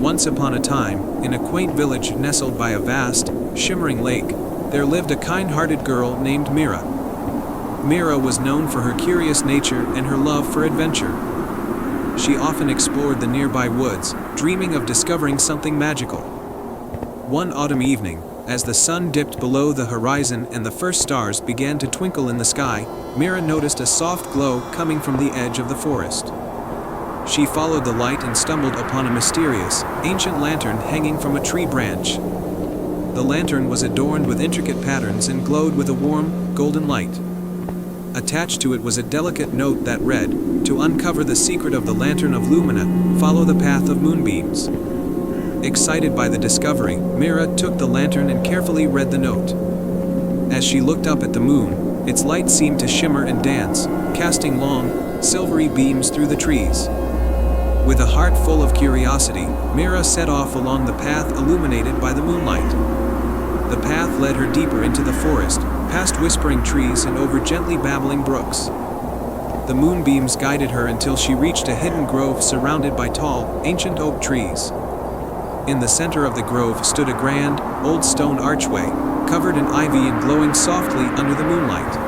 Once upon a time, in a quaint village nestled by a vast, shimmering lake, there lived a kind-hearted girl named Mira. Mira was known for her curious nature and her love for adventure. She often explored the nearby woods, dreaming of discovering something magical. One autumn evening, as the sun dipped below the horizon and the first stars began to twinkle in the sky, Mira noticed a soft glow coming from the edge of the forest. She followed the light and stumbled upon a mysterious, ancient lantern hanging from a tree branch. The lantern was adorned with intricate patterns and glowed with a warm, golden light. Attached to it was a delicate note that read, "To uncover the secret of the Lantern of Lumina, follow the path of moonbeams." Excited by the discovery, Mira took the lantern and carefully read the note. As she looked up at the moon, its light seemed to shimmer and dance, casting long, silvery beams through the trees. With a heart full of curiosity, Mira set off along the path illuminated by the moonlight. The path led her deeper into the forest, past whispering trees and over gently babbling brooks. The moonbeams guided her until she reached a hidden grove surrounded by tall, ancient oak trees. In the center of the grove stood a grand, old stone archway, covered in ivy and glowing softly under the moonlight.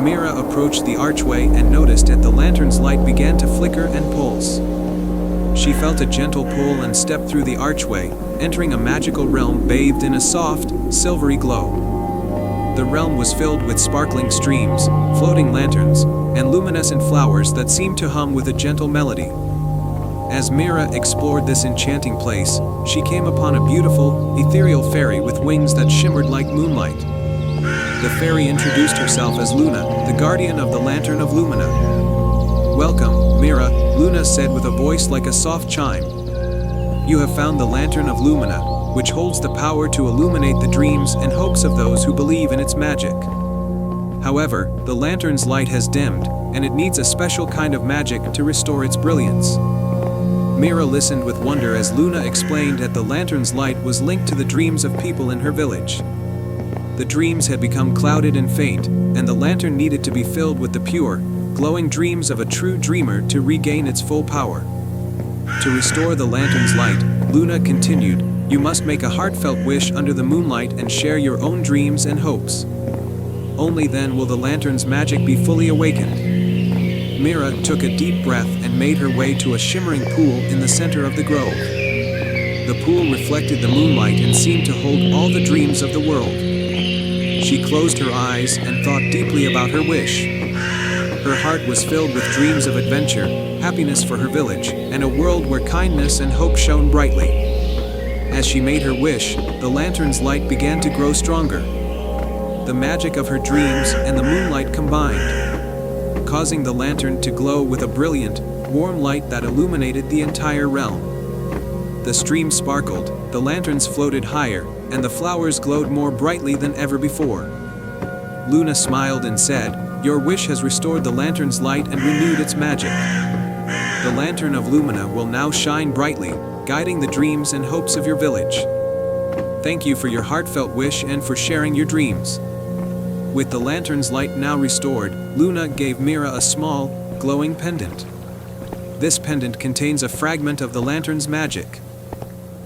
Mira approached the archway and noticed that the lantern's light began to flicker and pulse. She felt a gentle pull and stepped through the archway, entering a magical realm bathed in a soft, silvery glow. The realm was filled with sparkling streams, floating lanterns, and luminescent flowers that seemed to hum with a gentle melody. As Mira explored this enchanting place, she came upon a beautiful, ethereal fairy with wings that shimmered like moonlight. The fairy introduced herself as Luna, the guardian of the Lantern of Lumina. "Welcome, Mira," Luna said with a voice like a soft chime. "You have found the Lantern of Lumina, which holds the power to illuminate the dreams and hopes of those who believe in its magic. However, the lantern's light has dimmed, and it needs a special kind of magic to restore its brilliance." Mira listened with wonder as Luna explained that the lantern's light was linked to the dreams of people in her village. The dreams had become clouded and faint, and the lantern needed to be filled with the pure, glowing dreams of a true dreamer to regain its full power. To restore the lantern's light, Luna continued, "You must make a heartfelt wish under the moonlight and share your own dreams and hopes. Only then will the lantern's magic be fully awakened." Mira took a deep breath and made her way to a shimmering pool in the center of the grove. The pool reflected the moonlight and seemed to hold all the dreams of the world. She closed her eyes and thought deeply about her wish. Her heart was filled with dreams of adventure, happiness for her village, and a world where kindness and hope shone brightly. As she made her wish, the lantern's light began to grow stronger. The magic of her dreams and the moonlight combined, causing the lantern to glow with a brilliant, warm light that illuminated the entire realm. The stream sparkled, the lanterns floated higher, and the flowers glowed more brightly than ever before. Luna smiled and said, "Your wish has restored the lantern's light and renewed its magic. The Lantern of Lumina will now shine brightly, guiding the dreams and hopes of your village. Thank you for your heartfelt wish and for sharing your dreams." With the lantern's light now restored, Luna gave Mira a small, glowing pendant. This pendant contains a fragment of the lantern's magic.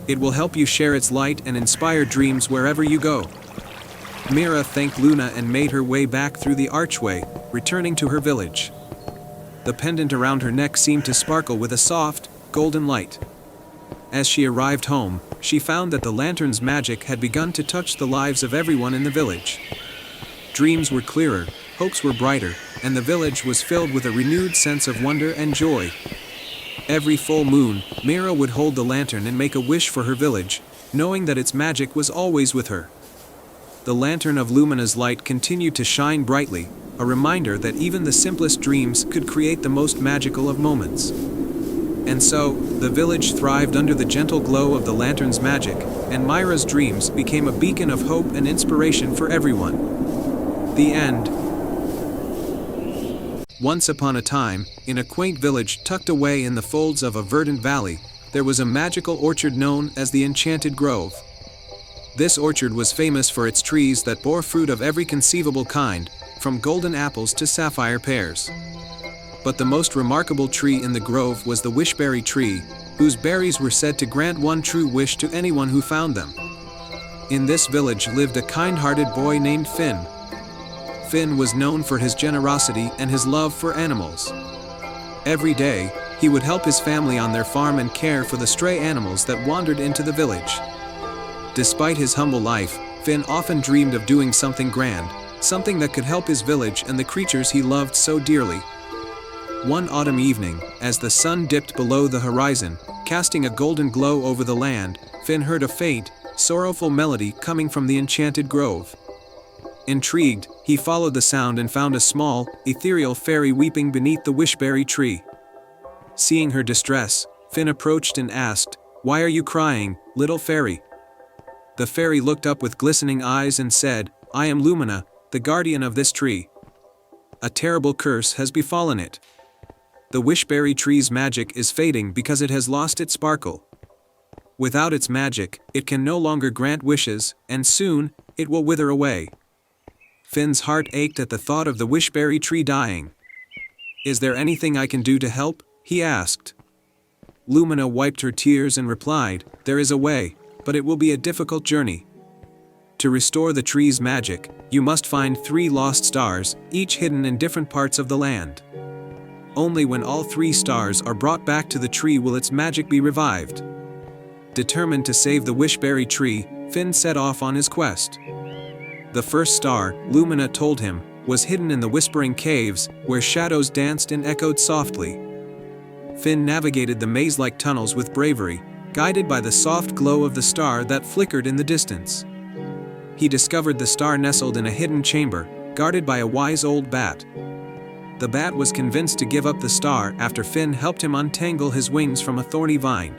It will help you share its light and inspire dreams wherever you go. Mira thanked Luna and made her way back through the archway, returning to her village. The pendant around her neck seemed to sparkle with a soft, golden light. As she arrived home, she found that the lantern's magic had begun to touch the lives of everyone in the village. Dreams were clearer, hopes were brighter, and the village was filled with a renewed sense of wonder and joy. Every full moon, Mira would hold the lantern and make a wish for her village, knowing that its magic was always with her. The Lantern of Lumina's light continued to shine brightly, a reminder that even the simplest dreams could create the most magical of moments. And so, the village thrived under the gentle glow of the lantern's magic, and Mira's dreams became a beacon of hope and inspiration for everyone. The end. Once upon a time, in a quaint village tucked away in the folds of a verdant valley, there was a magical orchard known as the Enchanted Grove. This orchard was famous for its trees that bore fruit of every conceivable kind, from golden apples to sapphire pears. But the most remarkable tree in the grove was the wishberry tree, whose berries were said to grant one true wish to anyone who found them. In this village lived a kind-hearted boy named Finn. Finn was known for his generosity and his love for animals. Every day, he would help his family on their farm and care for the stray animals that wandered into the village. Despite his humble life, Finn often dreamed of doing something grand, something that could help his village and the creatures he loved so dearly. One autumn evening, as the sun dipped below the horizon, casting a golden glow over the land, Finn heard a faint, sorrowful melody coming from the enchanted grove. Intrigued, he followed the sound and found a small, ethereal fairy weeping beneath the wishberry tree. Seeing her distress, Finn approached and asked, "Why are you crying, little fairy?" The fairy looked up with glistening eyes and said, "I am Lumina, the guardian of this tree. A terrible curse has befallen it. The wishberry tree's magic is fading because it has lost its sparkle. Without its magic, it can no longer grant wishes, and soon, it will wither away." Finn's heart ached at the thought of the wishberry tree dying. "Is there anything I can do to help?" he asked. Lumina wiped her tears and replied, "There is a way, but it will be a difficult journey. To restore the tree's magic, you must find 3 lost stars, each hidden in different parts of the land. Only when all 3 stars are brought back to the tree will its magic be revived." Determined to save the wishberry tree, Finn set off on his quest. The first star, Lumina told him, was hidden in the whispering caves, where shadows danced and echoed softly. Finn navigated the maze-like tunnels with bravery, guided by the soft glow of the star that flickered in the distance. He discovered the star nestled in a hidden chamber, guarded by a wise old bat. The bat was convinced to give up the star after Finn helped him untangle his wings from a thorny vine.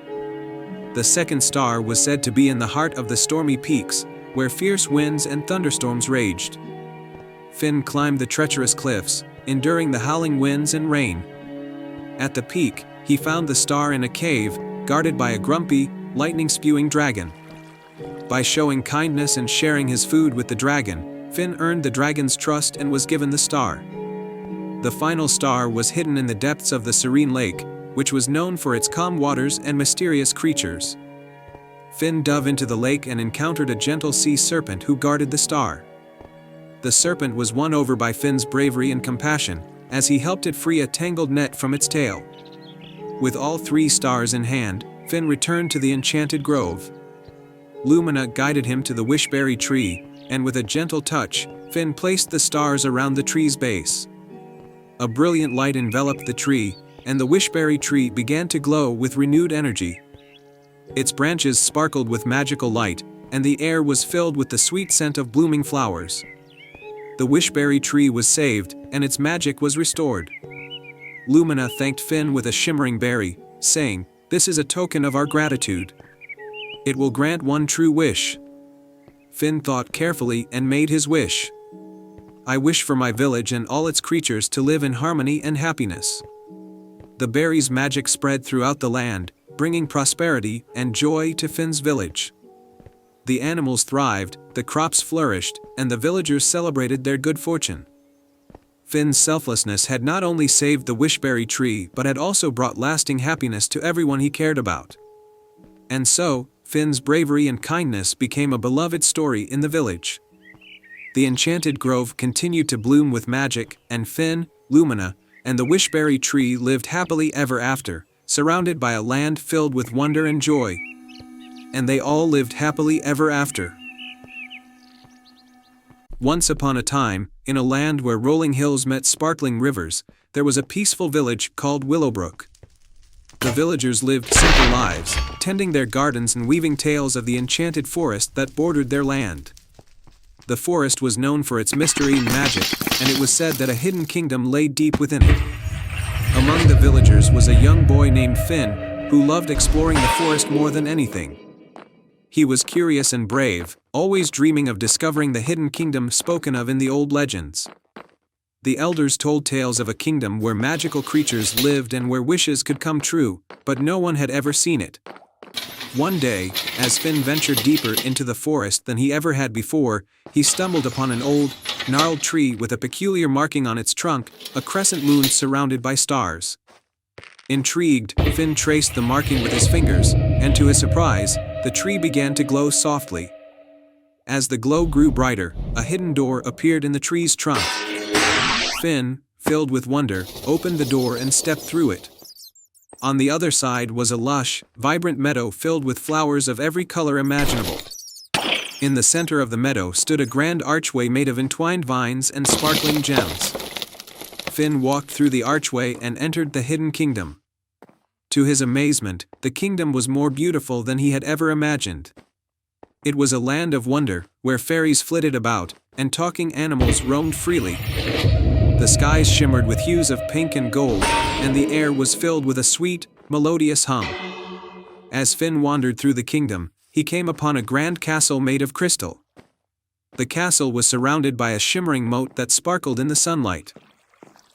The second star was said to be in the heart of the stormy peaks, where fierce winds and thunderstorms raged. Finn climbed the treacherous cliffs, enduring the howling winds and rain. At the peak, he found the star in a cave, guarded by a grumpy, lightning-spewing dragon. By showing kindness and sharing his food with the dragon, Finn earned the dragon's trust and was given the star. The final star was hidden in the depths of the serene lake, which was known for its calm waters and mysterious creatures. Finn dove into the lake and encountered a gentle sea serpent who guarded the star. The serpent was won over by Finn's bravery and compassion, as he helped it free a tangled net from its tail. With all 3 stars in hand, Finn returned to the enchanted grove. Lumina guided him to the wishberry tree, and with a gentle touch, Finn placed the stars around the tree's base. A brilliant light enveloped the tree, and the wishberry tree began to glow with renewed energy. Its branches sparkled with magical light, and the air was filled with the sweet scent of blooming flowers. The wishberry tree was saved, and its magic was restored. Lumina thanked Finn with a shimmering berry, saying, "This is a token of our gratitude. It will grant one true wish." Finn thought carefully and made his wish. "I wish for my village and all its creatures to live in harmony and happiness." The berry's magic spread throughout the land, bringing prosperity and joy to Finn's village. The animals thrived, the crops flourished, and the villagers celebrated their good fortune. Finn's selflessness had not only saved the wishberry tree but had also brought lasting happiness to everyone he cared about. And so, Finn's bravery and kindness became a beloved story in the village. The enchanted grove continued to bloom with magic, and Finn, Lumina, and the wishberry tree lived happily ever after, surrounded by a land filled with wonder and joy. And they all lived happily ever after. Once upon a time, in a land where rolling hills met sparkling rivers, there was a peaceful village called Willowbrook. The villagers lived simple lives, tending their gardens and weaving tales of the enchanted forest that bordered their land. The forest was known for its mystery and magic, and it was said that a hidden kingdom lay deep within it. Among the villagers was a young boy named Finn, who loved exploring the forest more than anything. He was curious and brave, always dreaming of discovering the hidden kingdom spoken of in the old legends. The elders told tales of a kingdom where magical creatures lived and where wishes could come true, but no one had ever seen it. One day, as Finn ventured deeper into the forest than he ever had before, he stumbled upon an old, gnarled tree with a peculiar marking on its trunk, a crescent moon surrounded by stars. Intrigued, Finn traced the marking with his fingers, and to his surprise, the tree began to glow softly. As the glow grew brighter, a hidden door appeared in the tree's trunk. Finn, filled with wonder, opened the door and stepped through it. On the other side was a lush, vibrant meadow filled with flowers of every color imaginable. In the center of the meadow stood a grand archway made of entwined vines and sparkling gems. Finn walked through the archway and entered the hidden kingdom. To his amazement, the kingdom was more beautiful than he had ever imagined. It was a land of wonder, where fairies flitted about, and talking animals roamed freely. The skies shimmered with hues of pink and gold, and the air was filled with a sweet, melodious hum. As Finn wandered through the kingdom, he came upon a grand castle made of crystal. The castle was surrounded by a shimmering moat that sparkled in the sunlight.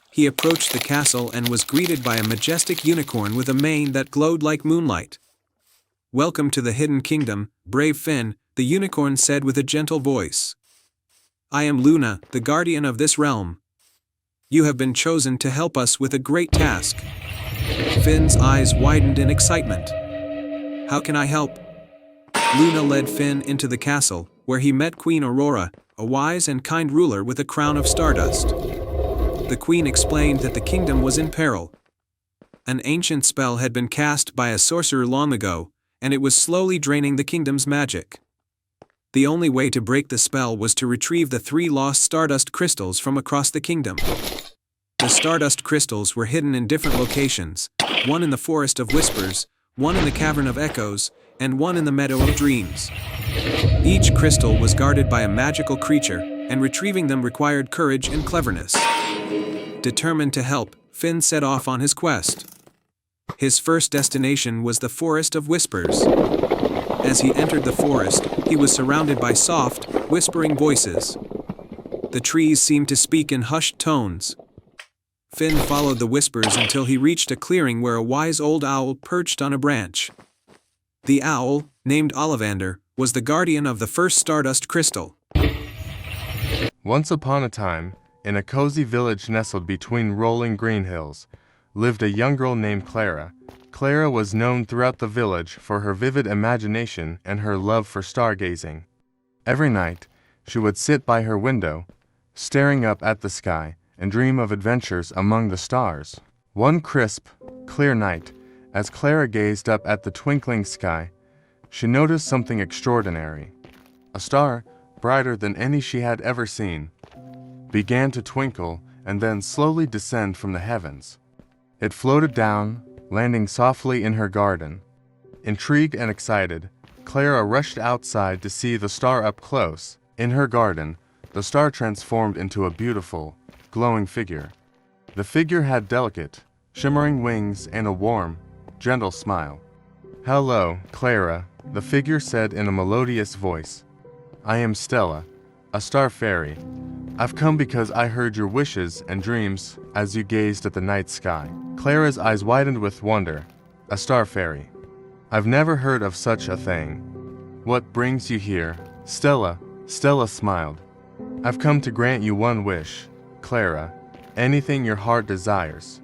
He approached the castle and was greeted by a majestic unicorn with a mane that glowed like moonlight. "Welcome to the hidden kingdom, brave Finn," the unicorn said with a gentle voice. "I am Luna, the guardian of this realm. You have been chosen to help us with a great task." Finn's eyes widened in excitement. "How can I help?" Luna led Finn into the castle, where he met Queen Aurora, a wise and kind ruler with a crown of stardust. The queen explained that the kingdom was in peril. An ancient spell had been cast by a sorcerer long ago, and it was slowly draining the kingdom's magic. The only way to break the spell was to retrieve the 3 lost stardust crystals from across the kingdom. The stardust crystals were hidden in different locations, one in the Forest of Whispers, one in the Cavern of Echoes, and one in the Meadow of Dreams. Each crystal was guarded by a magical creature, and retrieving them required courage and cleverness. Determined to help, Finn set off on his quest. His first destination was the Forest of Whispers. As he entered the forest, he was surrounded by soft, whispering voices. The trees seemed to speak in hushed tones. Finn followed the whispers until he reached a clearing where a wise old owl perched on a branch. The owl, named Ollivander, was the guardian of the first stardust crystal. Once upon a time, in a cozy village nestled between rolling green hills, lived a young girl named Clara. Clara was known throughout the village for her vivid imagination and her love for stargazing. Every night, she would sit by her window, staring up at the sky, and dream of adventures among the stars. One crisp, clear night, as Clara gazed up at the twinkling sky, she noticed something extraordinary. A star, brighter than any she had ever seen, began to twinkle and then slowly descend from the heavens. It floated down, landing softly in her garden. Intrigued and excited, Clara rushed outside to see the star up close. In her garden, the star transformed into a beautiful, glowing figure. The figure had delicate, shimmering wings and a warm, gentle smile. "Hello, Clara," the figure said in a melodious voice. "I am Stella, a star fairy. I've come because I heard your wishes and dreams as you gazed at the night sky." Clara's eyes widened with wonder. "A star fairy? I've never heard of such a thing. What brings you here?" Stella smiled. "I've come to grant you one wish, Clara. Anything your heart desires."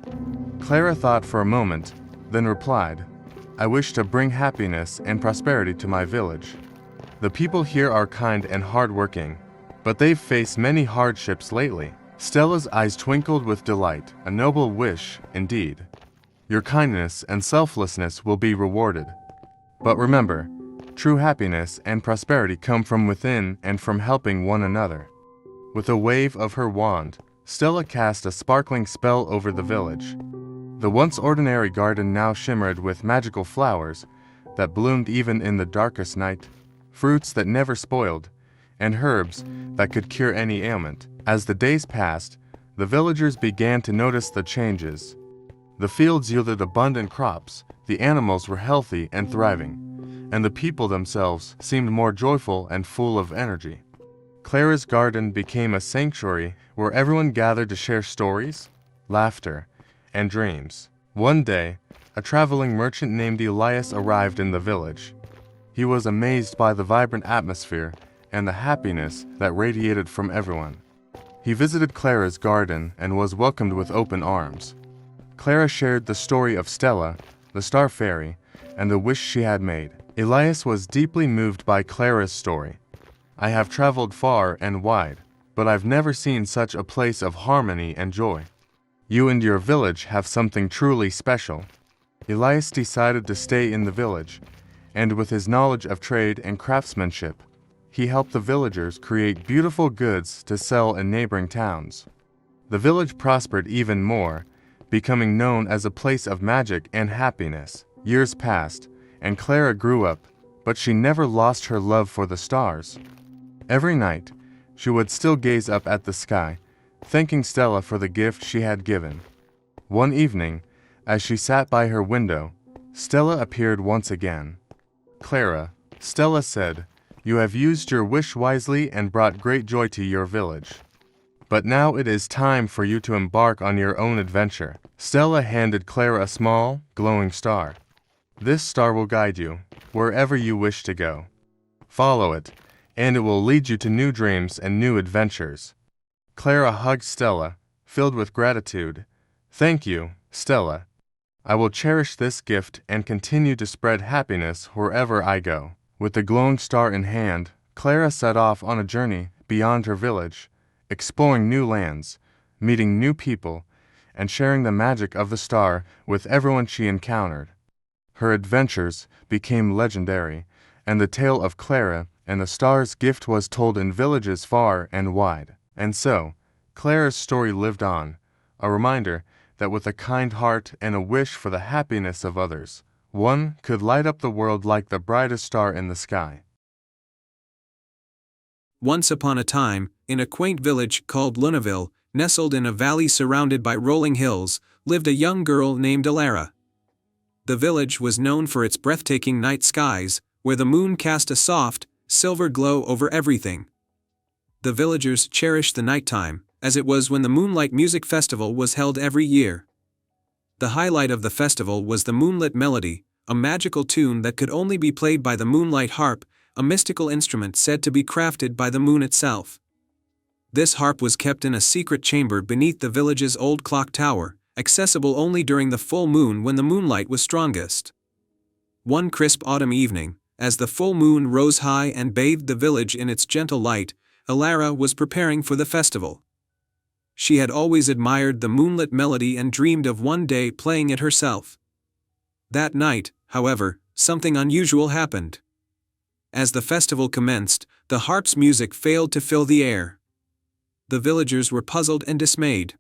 Clara thought for a moment, then replied, "I wish to bring happiness and prosperity to my village. The people here are kind and hardworking, but they've faced many hardships lately." Stella's eyes twinkled with delight. "A noble wish, indeed. Your kindness and selflessness will be rewarded. But remember, true happiness and prosperity come from within and from helping one another." With a wave of her wand, Stella cast a sparkling spell over the village. The once ordinary garden now shimmered with magical flowers that bloomed even in the darkest night, fruits that never spoiled, and herbs that could cure any ailment. As the days passed, the villagers began to notice the changes. The fields yielded abundant crops, the animals were healthy and thriving, and the people themselves seemed more joyful and full of energy. Clara's garden became a sanctuary where everyone gathered to share stories, laughter, and dreams. One day, a traveling merchant named Elias arrived in the village. He was amazed by the vibrant atmosphere and the happiness that radiated from everyone. He visited Clara's garden and was welcomed with open arms. Clara shared the story of Stella, the star fairy, and the wish she had made. Elias was deeply moved by Clara's story. "I have traveled far and wide, but I've never seen such a place of harmony and joy. You and your village have something truly special." Elias decided to stay in the village, and with his knowledge of trade and craftsmanship, he helped the villagers create beautiful goods to sell in neighboring towns. The village prospered even more, becoming known as a place of magic and happiness. Years passed, and Clara grew up, but she never lost her love for the stars. Every night, she would still gaze up at the sky, thanking Stella for the gift she had given. One evening, as she sat by her window, Stella appeared once again. "Clara," Stella said, "you have used your wish wisely and brought great joy to your village. But now it is time for you to embark on your own adventure." Stella handed Clara a small, glowing star. "This star will guide you wherever you wish to go. Follow it, and it will lead you to new dreams and new adventures." Clara hugged Stella, filled with gratitude. "Thank you, Stella. I will cherish this gift and continue to spread happiness wherever I go." With the glowing star in hand, Clara set off on a journey beyond her village, exploring new lands, meeting new people, and sharing the magic of the star with everyone she encountered. Her adventures became legendary, and the tale of Clara and the star's gift was told in villages far and wide. And so, Clara's story lived on, a reminder that with a kind heart and a wish for the happiness of others, one could light up the world like the brightest star in the sky. Once upon a time, in a quaint village called Lunaville, nestled in a valley surrounded by rolling hills, lived a young girl named Alara. The village was known for its breathtaking night skies, where the moon cast a soft, silver glow over everything. The villagers cherished the nighttime, as it was when the Moonlight Music Festival was held every year. The highlight of the festival was the Moonlit Melody, a magical tune that could only be played by the Moonlight Harp, a mystical instrument said to be crafted by the moon itself. This harp was kept in a secret chamber beneath the village's old clock tower, accessible only during the full moon when the moonlight was strongest. One crisp autumn evening, as the full moon rose high and bathed the village in its gentle light, Alara was preparing for the festival. She had always admired the moonlit melody and dreamed of one day playing it herself. That night, however, something unusual happened. As the festival commenced, the harp's music failed to fill the air. The villagers were puzzled and dismayed.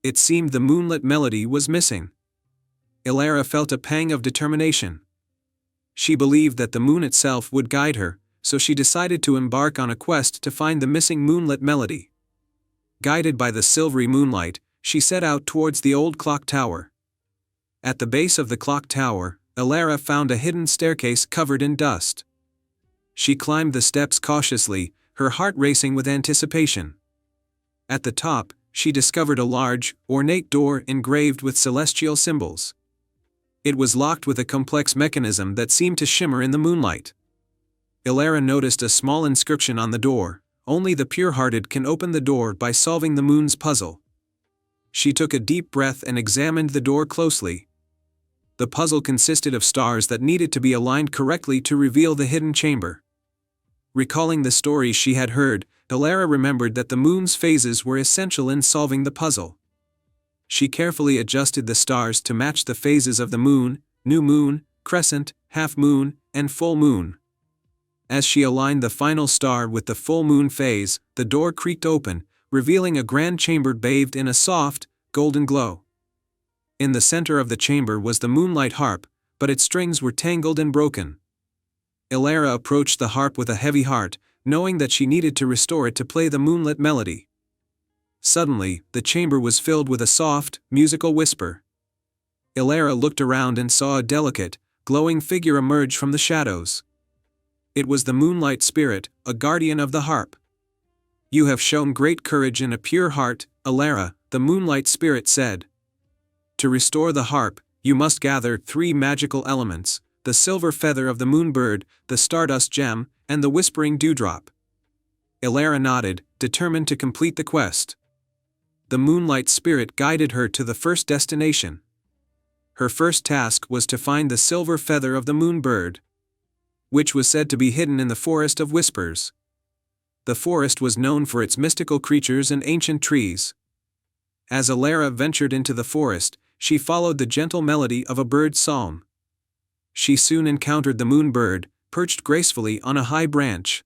It seemed the moonlit melody was missing. Alara felt a pang of determination. She believed that the moon itself would guide her, so she decided to embark on a quest to find the missing moonlit melody. Guided by the silvery moonlight, she set out towards the old clock tower. At the base of the clock tower, Alara found a hidden staircase covered in dust. She climbed the steps cautiously, her heart racing with anticipation. At the top, she discovered a large, ornate door engraved with celestial symbols. It was locked with a complex mechanism that seemed to shimmer in the moonlight. Alara noticed a small inscription on the door: "Only the pure-hearted can open the door by solving the moon's puzzle." She took a deep breath and examined the door closely. The puzzle consisted of stars that needed to be aligned correctly to reveal the hidden chamber. Recalling the stories she had heard, Alara remembered that the moon's phases were essential in solving the puzzle. She carefully adjusted the stars to match the phases of the moon, new moon, crescent, half moon, and full moon. As she aligned the final star with the full moon phase, the door creaked open, revealing a grand chamber bathed in a soft, golden glow. In the center of the chamber was the moonlight harp, but its strings were tangled and broken. Alara approached the harp with a heavy heart, knowing that she needed to restore it to play the moonlit melody. Suddenly, the chamber was filled with a soft, musical whisper. Alara looked around and saw a delicate, glowing figure emerge from the shadows. It was the Moonlight Spirit, a guardian of the harp. "You have shown great courage and a pure heart, Alara," the Moonlight Spirit said. "To restore the harp, you must gather 3 magical elements: the silver feather of the moonbird, the stardust gem, and the whispering dewdrop." Alara nodded, determined to complete the quest. the moonlight spirit guided her to the first destination. Her first task was to find the silver feather of the moon bird, which was said to be hidden in the Forest of Whispers. The forest was known for its mystical creatures and ancient trees. As Alara ventured into the forest, she followed the gentle melody of a bird's song. She soon encountered the moon bird, perched gracefully on a high branch.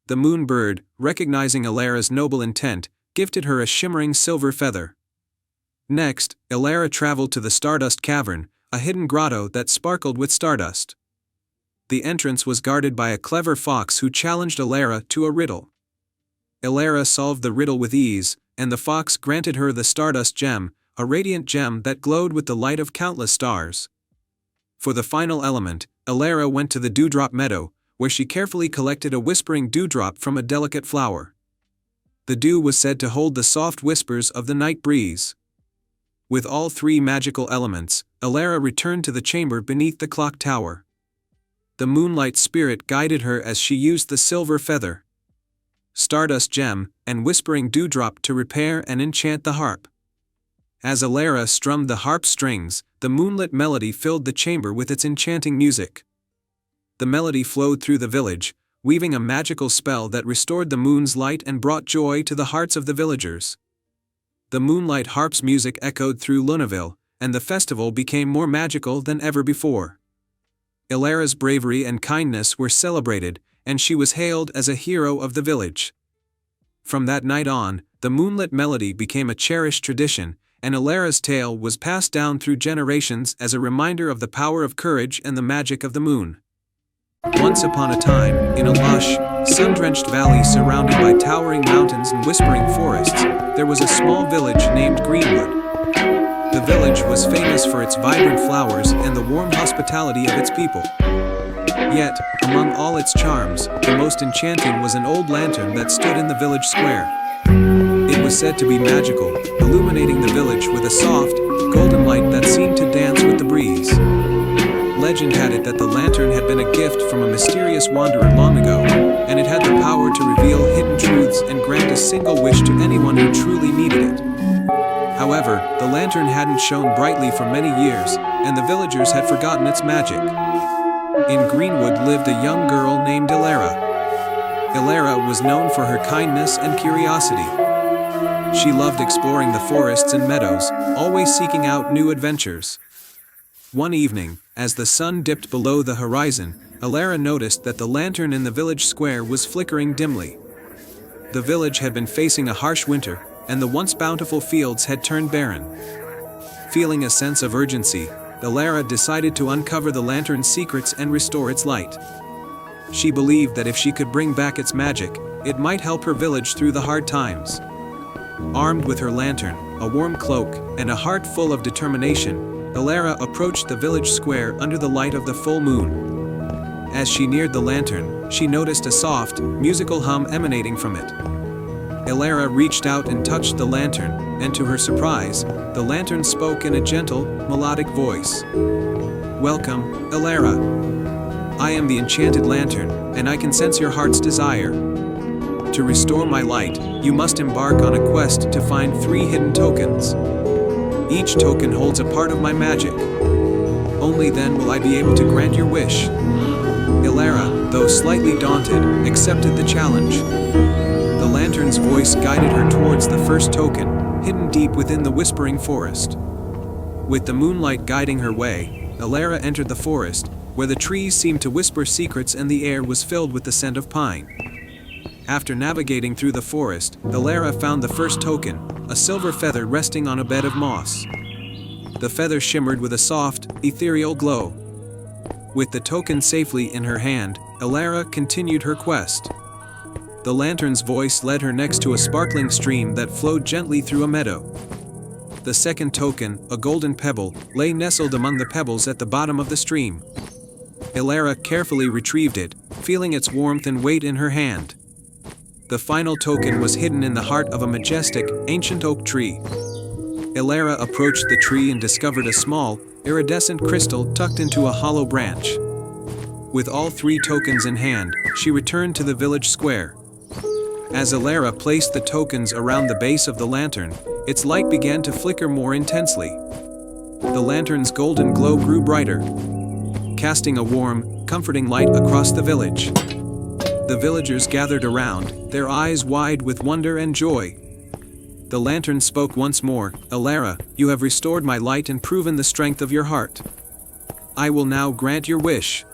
The moon bird, recognizing Alara's noble intent, gifted her a shimmering silver feather. Next, Alara traveled to the Stardust Cavern, a hidden grotto that sparkled with stardust. The entrance was guarded by a clever fox who challenged Alara to a riddle. Alara solved the riddle with ease, and the fox granted her the Stardust Gem, a radiant gem that glowed with the light of countless stars. For the final element, Alara went to the Dewdrop Meadow, where she carefully collected a whispering dewdrop from a delicate flower. The dew was said to hold the soft whispers of the night breeze. With all three magical elements, Alara returned to the chamber beneath the clock tower. The moonlight spirit guided her as she used the silver feather, Stardust Gem, and whispering dewdrop to repair and enchant the harp. As Alara strummed the harp strings, the moonlit melody filled the chamber with its enchanting music. The melody flowed through the village, weaving a magical spell that restored the moon's light and brought joy to the hearts of the villagers. The moonlight harp's music echoed through Lunaville, and the festival became more magical than ever before. Alara's bravery and kindness were celebrated, and she was hailed as a hero of the village. From that night on, the moonlit melody became a cherished tradition, and Alara's tale was passed down through generations as a reminder of the power of courage and the magic of the moon. Once upon a time, in a lush, sun-drenched valley surrounded by towering mountains and whispering forests, there was a small village named Greenwood. The village was famous for its vibrant flowers and the warm hospitality of its people. Yet, among all its charms, the most enchanting was an old lantern that stood in the village square. It was said to be magical, illuminating the village with a soft, golden light that seemed to dance with the breeze. Legend had it that the lantern had been a gift from a mysterious wanderer long ago, and it had the power to reveal hidden truths and grant a single wish to anyone who truly needed it. However, the lantern hadn't shone brightly for many years, and the villagers had forgotten its magic. In Greenwood lived a young girl named Alara. Alara was known for her kindness and curiosity. She loved exploring the forests and meadows, always seeking out new adventures. One evening, as the sun dipped below the horizon, Alara noticed that the lantern in the village square was flickering dimly. The village had been facing a harsh winter, and the once bountiful fields had turned barren. Feeling a sense of urgency, Alara decided to uncover the lantern's secrets and restore its light. She believed that if she could bring back its magic, it might help her village through the hard times. Armed with her lantern, a warm cloak, and a heart full of determination, Alara approached the village square under the light of the full moon. As she neared the lantern, she noticed a soft, musical hum emanating from it. Alara reached out and touched the lantern, and to her surprise, the lantern spoke in a gentle, melodic voice. "Welcome, Alara. I am the enchanted lantern, and I can sense your heart's desire. To restore my light, you must embark on a quest to find 3 hidden tokens. Each token holds a part of my magic. Only then will I be able to grant your wish." Alara, though slightly daunted, accepted the challenge. The lantern's voice guided her towards the first token, hidden deep within the whispering forest. With the moonlight guiding her way, Alara entered the forest, where the trees seemed to whisper secrets and the air was filled with the scent of pine. After navigating through the forest, Alara found the first token, a silver feather resting on a bed of moss. The feather shimmered with a soft, ethereal glow. With the token safely in her hand, Alara continued her quest. The lantern's voice led her next to a sparkling stream that flowed gently through a meadow. The second token, a golden pebble, lay nestled among the pebbles at the bottom of the stream. Alara carefully retrieved it, feeling its warmth and weight in her hand. The final token was hidden in the heart of a majestic, ancient oak tree. Alara approached the tree and discovered a small, iridescent crystal tucked into a hollow branch. With all 3 tokens in hand, she returned to the village square. As Alara placed the tokens around the base of the lantern, its light began to flicker more intensely. The lantern's golden glow grew brighter, casting a warm, comforting light across the village. The villagers gathered around, their eyes wide with wonder and joy. The lantern spoke once more, "Alara, you have restored my light and proven the strength of your heart. I will now grant your wish."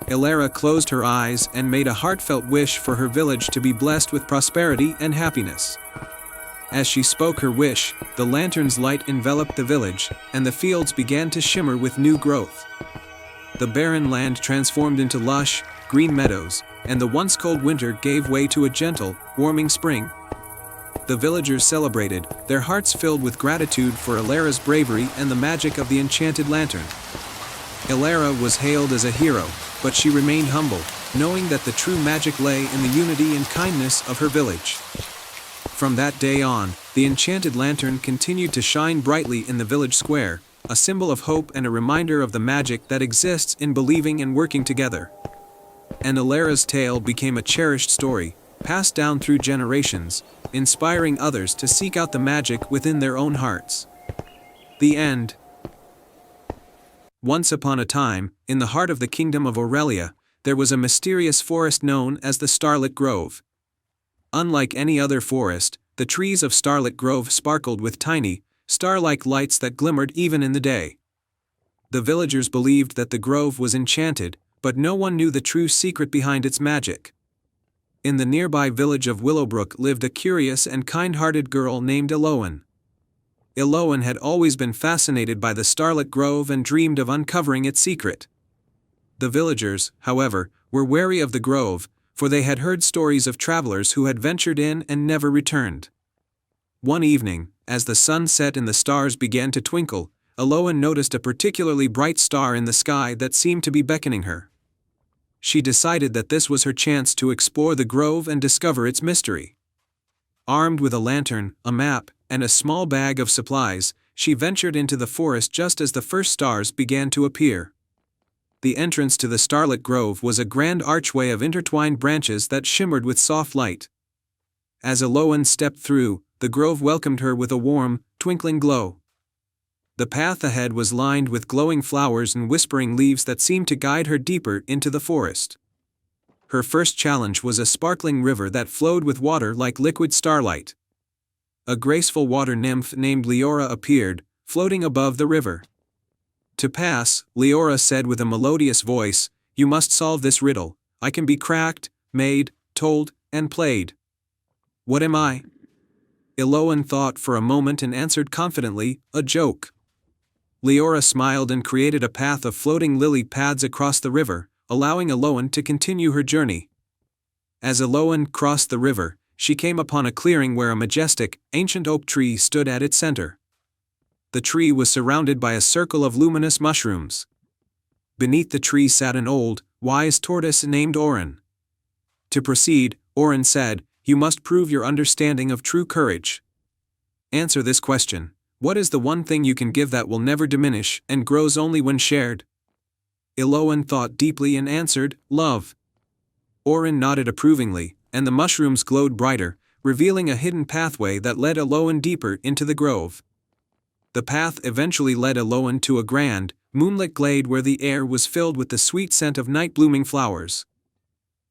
Alara closed her eyes and made a heartfelt wish for her village to be blessed with prosperity and happiness. As she spoke her wish, the lantern's light enveloped the village, and the fields began to shimmer with new growth. The barren land transformed into lush, green meadows, and the once cold winter gave way to a gentle, warming spring. The villagers celebrated, their hearts filled with gratitude for Alara's bravery and the magic of the enchanted lantern. Alara was hailed as a hero, but she remained humble, knowing that the true magic lay in the unity and kindness of her village. From that day on, the enchanted lantern continued to shine brightly in the village square, a symbol of hope and a reminder of the magic that exists in believing and working together. And Alara's tale became a cherished story, passed down through generations, inspiring others to seek out the magic within their own hearts. The end. Once upon a time, in the heart of the kingdom of Aurelia, there was a mysterious forest known as the Starlit Grove. Unlike any other forest, the trees of Starlit Grove sparkled with tiny, star-like lights that glimmered even in the day. The villagers believed that the grove was enchanted, but no one knew the true secret behind its magic. In the nearby village of Willowbrook lived a curious and kind-hearted girl named Eloan. Eloan had always been fascinated by the Starlit Grove and dreamed of uncovering its secret. The villagers, however, were wary of the grove, for they had heard stories of travelers who had ventured in and never returned. One evening, as the sun set and the stars began to twinkle, Eloan noticed a particularly bright star in the sky that seemed to be beckoning her. She decided that this was her chance to explore the grove and discover its mystery. Armed with a lantern, a map, and a small bag of supplies, she ventured into the forest just as the first stars began to appear. The entrance to the Starlit Grove was a grand archway of intertwined branches that shimmered with soft light. As Eloan stepped through, the grove welcomed her with a warm, twinkling glow. The path ahead was lined with glowing flowers and whispering leaves that seemed to guide her deeper into the forest. Her first challenge was a sparkling river that flowed with water like liquid starlight. A graceful water nymph named Leora appeared, floating above the river. To pass, Leora said with a melodious voice, "You must solve this riddle. I can be cracked, made, told, and played. What am I?" Eloan thought for a moment and answered confidently, "A joke." Leora smiled and created a path of floating lily pads across the river, allowing Eloan to continue her journey. As Eloan crossed the river, she came upon a clearing where a majestic, ancient oak tree stood at its center. The tree was surrounded by a circle of luminous mushrooms. Beneath the tree sat an old, wise tortoise named Orin. To proceed, Orin said, "You must prove your understanding of true courage. Answer this question. What is the one thing you can give that will never diminish and grows only when shared?" Eloan thought deeply and answered, "Love." Orin nodded approvingly, and the mushrooms glowed brighter, revealing a hidden pathway that led Eloan deeper into the grove. The path eventually led Eloan to a grand, moonlit glade where the air was filled with the sweet scent of night-blooming flowers.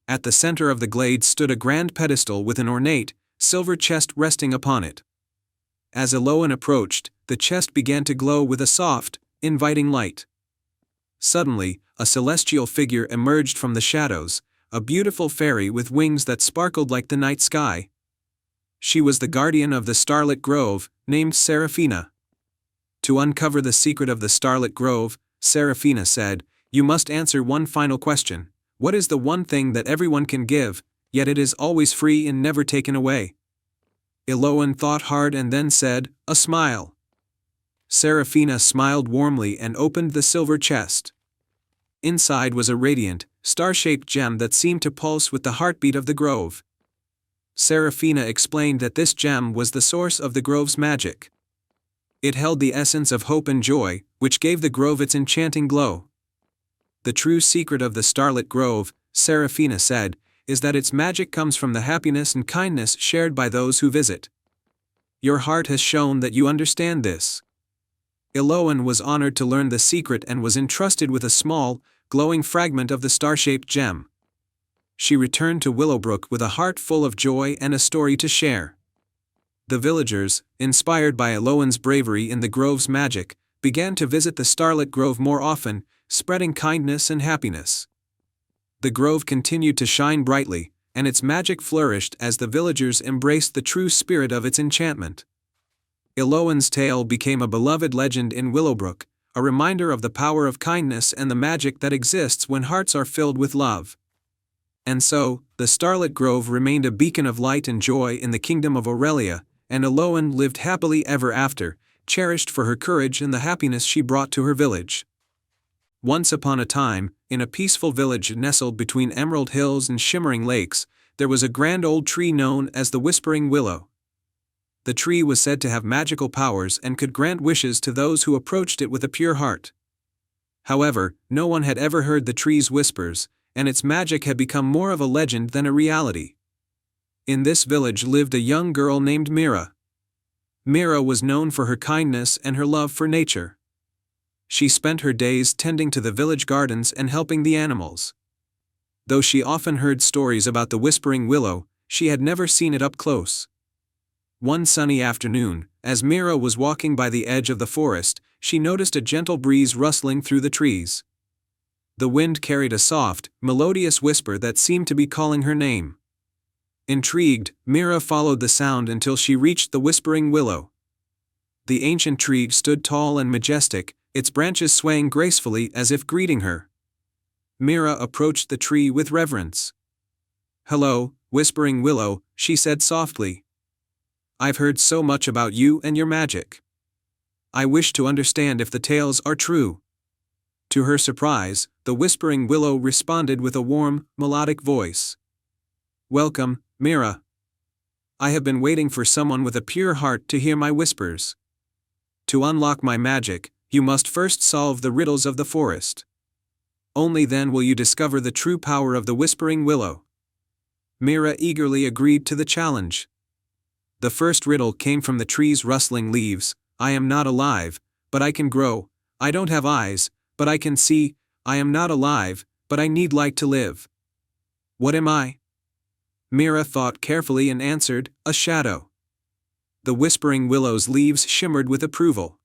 At the center of the glade stood a grand pedestal with an ornate, silver chest resting upon it. As Eloan approached, the chest began to glow with a soft, inviting light. Suddenly, a celestial figure emerged from the shadows, a beautiful fairy with wings that sparkled like the night sky. She was the guardian of the Starlit Grove, named Seraphina. To uncover the secret of the Starlit Grove, Seraphina said, "You must answer one final question. What is the one thing that everyone can give, yet it is always free and never taken away?" Eloan thought hard and then said, "A smile." Seraphina smiled warmly and opened the silver chest. Inside was a radiant, star-shaped gem that seemed to pulse with the heartbeat of the grove. Seraphina explained that this gem was the source of the grove's magic. It held the essence of hope and joy, which gave the grove its enchanting glow. The true secret of the Starlit Grove, Seraphina said, is that its magic comes from the happiness and kindness shared by those who visit. Your heart has shown that you understand this. Eloan was honored to learn the secret and was entrusted with a small, glowing fragment of the star-shaped gem. She returned to Willowbrook with a heart full of joy and a story to share. The villagers, inspired by Eloan's bravery in the grove's magic, began to visit the Starlit Grove more often, spreading kindness and happiness. The grove continued to shine brightly, and its magic flourished as the villagers embraced the true spirit of its enchantment. Eloan's tale became a beloved legend in Willowbrook, a reminder of the power of kindness and the magic that exists when hearts are filled with love. And so, the Starlit Grove remained a beacon of light and joy in the kingdom of Aurelia, and Eloan lived happily ever after, cherished for her courage and the happiness she brought to her village. Once upon a time, in a peaceful village nestled between emerald hills and shimmering lakes, there was a grand old tree known as the Whispering Willow. The tree was said to have magical powers and could grant wishes to those who approached it with a pure heart. However, no one had ever heard the tree's whispers, and its magic had become more of a legend than a reality. In this village lived a young girl named Mira. Mira was known for her kindness and her love for nature. She spent her days tending to the village gardens and helping the animals. Though she often heard stories about the Whispering Willow, she had never seen it up close. One sunny afternoon, as Mira was walking by the edge of the forest, she noticed a gentle breeze rustling through the trees. The wind carried a soft, melodious whisper that seemed to be calling her name. Intrigued, Mira followed the sound until she reached the Whispering Willow. The ancient tree stood tall and majestic, its branches swaying gracefully as if greeting her. Mira approached the tree with reverence. "Hello, Whispering Willow," she said softly. "I've heard so much about you and your magic. I wish to understand if the tales are true." To her surprise, the Whispering Willow responded with a warm, melodic voice. "Welcome, Mira. I have been waiting for someone with a pure heart to hear my whispers. To unlock my magic, you must first solve the riddles of the forest. Only then will you discover the true power of the Whispering Willow." Mira eagerly agreed to the challenge. The first riddle came from the tree's rustling leaves. "I am not alive, but I can grow. I don't have eyes, but I can see. I am not alive, but I need light to live. What am I?" Mira thought carefully and answered, "A shadow." The Whispering Willow's leaves shimmered with approval.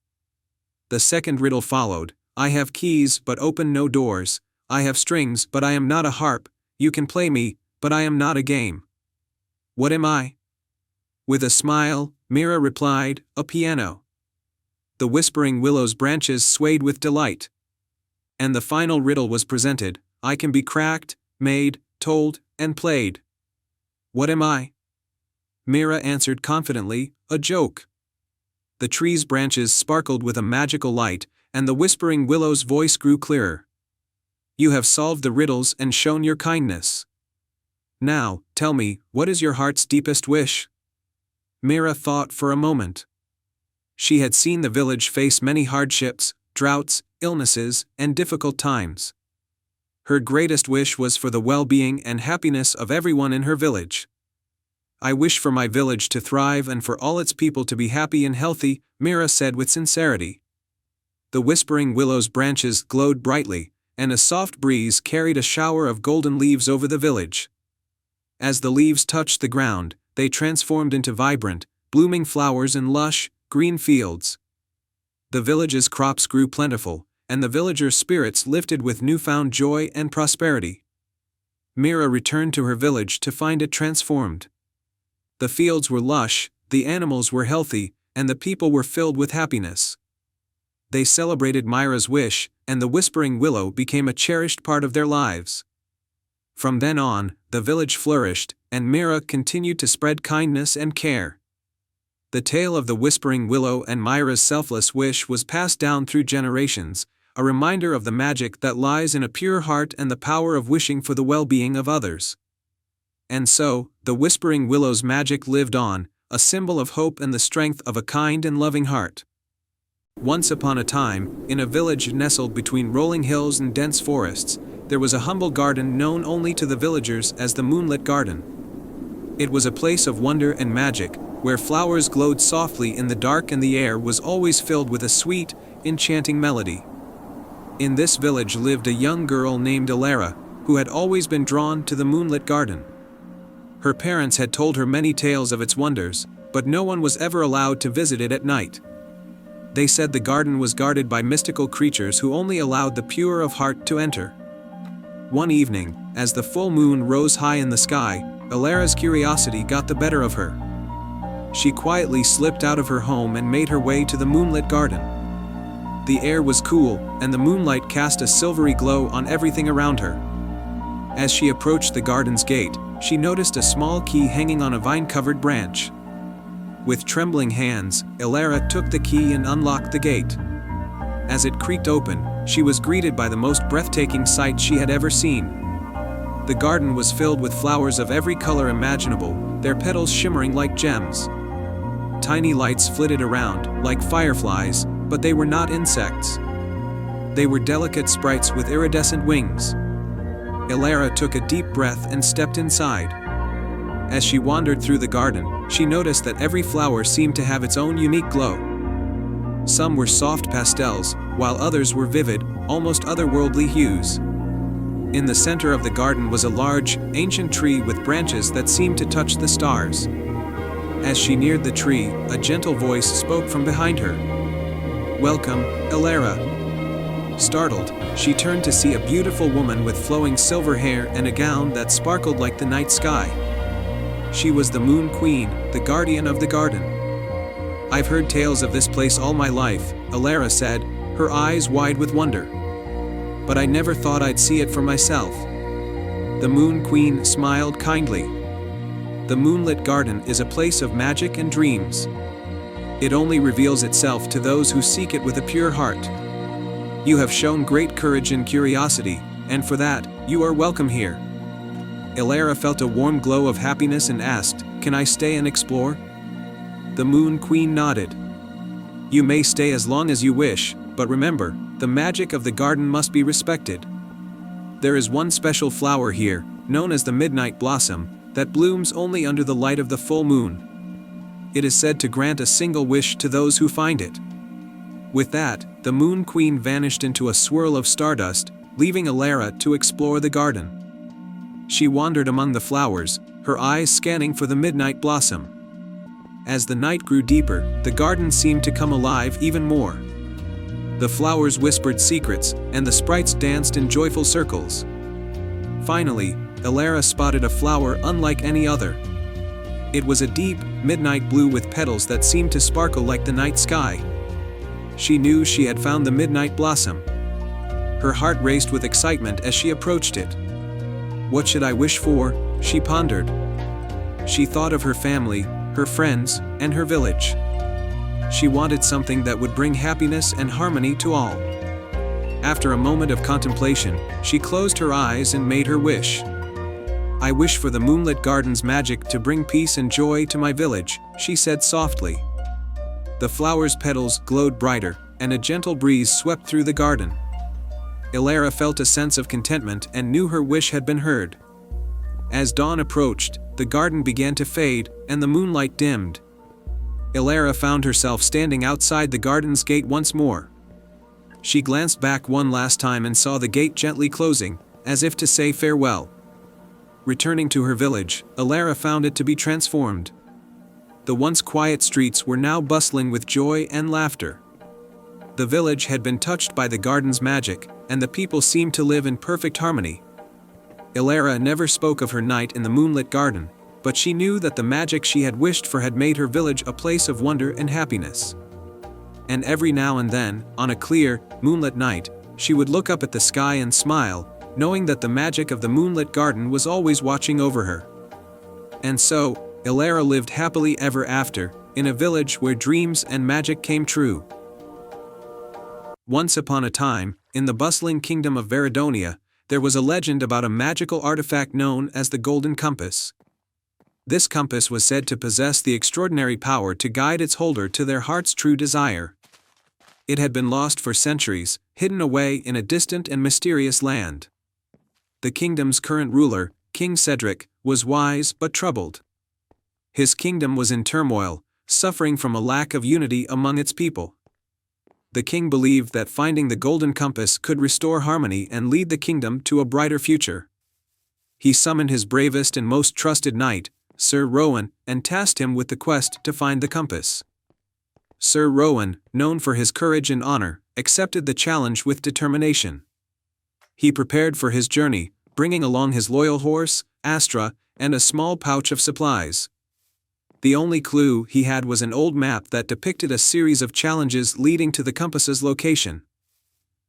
The second riddle followed. "I have keys but open no doors. I have strings but I am not a harp. You can play me, but I am not a game. What am I?" With a smile, Mira replied, "A piano." The Whispering Willow's branches swayed with delight. And the final riddle was presented. "I can be cracked, made, told, and played. What am I?" Mira answered confidently, "A joke." The tree's branches sparkled with a magical light, and the Whispering Willow's voice grew clearer. "You have solved the riddles and shown your kindness. Now, tell me, what is your heart's deepest wish?" Mira thought for a moment. She had seen the village face many hardships, droughts, illnesses, and difficult times. Her greatest wish was for the well-being and happiness of everyone in her village. "I wish for my village to thrive and for all its people to be happy and healthy," Mira said with sincerity. The Whispering Willow's branches glowed brightly, and a soft breeze carried a shower of golden leaves over the village. As the leaves touched the ground, they transformed into vibrant, blooming flowers and lush, green fields. The village's crops grew plentiful, and the villagers' spirits lifted with newfound joy and prosperity. Mira returned to her village to find it transformed. The fields were lush, the animals were healthy, and the people were filled with happiness. They celebrated Mira's wish, and the Whispering Willow became a cherished part of their lives. From then on, the village flourished, and Mira continued to spread kindness and care. The tale of the Whispering Willow and Mira's selfless wish was passed down through generations, a reminder of the magic that lies in a pure heart and the power of wishing for the well-being of others. And so, the Whispering Willow's magic lived on, a symbol of hope and the strength of a kind and loving heart. Once upon a time, in a village nestled between rolling hills and dense forests, there was a humble garden known only to the villagers as the Moonlit Garden. It was a place of wonder and magic, where flowers glowed softly in the dark and the air was always filled with a sweet, enchanting melody. In this village lived a young girl named Alara, who had always been drawn to the Moonlit Garden. Her parents had told her many tales of its wonders, but no one was ever allowed to visit it at night. They said the garden was guarded by mystical creatures who only allowed the pure of heart to enter. One evening, as the full moon rose high in the sky, Alara's curiosity got the better of her. She quietly slipped out of her home and made her way to the Moonlit Garden. The air was cool, and the moonlight cast a silvery glow on everything around her. As she approached the garden's gate, she noticed a small key hanging on a vine-covered branch. With trembling hands, Alara took the key and unlocked the gate. As it creaked open, she was greeted by the most breathtaking sight she had ever seen. The garden was filled with flowers of every color imaginable, their petals shimmering like gems. Tiny lights flitted around, like fireflies, but they were not insects. They were delicate sprites with iridescent wings. Alara took a deep breath and stepped inside. As she wandered through the garden, she noticed that every flower seemed to have its own unique glow. Some were soft pastels, while others were vivid, almost otherworldly hues. In the center of the garden was a large, ancient tree with branches that seemed to touch the stars. As she neared the tree, a gentle voice spoke from behind her. "Welcome, Alara." Startled, she turned to see a beautiful woman with flowing silver hair and a gown that sparkled like the night sky. She was the Moon Queen, the guardian of the garden. "I've heard tales of this place all my life," Alara said, her eyes wide with wonder. "But I never thought I'd see it for myself." The Moon Queen smiled kindly. "The Moonlit Garden is a place of magic and dreams. It only reveals itself to those who seek it with a pure heart. You have shown great courage and curiosity, and for that, you are welcome here." Alara felt a warm glow of happiness and asked, "Can I stay and explore?" The Moon Queen nodded. "You may stay as long as you wish, but remember, the magic of the garden must be respected. There is one special flower here, known as the Midnight Blossom, that blooms only under the light of the full moon. It is said to grant a single wish to those who find it." With that, the Moon Queen vanished into a swirl of stardust, leaving Alara to explore the garden. She wandered among the flowers, her eyes scanning for the midnight blossom. As the night grew deeper, the garden seemed to come alive even more. The flowers whispered secrets, and the sprites danced in joyful circles. Finally, Alara spotted a flower unlike any other. It was a deep, midnight blue with petals that seemed to sparkle like the night sky. She knew she had found the midnight blossom. Her heart raced with excitement as she approached it. "What should I wish for?" she pondered. She thought of her family, her friends, and her village. She wanted something that would bring happiness and harmony to all. After a moment of contemplation, she closed her eyes and made her wish. "I wish for the Moonlit Garden's magic to bring peace and joy to my village," she said softly. The flower's petals glowed brighter, and a gentle breeze swept through the garden. Alara felt a sense of contentment and knew her wish had been heard. As dawn approached, the garden began to fade, and the moonlight dimmed. Alara found herself standing outside the garden's gate once more. She glanced back one last time and saw the gate gently closing, as if to say farewell. Returning to her village, Alara found it to be transformed. The once quiet streets were now bustling with joy and laughter. The village had been touched by the garden's magic, and the people seemed to live in perfect harmony. Alara never spoke of her night in the Moonlit Garden, but she knew that the magic she had wished for had made her village a place of wonder and happiness. And every now and then, on a clear, moonlit night, she would look up at the sky and smile, knowing that the magic of the Moonlit Garden was always watching over her. And so, Alara lived happily ever after, in a village where dreams and magic came true. Once upon a time, in the bustling kingdom of Veridonia, there was a legend about a magical artifact known as the Golden Compass. This compass was said to possess the extraordinary power to guide its holder to their heart's true desire. It had been lost for centuries, hidden away in a distant and mysterious land. The kingdom's current ruler, King Cedric, was wise but troubled. His kingdom was in turmoil, suffering from a lack of unity among its people. The king believed that finding the golden compass could restore harmony and lead the kingdom to a brighter future. He summoned his bravest and most trusted knight, Sir Rowan, and tasked him with the quest to find the compass. Sir Rowan, known for his courage and honor, accepted the challenge with determination. He prepared for his journey, bringing along his loyal horse, Astra, and a small pouch of supplies. The only clue he had was an old map that depicted a series of challenges leading to the compass's location.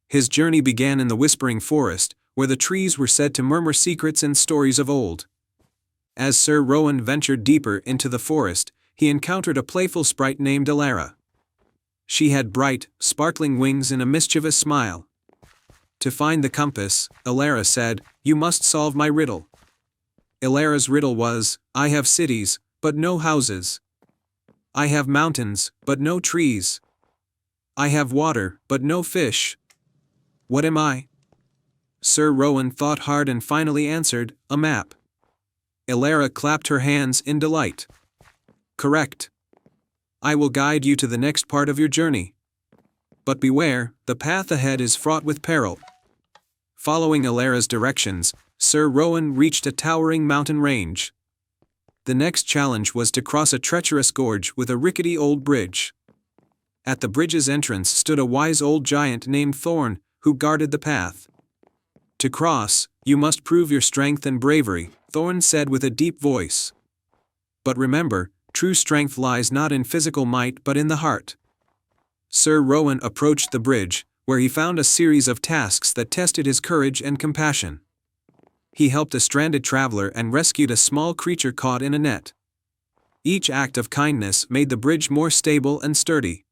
His journey began in the Whispering Forest, where the trees were said to murmur secrets and stories of old. As Sir Rowan ventured deeper into the forest, he encountered a playful sprite named Elara. She had bright, sparkling wings and a mischievous smile. To find the compass, Elara said, "You must solve my riddle." Elara's riddle was, "I have cities, but no houses. I have mountains, but no trees. I have water, but no fish. What am I?" Sir Rowan thought hard and finally answered, "A map." Elara clapped her hands in delight. "Correct. I will guide you to the next part of your journey. But beware, the path ahead is fraught with peril." Following Elara's directions, Sir Rowan reached a towering mountain range. The next challenge was to cross a treacherous gorge with a rickety old bridge. At the bridge's entrance stood a wise old giant named Thorn, who guarded the path. "To cross, you must prove your strength and bravery," Thorn said with a deep voice. "But remember, true strength lies not in physical might but in the heart." Sir Rowan approached the bridge, where he found a series of tasks that tested his courage and compassion. He helped a stranded traveler and rescued a small creature caught in a net. Each act of kindness made the bridge more stable and sturdy.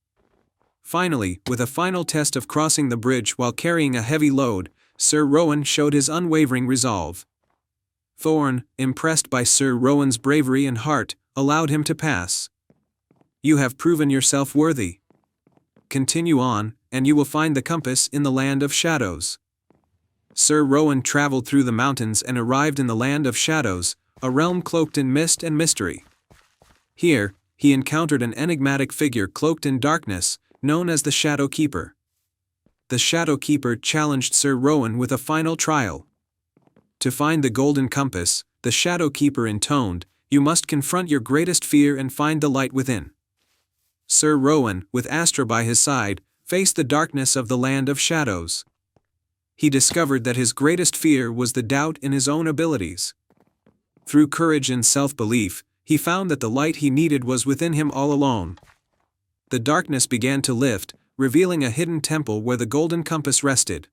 Finally, with a final test of crossing the bridge while carrying a heavy load, Sir Rowan showed his unwavering resolve. Thorn, impressed by Sir Rowan's bravery and heart, allowed him to pass. "You have proven yourself worthy. Continue on, and you will find the compass in the Land of Shadows." Sir Rowan traveled through the mountains and arrived in the Land of Shadows, a realm cloaked in mist and mystery. Here, he encountered an enigmatic figure cloaked in darkness, known as the Shadow Keeper. The Shadow Keeper challenged Sir Rowan with a final trial. To find the golden compass, the Shadow Keeper intoned, "You must confront your greatest fear and find the light within." Sir Rowan, with Astra by his side, faced the darkness of the Land of Shadows. He discovered that his greatest fear was the doubt in his own abilities. Through courage and self-belief, he found that the light he needed was within him all alone. The darkness began to lift, revealing a hidden temple where the golden compass rested.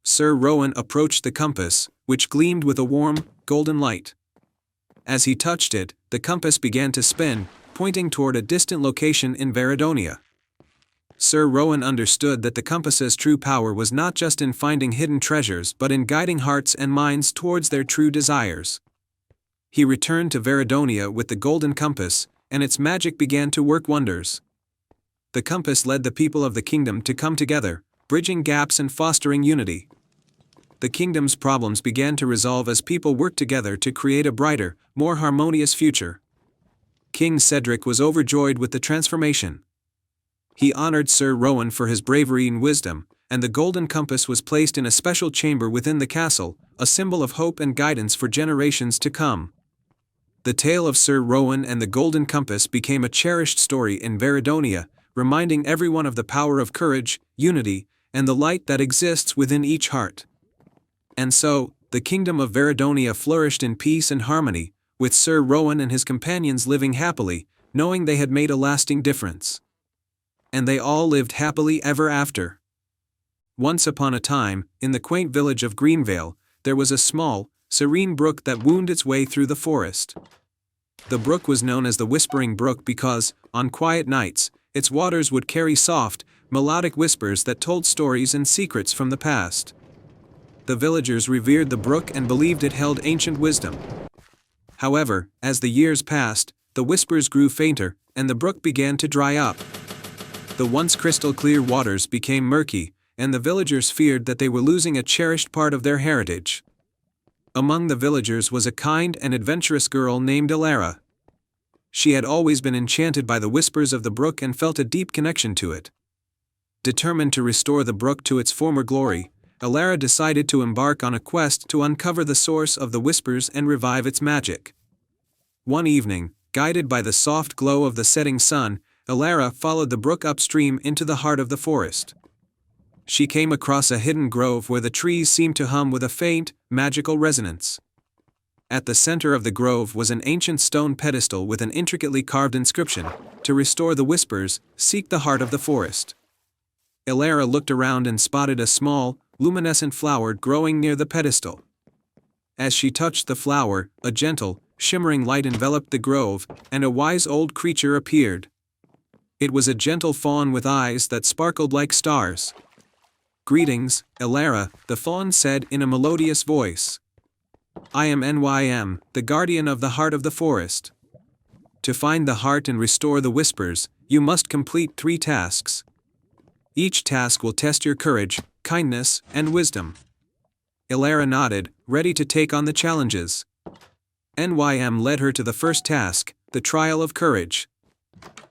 Sir Rowan approached the compass, which gleamed with a warm, golden light. As he touched it, the compass began to spin, pointing toward a distant location in Veridonia. Sir Rowan understood that the compass's true power was not just in finding hidden treasures but in guiding hearts and minds towards their true desires. He returned to Veridonia with the golden compass, and its magic began to work wonders. The compass led the people of the kingdom to come together, bridging gaps and fostering unity. The kingdom's problems began to resolve as people worked together to create a brighter, more harmonious future. King Cedric was overjoyed with the transformation. He honored Sir Rowan for his bravery and wisdom, and the golden compass was placed in a special chamber within the castle, a symbol of hope and guidance for generations to come. The tale of Sir Rowan and the golden compass became a cherished story in Veridonia, reminding everyone of the power of courage, unity, and the light that exists within each heart. And so, the kingdom of Veridonia flourished in peace and harmony, with Sir Rowan and his companions living happily, knowing they had made a lasting difference. And they all lived happily ever after. Once upon a time, in the quaint village of Greenvale, there was a small, serene brook that wound its way through the forest. The brook was known as the Whispering Brook because, on quiet nights, its waters would carry soft, melodic whispers that told stories and secrets from the past. The villagers revered the brook and believed it held ancient wisdom. However, as the years passed, the whispers grew fainter, and the brook began to dry up. The once crystal-clear waters became murky, and the villagers feared that they were losing a cherished part of their heritage. Among the villagers was a kind and adventurous girl named Elara. She had always been enchanted by the whispers of the brook and felt a deep connection to it. Determined to restore the brook to its former glory, Elara decided to embark on a quest to uncover the source of the whispers and revive its magic. One evening, guided by the soft glow of the setting sun, Elara followed the brook upstream into the heart of the forest. She came across a hidden grove where the trees seemed to hum with a faint, magical resonance. At the center of the grove was an ancient stone pedestal with an intricately carved inscription, "To restore the whispers, seek the heart of the forest." Elara looked around and spotted a small, luminescent flower growing near the pedestal. As she touched the flower, a gentle, shimmering light enveloped the grove, and a wise old creature appeared. It was a gentle fawn with eyes that sparkled like stars. "Greetings, Elara," the fawn said in a melodious voice. "I am Nym, the guardian of the heart of the forest. To find the heart and restore the whispers, you must complete 3 tasks. Each task will test your courage, kindness, and wisdom." Elara nodded, ready to take on the challenges. Nym led her to the first task, the trial of courage.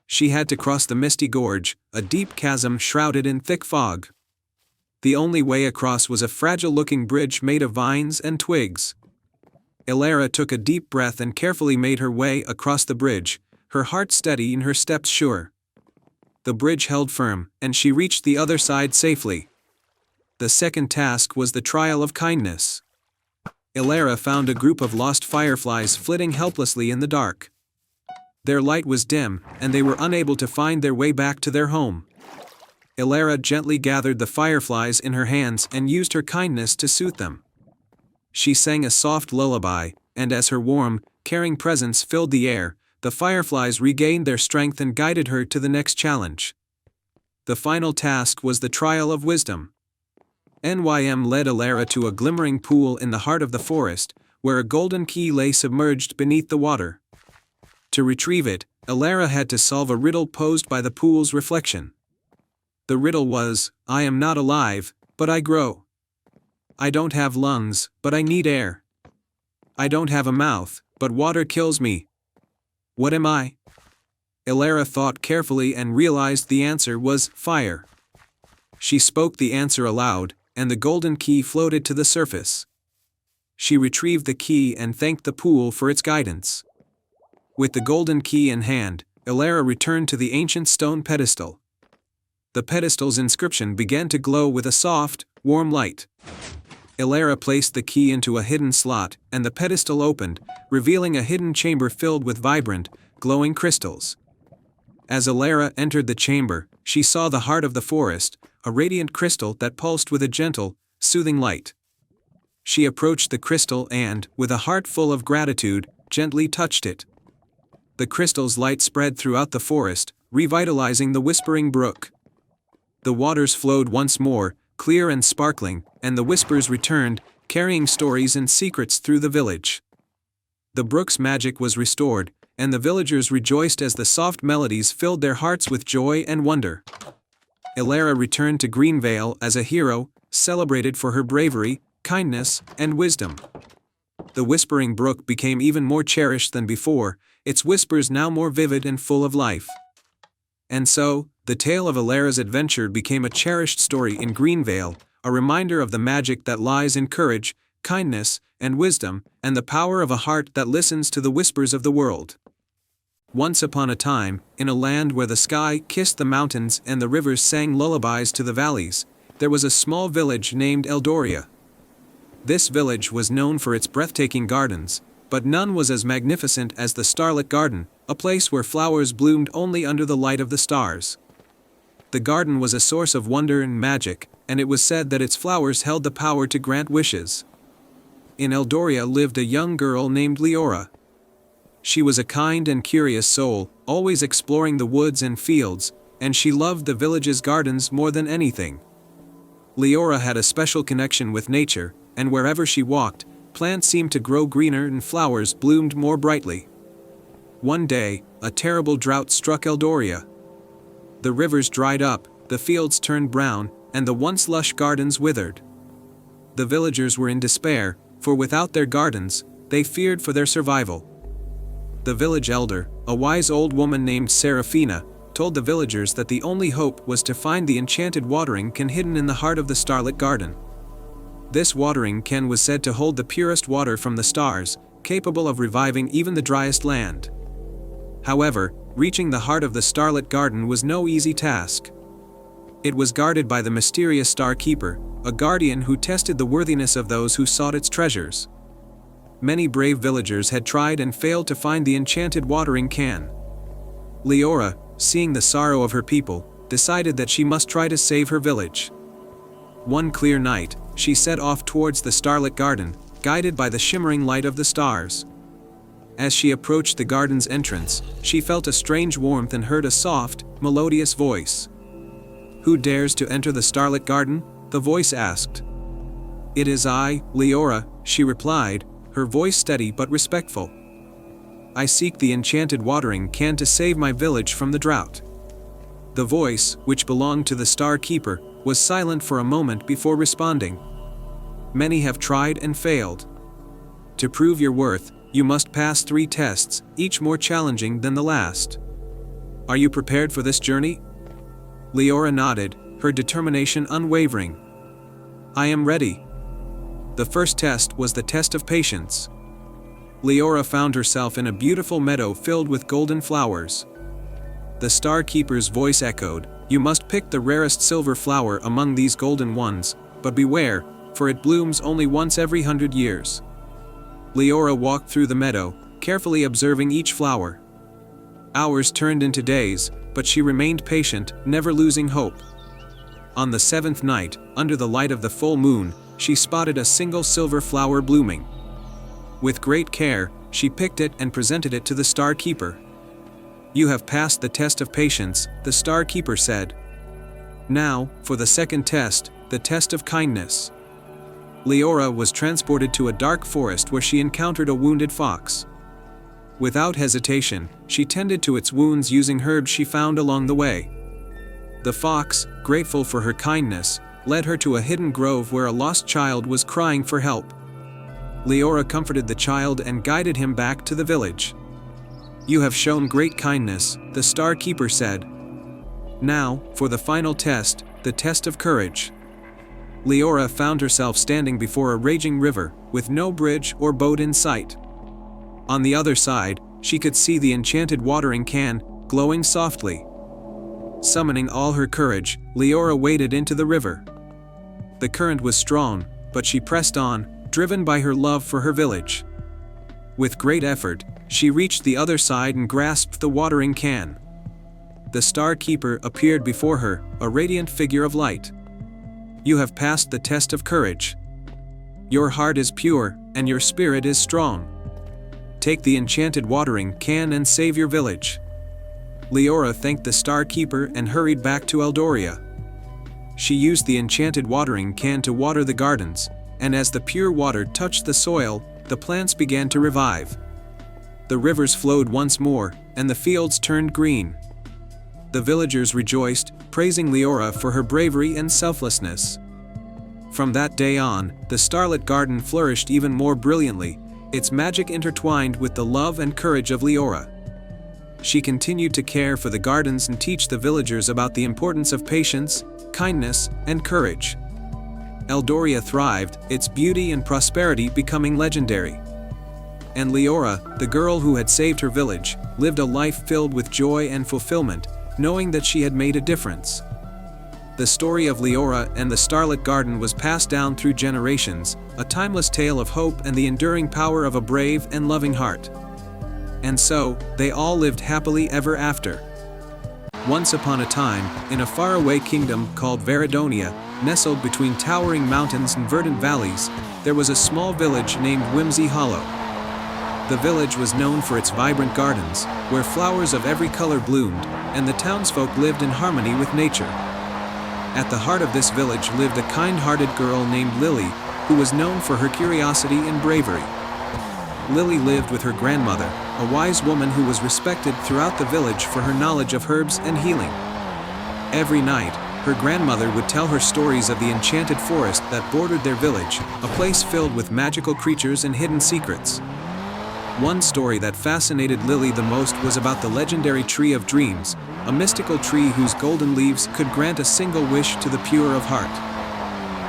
She had to cross the misty gorge, a deep chasm shrouded in thick fog. The only way across was a fragile-looking bridge made of vines and twigs. Elara took a deep breath and carefully made her way across the bridge, her heart steady and her steps sure. The bridge held firm, and she reached the other side safely. The second task was the trial of kindness. Elara found a group of lost fireflies flitting helplessly in the dark. Their light was dim, and they were unable to find their way back to their home. Elara gently gathered the fireflies in her hands and used her kindness to soothe them. She sang a soft lullaby, and as her warm, caring presence filled the air, the fireflies regained their strength and guided her to the next challenge. The final task was the trial of wisdom. Nym led Elara to a glimmering pool in the heart of the forest, where a golden key lay submerged beneath the water. To retrieve it, Elara had to solve a riddle posed by the pool's reflection. The riddle was, "I am not alive, but I grow. I don't have lungs, but I need air. I don't have a mouth, but water kills me. What am I?" Elara thought carefully and realized the answer was fire. She spoke the answer aloud, and the golden key floated to the surface. She retrieved the key and thanked the pool for its guidance. With the golden key in hand, Elara returned to the ancient stone pedestal. The pedestal's inscription began to glow with a soft, warm light. Elara placed the key into a hidden slot, and the pedestal opened, revealing a hidden chamber filled with vibrant, glowing crystals. As Elara entered the chamber, she saw the heart of the forest, a radiant crystal that pulsed with a gentle, soothing light. She approached the crystal and, with a heart full of gratitude, gently touched it. The crystal's light spread throughout the forest, revitalizing the whispering brook. The waters flowed once more, clear and sparkling, and the whispers returned, carrying stories and secrets through the village. The brook's magic was restored, and the villagers rejoiced as the soft melodies filled their hearts with joy and wonder. Elara returned to Greenvale as a hero, celebrated for her bravery, kindness, and wisdom. The Whispering Brook became even more cherished than before, its whispers now more vivid and full of life. And so, the tale of Elara's adventure became a cherished story in Greenvale, a reminder of the magic that lies in courage, kindness, and wisdom, and the power of a heart that listens to the whispers of the world. Once upon a time, in a land where the sky kissed the mountains and the rivers sang lullabies to the valleys, there was a small village named Eldoria. This village was known for its breathtaking gardens, but none was as magnificent as the Starlit Garden, a place where flowers bloomed only under the light of the stars. The garden was a source of wonder and magic, and it was said that its flowers held the power to grant wishes. In Eldoria lived a young girl named Leora. She was a kind and curious soul, always exploring the woods and fields, and she loved the village's gardens more than anything. Leora had a special connection with nature, and wherever she walked, plants seemed to grow greener and flowers bloomed more brightly. One day, a terrible drought struck Eldoria. The rivers dried up, the fields turned brown, and the once lush gardens withered. The villagers were in despair, for without their gardens, they feared for their survival. The village elder, a wise old woman named Seraphina, told the villagers that the only hope was to find the enchanted watering can hidden in the heart of the starlit garden. This watering can was said to hold the purest water from the stars, capable of reviving even the driest land. However, reaching the heart of the starlit garden was no easy task. It was guarded by the mysterious Star Keeper, a guardian who tested the worthiness of those who sought its treasures. Many brave villagers had tried and failed to find the enchanted watering can. Leora, seeing the sorrow of her people, decided that she must try to save her village. One clear night, she set off towards the starlit garden, guided by the shimmering light of the stars. As she approached the garden's entrance, she felt a strange warmth and heard a soft, melodious voice. "Who dares to enter the starlit garden?" the voice asked. "It is I, Leora," she replied, her voice steady but respectful. "I seek the enchanted watering can to save my village from the drought." The voice, which belonged to the Star Keeper, was silent for a moment before responding. "Many have tried and failed. To prove your worth, you must pass 3 tests, each more challenging than the last. Are you prepared for this journey?" Leora nodded, her determination unwavering. "I am ready." The first test was the test of patience. Leora found herself in a beautiful meadow filled with golden flowers. The Star Keeper's voice echoed, "You must pick the rarest silver flower among these golden ones, but beware, for it blooms only once every 100 years. Leora walked through the meadow, carefully observing each flower. Hours turned into days, but she remained patient, never losing hope. On the 7th night, under the light of the full moon, she spotted a single silver flower blooming. With great care, she picked it and presented it to the Star Keeper. "You have passed the test of patience," the Star Keeper said. "Now, for the second test, the test of kindness." Leora was transported to a dark forest where she encountered a wounded fox. Without hesitation, she tended to its wounds using herbs she found along the way. The fox, grateful for her kindness, led her to a hidden grove where a lost child was crying for help. Leora comforted the child and guided him back to the village. "You have shown great kindness," the Star Keeper said. "Now, for the final test, the test of courage." Leora found herself standing before a raging river, with no bridge or boat in sight. On the other side, she could see the enchanted watering can, glowing softly. Summoning all her courage, Leora waded into the river. The current was strong, but she pressed on, driven by her love for her village. With great effort, she reached the other side and grasped the watering can. The Star Keeper appeared before her, a radiant figure of light. "You have passed the test of courage. Your heart is pure, and your spirit is strong. Take the enchanted watering can and save your village." Leora thanked the Star Keeper and hurried back to Eldoria. She used the enchanted watering can to water the gardens, and as the pure water touched the soil, the plants began to revive. The rivers flowed once more, and the fields turned green. The villagers rejoiced, praising Leora for her bravery and selflessness. From that day on, the starlit garden flourished even more brilliantly, its magic intertwined with the love and courage of Leora. She continued to care for the gardens and teach the villagers about the importance of patience, kindness, and courage. Eldoria thrived, its beauty and prosperity becoming legendary. And Leora, the girl who had saved her village, lived a life filled with joy and fulfillment, knowing that she had made a difference. The story of Leora and the Starlit Garden was passed down through generations, a timeless tale of hope and the enduring power of a brave and loving heart. And so, they all lived happily ever after. Once upon a time, in a faraway kingdom called Veridonia, nestled between towering mountains and verdant valleys, there was a small village named Whimsy Hollow. The village was known for its vibrant gardens, where flowers of every color bloomed, and the townsfolk lived in harmony with nature. At the heart of this village lived a kind-hearted girl named Lily, who was known for her curiosity and bravery. Lily lived with her grandmother, a wise woman who was respected throughout the village for her knowledge of herbs and healing. Every night, her grandmother would tell her stories of the enchanted forest that bordered their village, a place filled with magical creatures and hidden secrets. One story that fascinated Lily the most was about the legendary Tree of Dreams, a mystical tree whose golden leaves could grant a single wish to the pure of heart.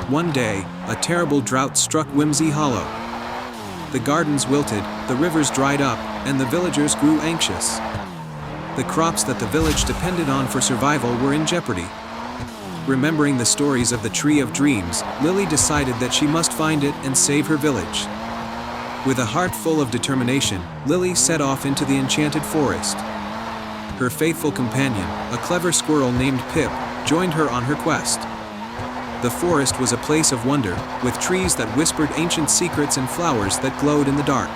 One day, a terrible drought struck Whimsy Hollow. The gardens wilted, the rivers dried up, and the villagers grew anxious. The crops that the village depended on for survival were in jeopardy. Remembering the stories of the Tree of Dreams, Lily decided that she must find it and save her village. With a heart full of determination, Lily set off into the enchanted forest. Her faithful companion, a clever squirrel named Pip, joined her on her quest. The forest was a place of wonder, with trees that whispered ancient secrets and flowers that glowed in the dark.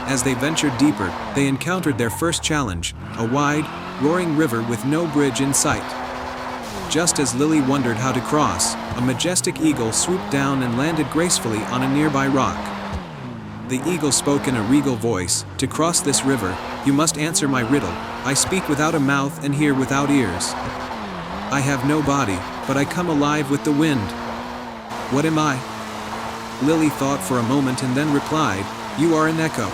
As they ventured deeper, they encountered their first challenge, a wide, roaring river with no bridge in sight. Just as Lily wondered how to cross, a majestic eagle swooped down and landed gracefully on a nearby rock. The eagle spoke in a regal voice, "To cross this river, you must answer my riddle. I speak without a mouth and hear without ears. I have no body, but I come alive with the wind. What am I?" Lily thought for a moment and then replied, "You are an echo."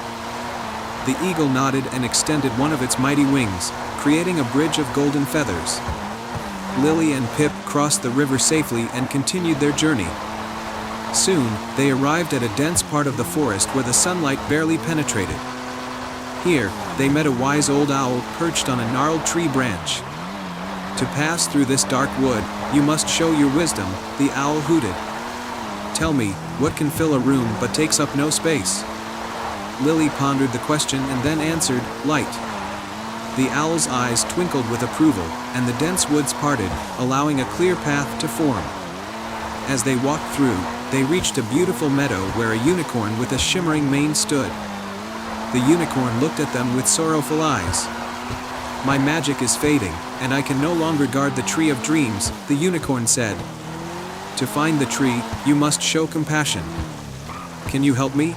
The eagle nodded and extended one of its mighty wings, creating a bridge of golden feathers. Lily and Pip crossed the river safely and continued their journey. Soon, they arrived at a dense part of the forest where the sunlight barely penetrated. Here, they met a wise old owl perched on a gnarled tree branch. "To pass through this dark wood, you must show your wisdom," the owl hooted. "Tell me, what can fill a room but takes up no space?" Lily pondered the question and then answered, "Light." The owl's eyes twinkled with approval, and the dense woods parted, allowing a clear path to form. As they walked through, they reached a beautiful meadow where a unicorn with a shimmering mane stood. The unicorn looked at them with sorrowful eyes. "My magic is fading, and I can no longer guard the Tree of Dreams," the unicorn said. "To find the tree, you must show compassion. Can you help me?"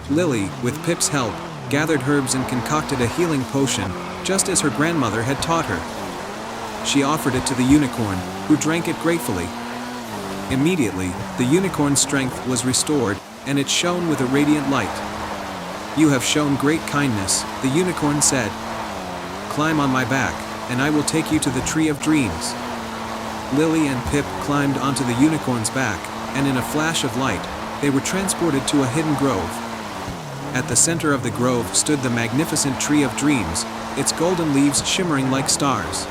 Lily, with Pip's help, gathered herbs and concocted a healing potion, just as her grandmother had taught her. She offered it to the unicorn, who drank it gratefully. Immediately, the unicorn's strength was restored, and it shone with a radiant light. "You have shown great kindness," the unicorn said. "Climb on my back, and I will take you to the Tree of Dreams." Lily and Pip climbed onto the unicorn's back, and in a flash of light, they were transported to a hidden grove. At the center of the grove stood the magnificent Tree of Dreams, its golden leaves shimmering like stars.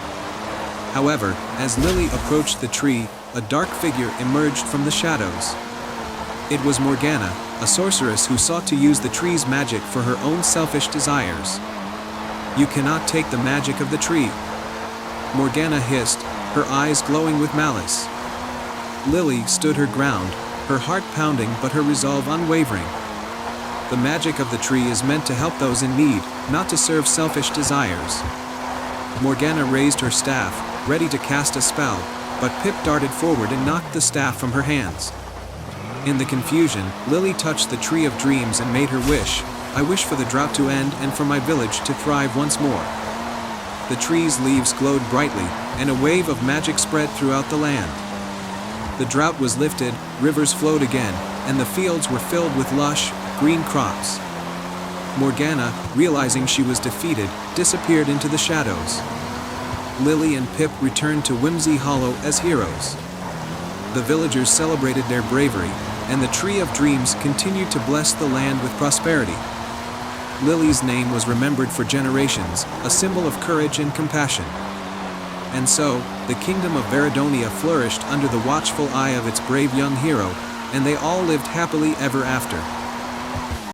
However, as Lily approached the tree, a dark figure emerged from the shadows. It was Morgana, a sorceress who sought to use the tree's magic for her own selfish desires. "You cannot take the magic of the tree," Morgana hissed, her eyes glowing with malice. Lily stood her ground, her heart pounding but her resolve unwavering. The magic of the tree is meant to help those in need, not to serve selfish desires. Morgana raised her staff, ready to cast a spell, but Pip darted forward and knocked the staff from her hands. In the confusion, Lily touched the Tree of Dreams and made her wish, "I wish for the drought to end and for my village to thrive once more." The tree's leaves glowed brightly, and a wave of magic spread throughout the land. The drought was lifted, rivers flowed again, and the fields were filled with lush, green crops. Morgana, realizing she was defeated, disappeared into the shadows. Lily and Pip returned to Whimsy Hollow as heroes. The villagers celebrated their bravery, and the Tree of Dreams continued to bless the land with prosperity. Lily's name was remembered for generations, a symbol of courage and compassion. And so, the kingdom of Veridonia flourished under the watchful eye of its brave young hero, and they all lived happily ever after.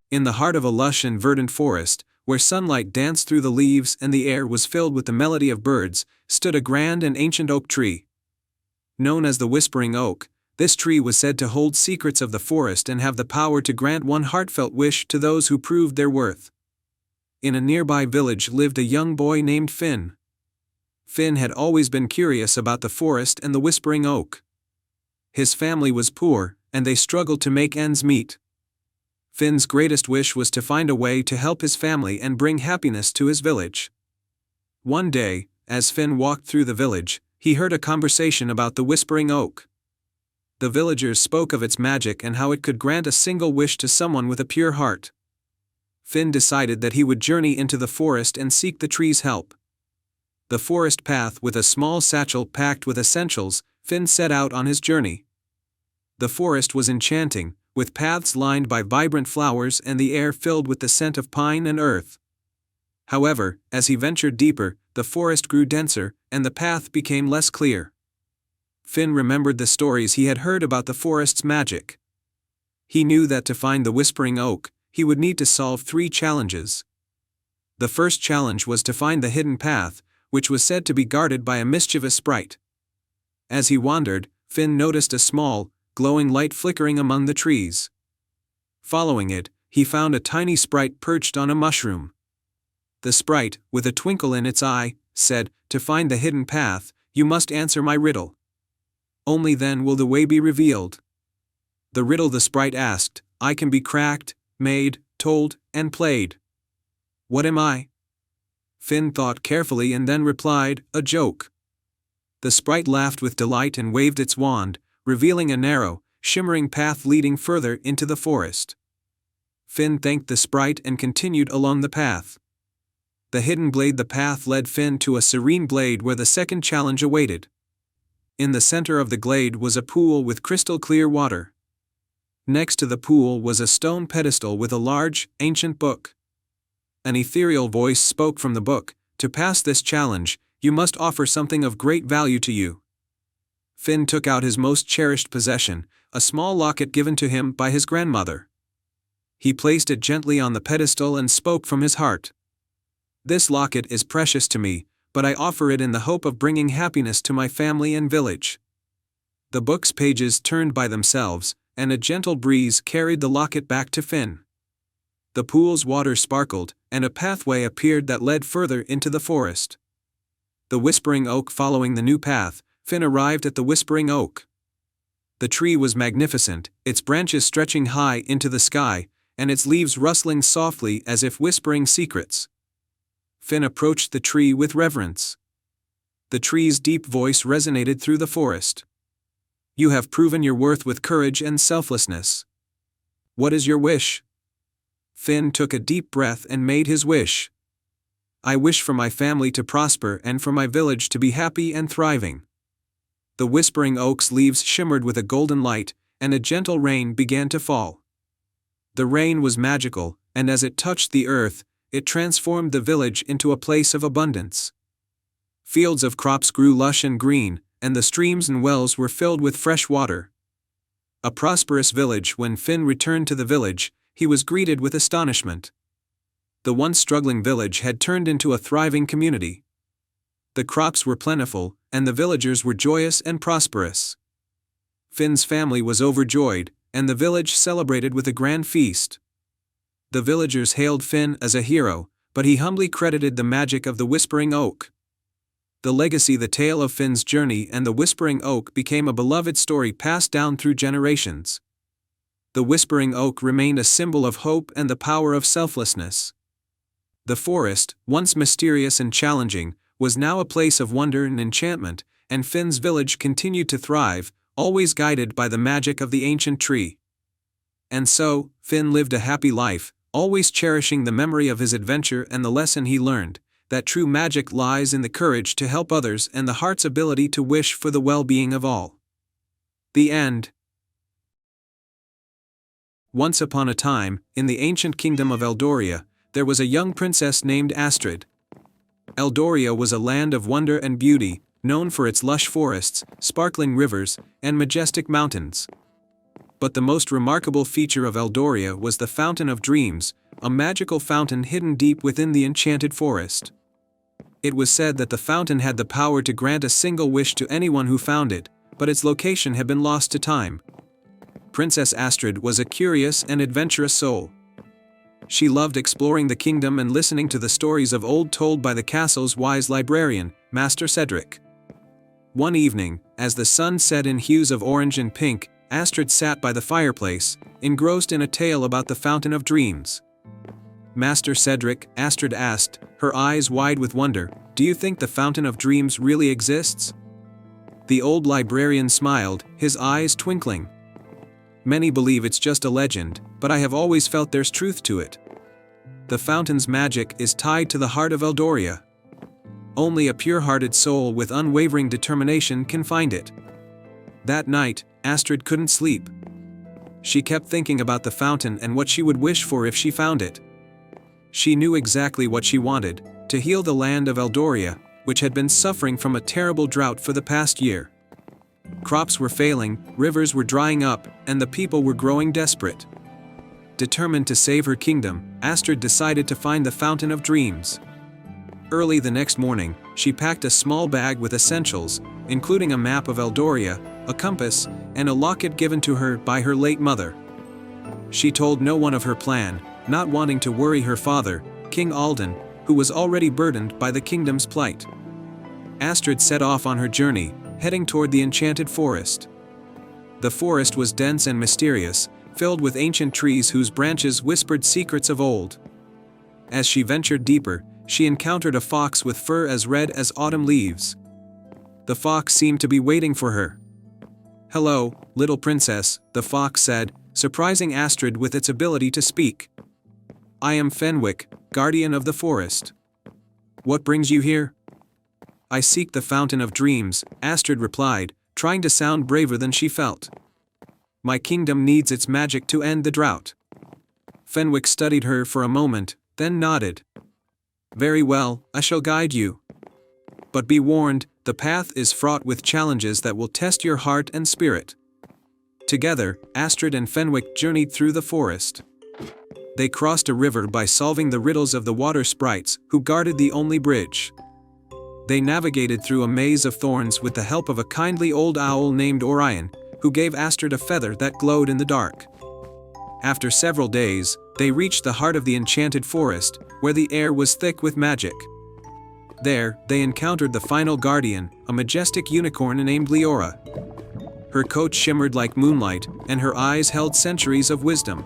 In the heart of a lush and verdant forest, where sunlight danced through the leaves and the air was filled with the melody of birds, stood a grand and ancient oak tree. Known as the Whispering Oak, this tree was said to hold secrets of the forest and have the power to grant one heartfelt wish to those who proved their worth. In a nearby village lived a young boy named Finn. Finn had always been curious about the forest and the Whispering Oak. His family was poor, and they struggled to make ends meet. Finn's greatest wish was to find a way to help his family and bring happiness to his village. One day, as Finn walked through the village, he heard a conversation about the Whispering Oak. The villagers spoke of its magic and how it could grant a single wish to someone with a pure heart. Finn decided that he would journey into the forest and seek the tree's help. The forest path with a small satchel packed with essentials, Finn set out on his journey. The forest was enchanting, with paths lined by vibrant flowers and the air filled with the scent of pine and earth. However, as he ventured deeper, the forest grew denser, and the path became less clear. Finn remembered the stories he had heard about the forest's magic. He knew that to find the Whispering Oak, he would need to solve 3 challenges. The first challenge was to find the hidden path, which was said to be guarded by a mischievous sprite. As he wandered, Finn noticed a small, glowing light flickering among the trees. Following it, he found a tiny sprite perched on a mushroom. The sprite, with a twinkle in its eye, said, "To find the hidden path, you must answer my riddle. Only then will the way be revealed." The riddle the sprite asked, "I can be cracked, made, told, and played. What am I?" Finn thought carefully and then replied, "A joke." The sprite laughed with delight and waved its wand, revealing a narrow, shimmering path leading further into the forest. Finn thanked the sprite and continued along the path. The hidden glade the path led Finn to a serene glade where the second challenge awaited. In the center of the glade was a pool with crystal clear water. Next to the pool was a stone pedestal with a large, ancient book. An ethereal voice spoke from the book, "To pass this challenge, you must offer something of great value to you." Finn took out his most cherished possession, a small locket given to him by his grandmother. He placed it gently on the pedestal and spoke from his heart. "This locket is precious to me, but I offer it in the hope of bringing happiness to my family and village." The book's pages turned by themselves, and a gentle breeze carried the locket back to Finn. The pool's water sparkled, and a pathway appeared that led further into the forest. The Whispering Oak following the new path, Finn arrived at the Whispering Oak. The tree was magnificent, its branches stretching high into the sky, and its leaves rustling softly as if whispering secrets. Finn approached the tree with reverence. The tree's deep voice resonated through the forest. "You have proven your worth with courage and selflessness. What is your wish?" Finn took a deep breath and made his wish. "I wish for my family to prosper and for my village to be happy and thriving." The Whispering Oak's leaves shimmered with a golden light, and a gentle rain began to fall. The rain was magical, and as it touched the earth, it transformed the village into a place of abundance. Fields of crops grew lush and green, and the streams and wells were filled with fresh water. A prosperous village. When Finn returned to the village, he was greeted with astonishment. The once struggling village had turned into a thriving community. The crops were plentiful, and the villagers were joyous and prosperous. Finn's family was overjoyed, and the village celebrated with a grand feast. The villagers hailed Finn as a hero, but he humbly credited the magic of the Whispering Oak. The legacy, the tale of Finn's journey and the Whispering Oak became a beloved story passed down through generations. The Whispering Oak remained a symbol of hope and the power of selflessness. The forest, once mysterious and challenging, was now a place of wonder and enchantment, and Finn's village continued to thrive, always guided by the magic of the ancient tree. And so, Finn lived a happy life, always cherishing the memory of his adventure and the lesson he learned, that true magic lies in the courage to help others and the heart's ability to wish for the well-being of all. The end. Once upon a time, in the ancient kingdom of Eldoria, there was a young princess named Astrid. Eldoria was a land of wonder and beauty, known for its lush forests, sparkling rivers, and majestic mountains. But the most remarkable feature of Eldoria was the Fountain of Dreams, a magical fountain hidden deep within the enchanted forest. It was said that the fountain had the power to grant a single wish to anyone who found it, but its location had been lost to time. Princess Astrid was a curious and adventurous soul. She loved exploring the kingdom and listening to the stories of old told by the castle's wise librarian, Master Cedric. One evening, as the sun set in hues of orange and pink, Astrid sat by the fireplace, engrossed in a tale about the Fountain of Dreams. Master Cedric, Astrid asked, her eyes wide with wonder, do you think the Fountain of Dreams really exists? The old librarian smiled, his eyes twinkling. Many believe it's just a legend, but I have always felt there's truth to it. The fountain's magic is tied to the heart of Eldoria. Only a pure-hearted soul with unwavering determination can find it. That night, Astrid couldn't sleep. She kept thinking about the fountain and what she would wish for if she found it. She knew exactly what she wanted, to heal the land of Eldoria, which had been suffering from a terrible drought for the past year. Crops were failing, rivers were drying up, and the people were growing desperate. Determined to save her kingdom, Astrid decided to find the Fountain of Dreams. Early the next morning, she packed a small bag with essentials, including a map of Eldoria, a compass, and a locket given to her by her late mother. She told no one of her plan, not wanting to worry her father, King Alden, who was already burdened by the kingdom's plight. Astrid set off on her journey, heading toward the enchanted forest. The forest was dense and mysterious, filled with ancient trees whose branches whispered secrets of old. As she ventured deeper, she encountered a fox with fur as red as autumn leaves. The fox seemed to be waiting for her. "Hello, little princess," the fox said, surprising Astrid with its ability to speak. "I am Fenwick, guardian of the forest. What brings you here?" "I seek the Fountain of Dreams," Astrid replied, trying to sound braver than she felt. "My kingdom needs its magic to end the drought." Fenwick studied her for a moment, then nodded. "Very well, I shall guide you. But be warned, the path is fraught with challenges that will test your heart and spirit." Together, Astrid and Fenwick journeyed through the forest. They crossed a river by solving the riddles of the water sprites, who guarded the only bridge. They navigated through a maze of thorns with the help of a kindly old owl named Orion, who gave Astrid a feather that glowed in the dark. After several days, they reached the heart of the enchanted forest, where the air was thick with magic. There, they encountered the final guardian, a majestic unicorn named Leora. Her coat shimmered like moonlight, and her eyes held centuries of wisdom.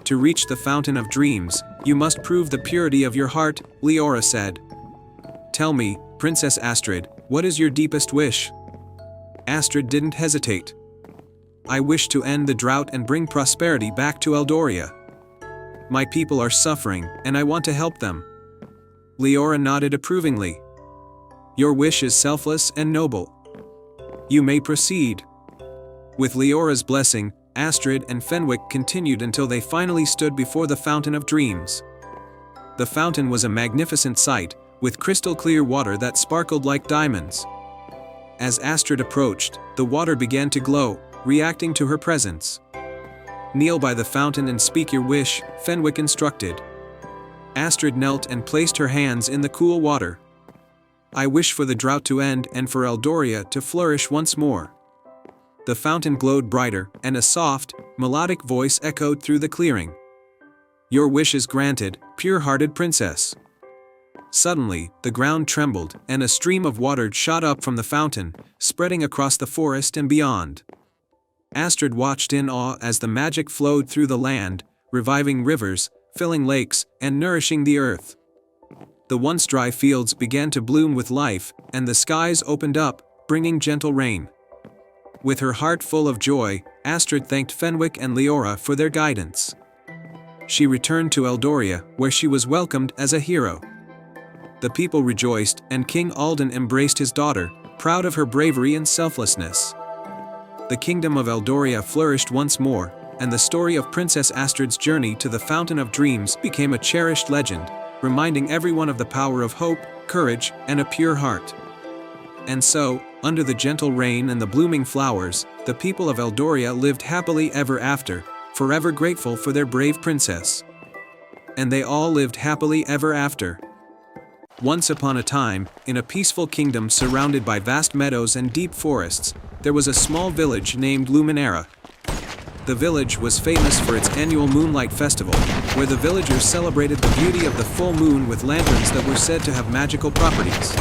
"To reach the Fountain of Dreams, you must prove the purity of your heart," Leora said. "Tell me, Princess Astrid, what is your deepest wish?" Astrid didn't hesitate. "I wish to end the drought and bring prosperity back to Eldoria. My people are suffering, and I want to help them." Leora nodded approvingly. "Your wish is selfless and noble. You may proceed." With Leora's blessing, Astrid and Fenwick continued until they finally stood before the Fountain of Dreams. The fountain was a magnificent sight, with crystal-clear water that sparkled like diamonds. As Astrid approached, the water began to glow, reacting to her presence. "Kneel by the fountain and speak your wish," Fenwick instructed. Astrid knelt and placed her hands in the cool water. "I wish for the drought to end and for Eldoria to flourish once more." The fountain glowed brighter, and a soft, melodic voice echoed through the clearing. "Your wish is granted, pure-hearted princess." Suddenly, the ground trembled, and a stream of water shot up from the fountain, spreading across the forest and beyond. Astrid watched in awe as the magic flowed through the land, reviving rivers, filling lakes, and nourishing the earth. The once dry fields began to bloom with life, and the skies opened up, bringing gentle rain. With her heart full of joy, Astrid thanked Fenwick and Leora for their guidance. She returned to Eldoria, where she was welcomed as a hero. The people rejoiced, and King Alden embraced his daughter, proud of her bravery and selflessness. The kingdom of Eldoria flourished once more, and the story of Princess Astrid's journey to the Fountain of Dreams became a cherished legend, reminding everyone of the power of hope, courage, and a pure heart. And so, under the gentle rain and the blooming flowers, the people of Eldoria lived happily ever after, forever grateful for their brave princess. And they all lived happily ever after. Once upon a time, in a peaceful kingdom surrounded by vast meadows and deep forests, there was a small village named Luminera. The village was famous for its annual Moonlight Festival, where the villagers celebrated the beauty of the full moon with lanterns that were said to have magical properties.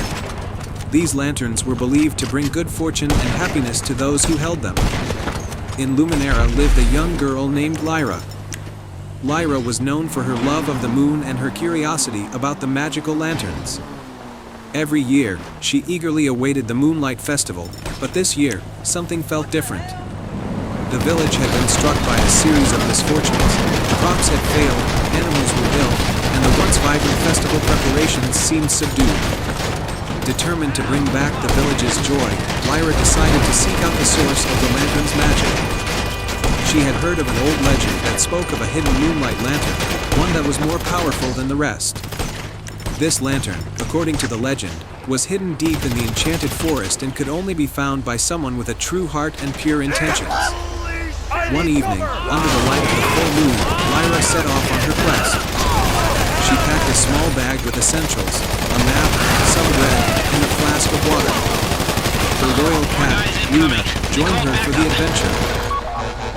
These lanterns were believed to bring good fortune and happiness to those who held them. In Luminera lived a young girl named Lyra. Lyra was known for her love of the moon and her curiosity about the magical lanterns. Every year, she eagerly awaited the Moonlight Festival, but this year, something felt different. The village had been struck by a series of misfortunes. Crops had failed, animals were ill, and the once vibrant festival preparations seemed subdued. Determined to bring back the village's joy, Lyra decided to seek out the source of the lantern's magic. She had heard of an old legend that spoke of a hidden moonlight lantern, one that was more powerful than the rest. This lantern, according to the legend, was hidden deep in the enchanted forest and could only be found by someone with a true heart and pure intentions. One evening, under the light of the full moon, Lyra set off on her quest. She packed a small bag with essentials, a map, some bread, and a flask of water. Her loyal cat, Luna, joined her for the adventure.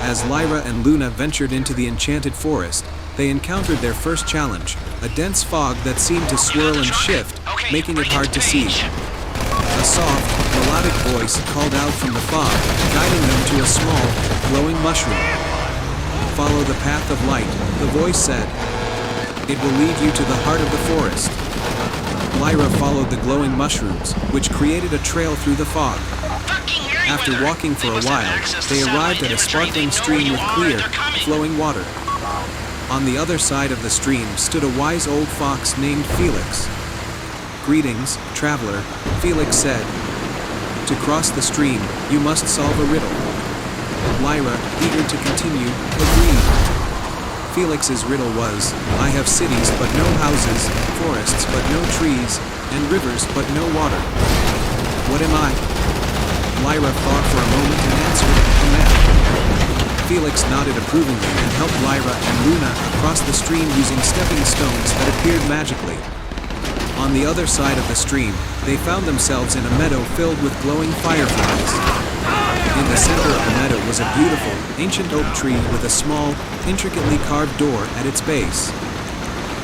As Lyra and Luna ventured into the enchanted forest, they encountered their first challenge, a dense fog that seemed to swirl and shift, making it hard to see. A soft, melodic voice called out from the fog, guiding them to a small, glowing mushroom. Follow the path of light, the voice said. It will lead you to the heart of the forest. Lyra followed the glowing mushrooms, which created a trail through the fog. After walking for a while, they arrived at a sparkling stream with clear, flowing water. On the other side of the stream stood a wise old fox named Felix. "Greetings, traveler," Felix said. "To cross the stream, you must solve a riddle." Lyra, eager to continue, agreed. Felix's riddle was, "I have cities but no houses, forests but no trees, and rivers but no water. What am I?" Lyra thought for a moment and answered, "A map." Felix nodded approvingly and helped Lyra and Luna across the stream using stepping stones that appeared magically. On the other side of the stream, they found themselves in a meadow filled with glowing fireflies. In the center of the meadow was a beautiful, ancient oak tree with a small, intricately carved door at its base.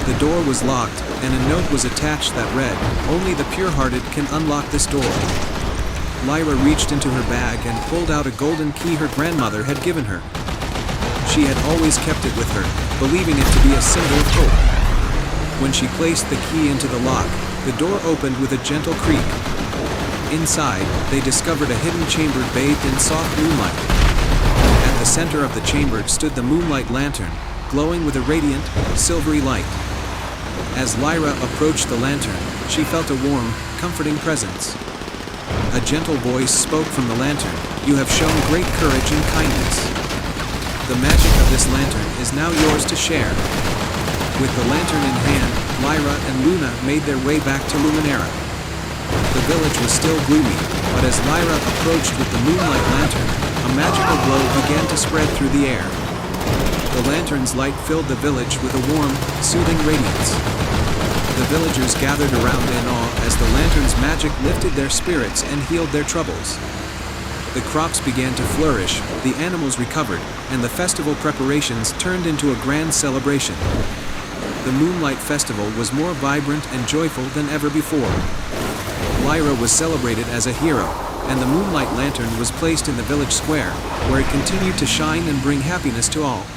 The door was locked, and a note was attached that read, "Only the pure-hearted can unlock this door." Lyra reached into her bag and pulled out a golden key her grandmother had given her. She had always kept it with her, believing it to be a symbol of hope. When she placed the key into the lock, the door opened with a gentle creak. Inside, they discovered a hidden chamber bathed in soft moonlight. At the center of the chamber stood the moonlight lantern, glowing with a radiant, silvery light. As Lyra approached the lantern, she felt a warm, comforting presence. A gentle voice spoke from the lantern, "You have shown great courage and kindness. The magic of this lantern is now yours to share." With the lantern in hand, Lyra and Luna made their way back to Luminera. The village was still gloomy, but as Lyra approached with the moonlight lantern, a magical glow began to spread through the air. The lantern's light filled the village with a warm, soothing radiance. The villagers gathered around in awe as the lantern's magic lifted their spirits and healed their troubles. The crops began to flourish, the animals recovered, and the festival preparations turned into a grand celebration. The Moonlight Festival was more vibrant and joyful than ever before. Lyra was celebrated as a hero, and the Moonlight Lantern was placed in the village square, where it continued to shine and bring happiness to all.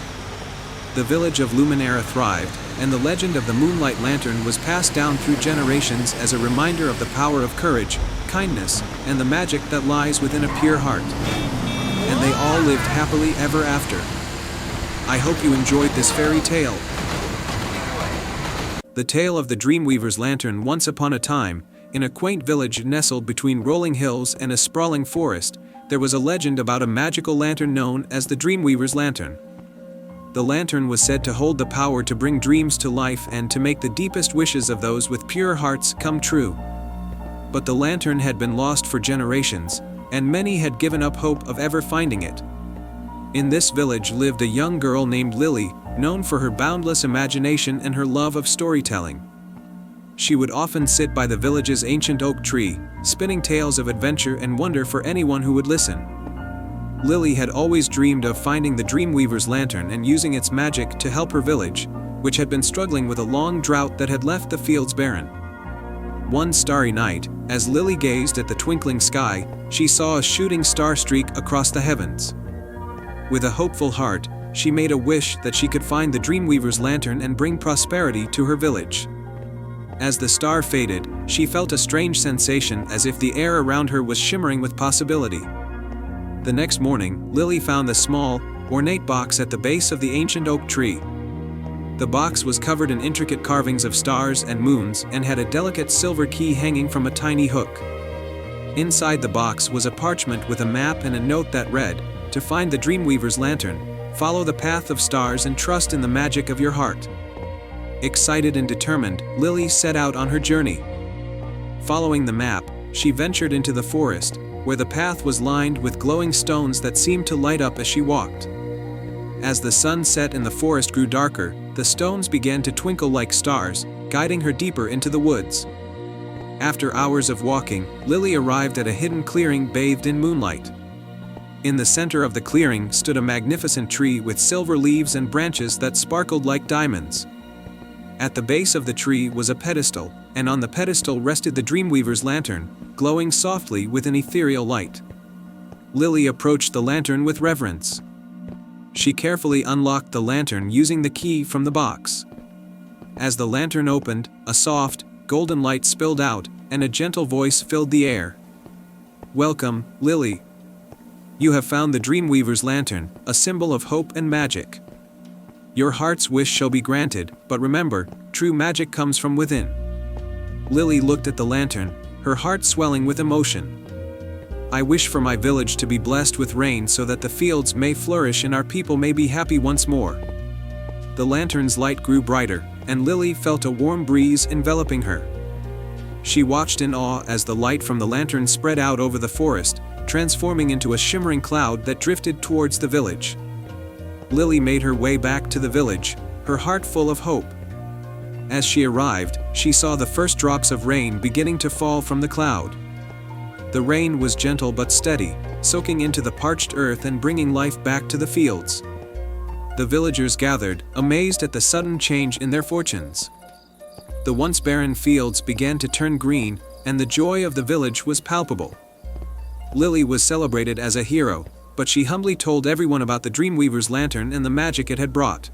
The village of Luminera thrived, and the legend of the Moonlight Lantern was passed down through generations as a reminder of the power of courage, kindness, and the magic that lies within a pure heart. And they all lived happily ever after. I hope you enjoyed this fairy tale. The tale of the Dreamweaver's Lantern. Once upon a time, in a quaint village nestled between rolling hills and a sprawling forest, there was a legend about a magical lantern known as the Dreamweaver's Lantern. The lantern was said to hold the power to bring dreams to life and to make the deepest wishes of those with pure hearts come true. But the lantern had been lost for generations, and many had given up hope of ever finding it. In this village lived a young girl named Lily, known for her boundless imagination and her love of storytelling. She would often sit by the village's ancient oak tree, spinning tales of adventure and wonder for anyone who would listen. Lily had always dreamed of finding the Dreamweaver's Lantern and using its magic to help her village, which had been struggling with a long drought that had left the fields barren. One starry night, as Lily gazed at the twinkling sky, she saw a shooting star streak across the heavens. With a hopeful heart, she made a wish that she could find the Dreamweaver's lantern and bring prosperity to her village. As the star faded, she felt a strange sensation as if the air around her was shimmering with possibility. The next morning, Lily found the small, ornate box at the base of the ancient oak tree. The box was covered in intricate carvings of stars and moons and had a delicate silver key hanging from a tiny hook. Inside the box was a parchment with a map and a note that read, "To find the Dreamweaver's lantern, follow the path of stars and trust in the magic of your heart." Excited and determined, Lily set out on her journey. Following the map, she ventured into the forest, where the path was lined with glowing stones that seemed to light up as she walked. As the sun set and the forest grew darker, the stones began to twinkle like stars, guiding her deeper into the woods. After hours of walking, Lily arrived at a hidden clearing bathed in moonlight. In the center of the clearing stood a magnificent tree with silver leaves and branches that sparkled like diamonds. At the base of the tree was a pedestal, and on the pedestal rested the Dreamweaver's lantern, glowing softly with an ethereal light. Lily approached the lantern with reverence. She carefully unlocked the lantern using the key from the box. As the lantern opened, a soft, golden light spilled out, and a gentle voice filled the air. "Welcome, Lily. You have found the Dreamweaver's lantern, a symbol of hope and magic. Your heart's wish shall be granted, but remember, true magic comes from within." Lily looked at the lantern, her heart swelling with emotion. "I wish for my village to be blessed with rain so that the fields may flourish and our people may be happy once more." The lantern's light grew brighter, and Lily felt a warm breeze enveloping her. She watched in awe as the light from the lantern spread out over the forest, transforming into a shimmering cloud that drifted towards the village. Lily made her way back to the village, her heart full of hope. As she arrived, she saw the first drops of rain beginning to fall from the cloud. The rain was gentle but steady, soaking into the parched earth and bringing life back to the fields. The villagers gathered, amazed at the sudden change in their fortunes. The once barren fields began to turn green, and the joy of the village was palpable. Lily was celebrated as a hero, but she humbly told everyone about the Dreamweaver's lantern and the magic it had brought.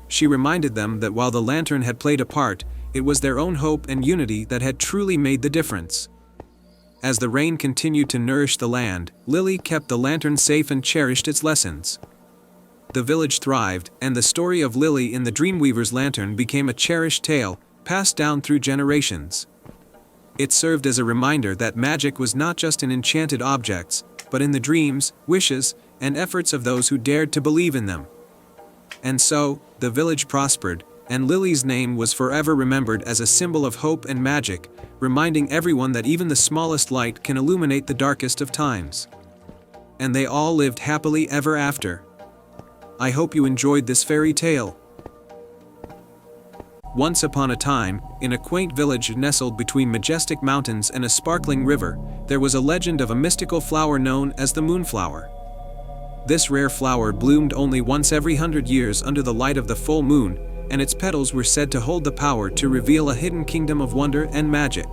She reminded them that while the lantern had played a part, it was their own hope and unity that had truly made the difference. As the rain continued to nourish the land, Lily kept the lantern safe and cherished its lessons. The village thrived, and the story of Lily in the Dreamweaver's lantern became a cherished tale, passed down through generations. It served as a reminder that magic was not just in enchanted objects, but in the dreams, wishes, and efforts of those who dared to believe in them. And so, the village prospered, and Lily's name was forever remembered as a symbol of hope and magic, reminding everyone that even the smallest light can illuminate the darkest of times. And they all lived happily ever after. I hope you enjoyed this fairy tale. Once upon a time, in a quaint village nestled between majestic mountains and a sparkling river, there was a legend of a mystical flower known as the moonflower. This rare flower bloomed only once every 100 years under the light of the full moon, and its petals were said to hold the power to reveal a hidden kingdom of wonder and magic.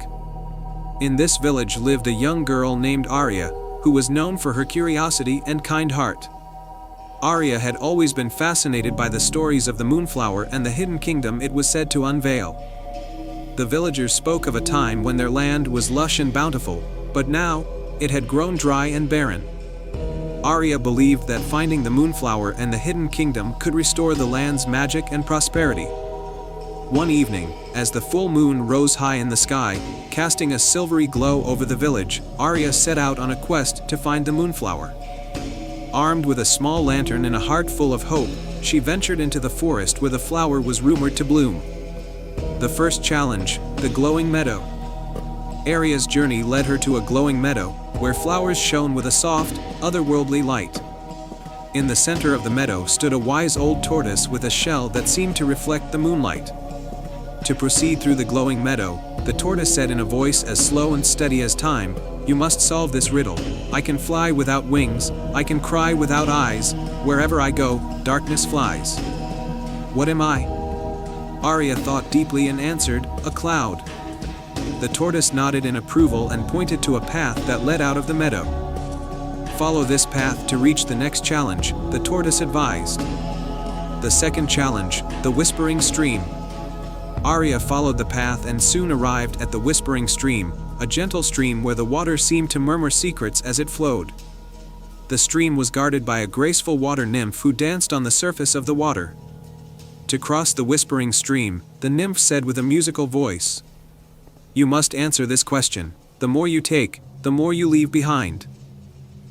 In this village lived a young girl named Arya, who was known for her curiosity and kind heart. Arya had always been fascinated by the stories of the moonflower and the hidden kingdom it was said to unveil. The villagers spoke of a time when their land was lush and bountiful, but now, it had grown dry and barren. Arya believed that finding the moonflower and the hidden kingdom could restore the land's magic and prosperity. One evening, as the full moon rose high in the sky, casting a silvery glow over the village, Arya set out on a quest to find the moonflower. Armed with a small lantern and a heart full of hope, she ventured into the forest where the flower was rumored to bloom. The first challenge, the glowing meadow. Arya's journey led her to a glowing meadow, where flowers shone with a soft, otherworldly light. In the center of the meadow stood a wise old tortoise with a shell that seemed to reflect the moonlight. To proceed through the glowing meadow, the tortoise said in a voice as slow and steady as time, "You must solve this riddle. I can fly without wings, I can cry without eyes, wherever I go, darkness flies. What am I?" Arya thought deeply and answered, "A cloud." The tortoise nodded in approval and pointed to a path that led out of the meadow. Follow this path to reach the next challenge, the tortoise advised. The second challenge, the Whispering Stream. Arya followed the path and soon arrived at the Whispering Stream, a gentle stream where the water seemed to murmur secrets as it flowed. The stream was guarded by a graceful water nymph who danced on the surface of the water. To cross the Whispering Stream, the nymph said with a musical voice, "You must answer this question. The more you take, the more you leave behind."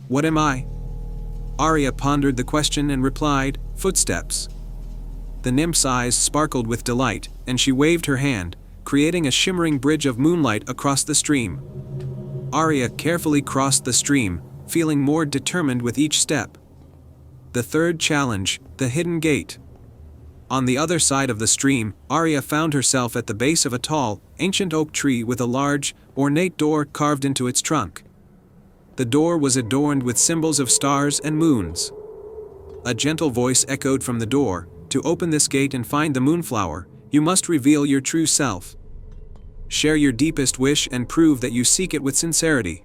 "What am I?" Arya pondered the question and replied, "Footsteps." The nymph's eyes sparkled with delight, and she waved her hand, creating a shimmering bridge of moonlight across the stream. Arya carefully crossed the stream, feeling more determined with each step. The third challenge, the Hidden Gate. On the other side of the stream, Arya found herself at the base of a tall, ancient oak tree with a large, ornate door carved into its trunk. The door was adorned with symbols of stars and moons. A gentle voice echoed from the door, "To open this gate and find the Moonflower, you must reveal your true self. Share your deepest wish and prove that you seek it with sincerity."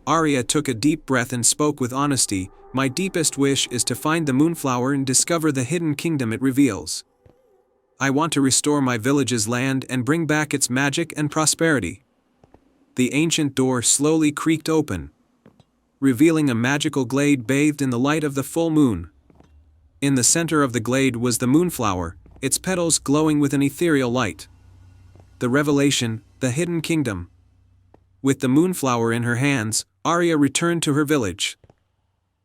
Arya took a deep breath and spoke with honesty, "My deepest wish is to find the Moonflower and discover the hidden kingdom it reveals. I want to restore my village's land and bring back its magic and prosperity." The ancient door slowly creaked open, revealing a magical glade bathed in the light of the full moon. In the center of the glade was the Moonflower, its petals glowing with an ethereal light. The revelation, the hidden kingdom. With the Moonflower in her hands, Arya returned to her village.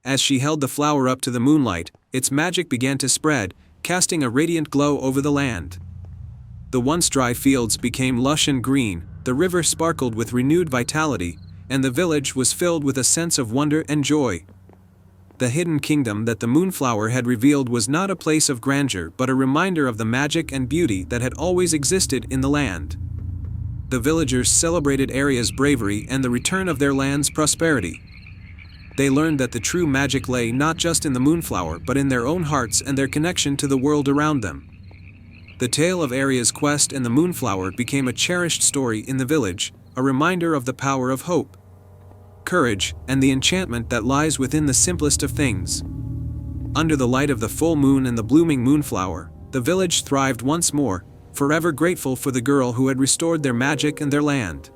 As she held the flower up to the moonlight, its magic began to spread, casting a radiant glow over the land. The once dry fields became lush and green, the river sparkled with renewed vitality, and the village was filled with a sense of wonder and joy. The hidden kingdom that the Moonflower had revealed was not a place of grandeur but a reminder of the magic and beauty that had always existed in the land. The villagers celebrated Arya's bravery and the return of their land's prosperity. They learned that the true magic lay not just in the Moonflower but in their own hearts and their connection to the world around them. The tale of Arya's quest and the Moonflower became a cherished story in the village, a reminder of the power of hope, courage, and the enchantment that lies within the simplest of things. Under the light of the full moon and the blooming Moonflower, the village thrived once more, forever grateful for the girl who had restored their magic and their land.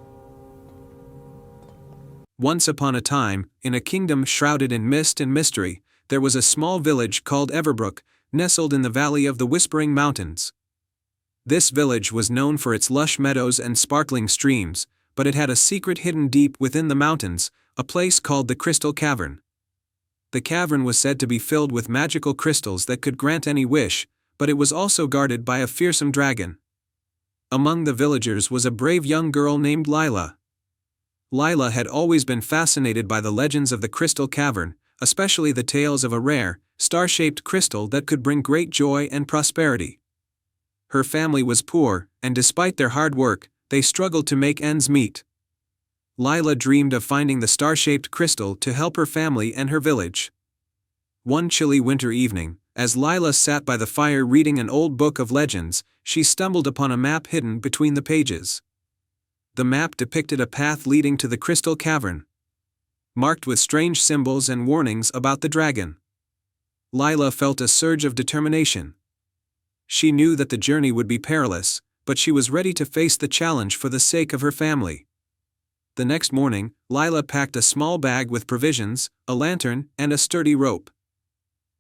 Once upon a time, in a kingdom shrouded in mist and mystery, there was a small village called Everbrook, nestled in the valley of the Whispering Mountains. This village was known for its lush meadows and sparkling streams, but it had a secret hidden deep within the mountains, a place called the Crystal Cavern. The cavern was said to be filled with magical crystals that could grant any wish, but it was also guarded by a fearsome dragon. Among the villagers was a brave young girl named Lila. Lila had always been fascinated by the legends of the Crystal Cavern, especially the tales of a rare, star-shaped crystal that could bring great joy and prosperity. Her family was poor, and despite their hard work, they struggled to make ends meet. Lila dreamed of finding the star-shaped crystal to help her family and her village. One chilly winter evening, as Lila sat by the fire reading an old book of legends, she stumbled upon a map hidden between the pages. The map depicted a path leading to the Crystal Cavern, marked with strange symbols and warnings about the dragon. Lila felt a surge of determination. She knew that the journey would be perilous, but she was ready to face the challenge for the sake of her family. The next morning, Lila packed a small bag with provisions, a lantern, and a sturdy rope.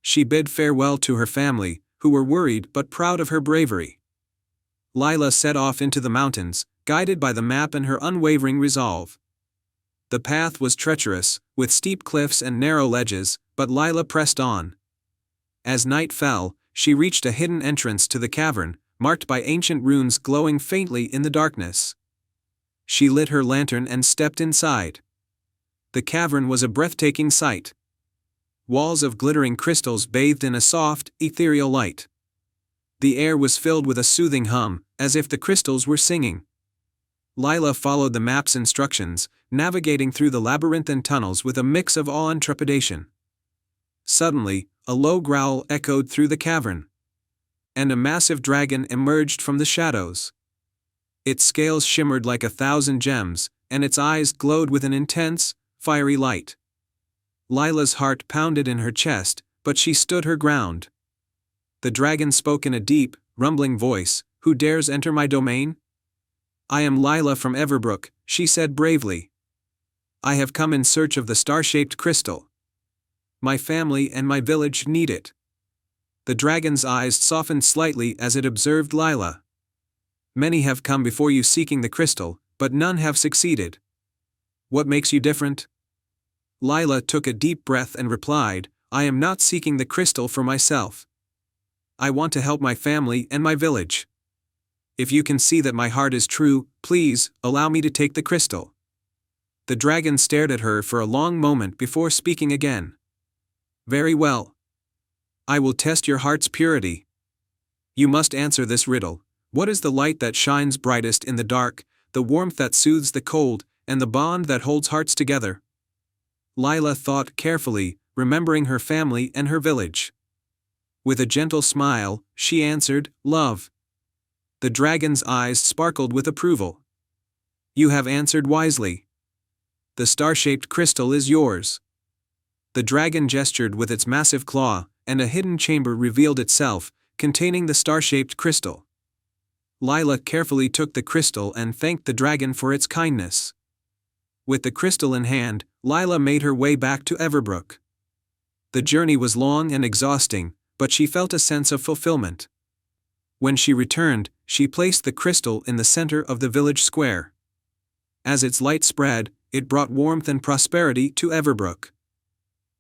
She bid farewell to her family, who were worried but proud of her bravery. Lila set off into the mountains, guided by the map and her unwavering resolve. The path was treacherous, with steep cliffs and narrow ledges, but Lila pressed on. As night fell, she reached a hidden entrance to the cavern, marked by ancient runes glowing faintly in the darkness. She lit her lantern and stepped inside. The cavern was a breathtaking sight. Walls of glittering crystals bathed in a soft, ethereal light. The air was filled with a soothing hum, as if the crystals were singing. Lila followed the map's instructions, navigating through the labyrinthine tunnels with a mix of awe and trepidation. Suddenly, a low growl echoed through the cavern, and a massive dragon emerged from the shadows. Its scales shimmered like 1,000 gems, and its eyes glowed with an intense, fiery light. Lila's heart pounded in her chest, but she stood her ground. The dragon spoke in a deep, rumbling voice, "Who dares enter my domain?" "I am Lila from Everbrook," she said bravely. "I have come in search of the star-shaped crystal. My family and my village need it." The dragon's eyes softened slightly as it observed Lila. "Many have come before you seeking the crystal, but none have succeeded. What makes you different?" Lila took a deep breath and replied, "I am not seeking the crystal for myself. I want to help my family and my village. If you can see that my heart is true, please, allow me to take the crystal." The dragon stared at her for a long moment before speaking again. "Very well. I will test your heart's purity. You must answer this riddle. What is the light that shines brightest in the dark, the warmth that soothes the cold, and the bond that holds hearts together?" Lila thought carefully, remembering her family and her village. With a gentle smile, she answered, "Love." The dragon's eyes sparkled with approval. "You have answered wisely. The star-shaped crystal is yours." The dragon gestured with its massive claw, and a hidden chamber revealed itself, containing the star-shaped crystal. Lila carefully took the crystal and thanked the dragon for its kindness. With the crystal in hand, Lila made her way back to Everbrook. The journey was long and exhausting, but she felt a sense of fulfillment. When she returned, she placed the crystal in the center of the village square. As its light spread, it brought warmth and prosperity to Everbrook.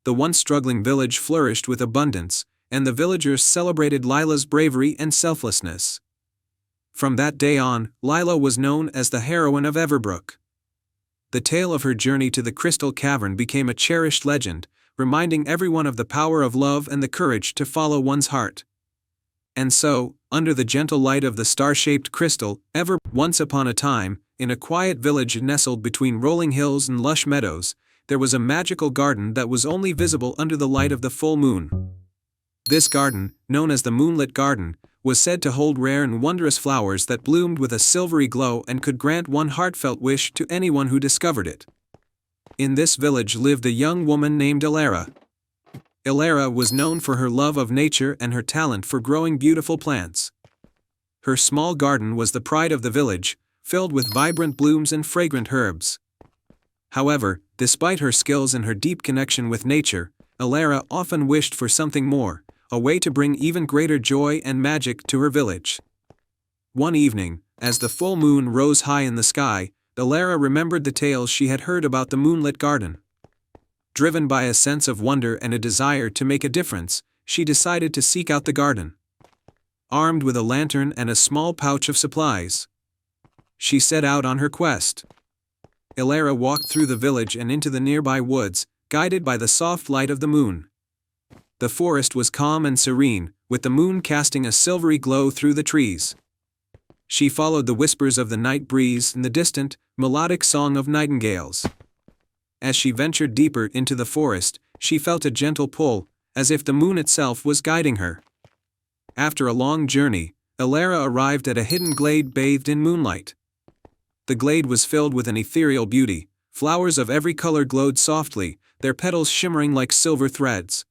The once struggling village flourished with abundance, and the villagers celebrated Lila's bravery and selflessness. From that day on, Lila was known as the heroine of Everbrook. The tale of her journey to the Crystal Cavern became a cherished legend, reminding everyone of the power of love and the courage to follow one's heart. And so, under the gentle light of the star-shaped crystal, once upon a time, in a quiet village nestled between rolling hills and lush meadows, there was a magical garden that was only visible under the light of the full moon. This garden, known as the Moonlit Garden, was said to hold rare and wondrous flowers that bloomed with a silvery glow and could grant one heartfelt wish to anyone who discovered it. In this village lived a young woman named Elara. Elara was known for her love of nature and her talent for growing beautiful plants. Her small garden was the pride of the village, filled with vibrant blooms and fragrant herbs. However, despite her skills and her deep connection with nature, Elara often wished for something more, a way to bring even greater joy and magic to her village. One evening, as the full moon rose high in the sky, Elara remembered the tales she had heard about the Moonlit Garden. Driven by a sense of wonder and a desire to make a difference, she decided to seek out the garden. Armed with a lantern and a small pouch of supplies, she set out on her quest. Elara walked through the village and into the nearby woods, guided by the soft light of the moon. The forest was calm and serene, with the moon casting a silvery glow through the trees. She followed the whispers of the night breeze and the distant, melodic song of nightingales. As she ventured deeper into the forest, she felt a gentle pull, as if the moon itself was guiding her. After a long journey, Elara arrived at a hidden glade bathed in moonlight. The glade was filled with an ethereal beauty. Flowers of every color glowed softly, their petals shimmering like silver threads.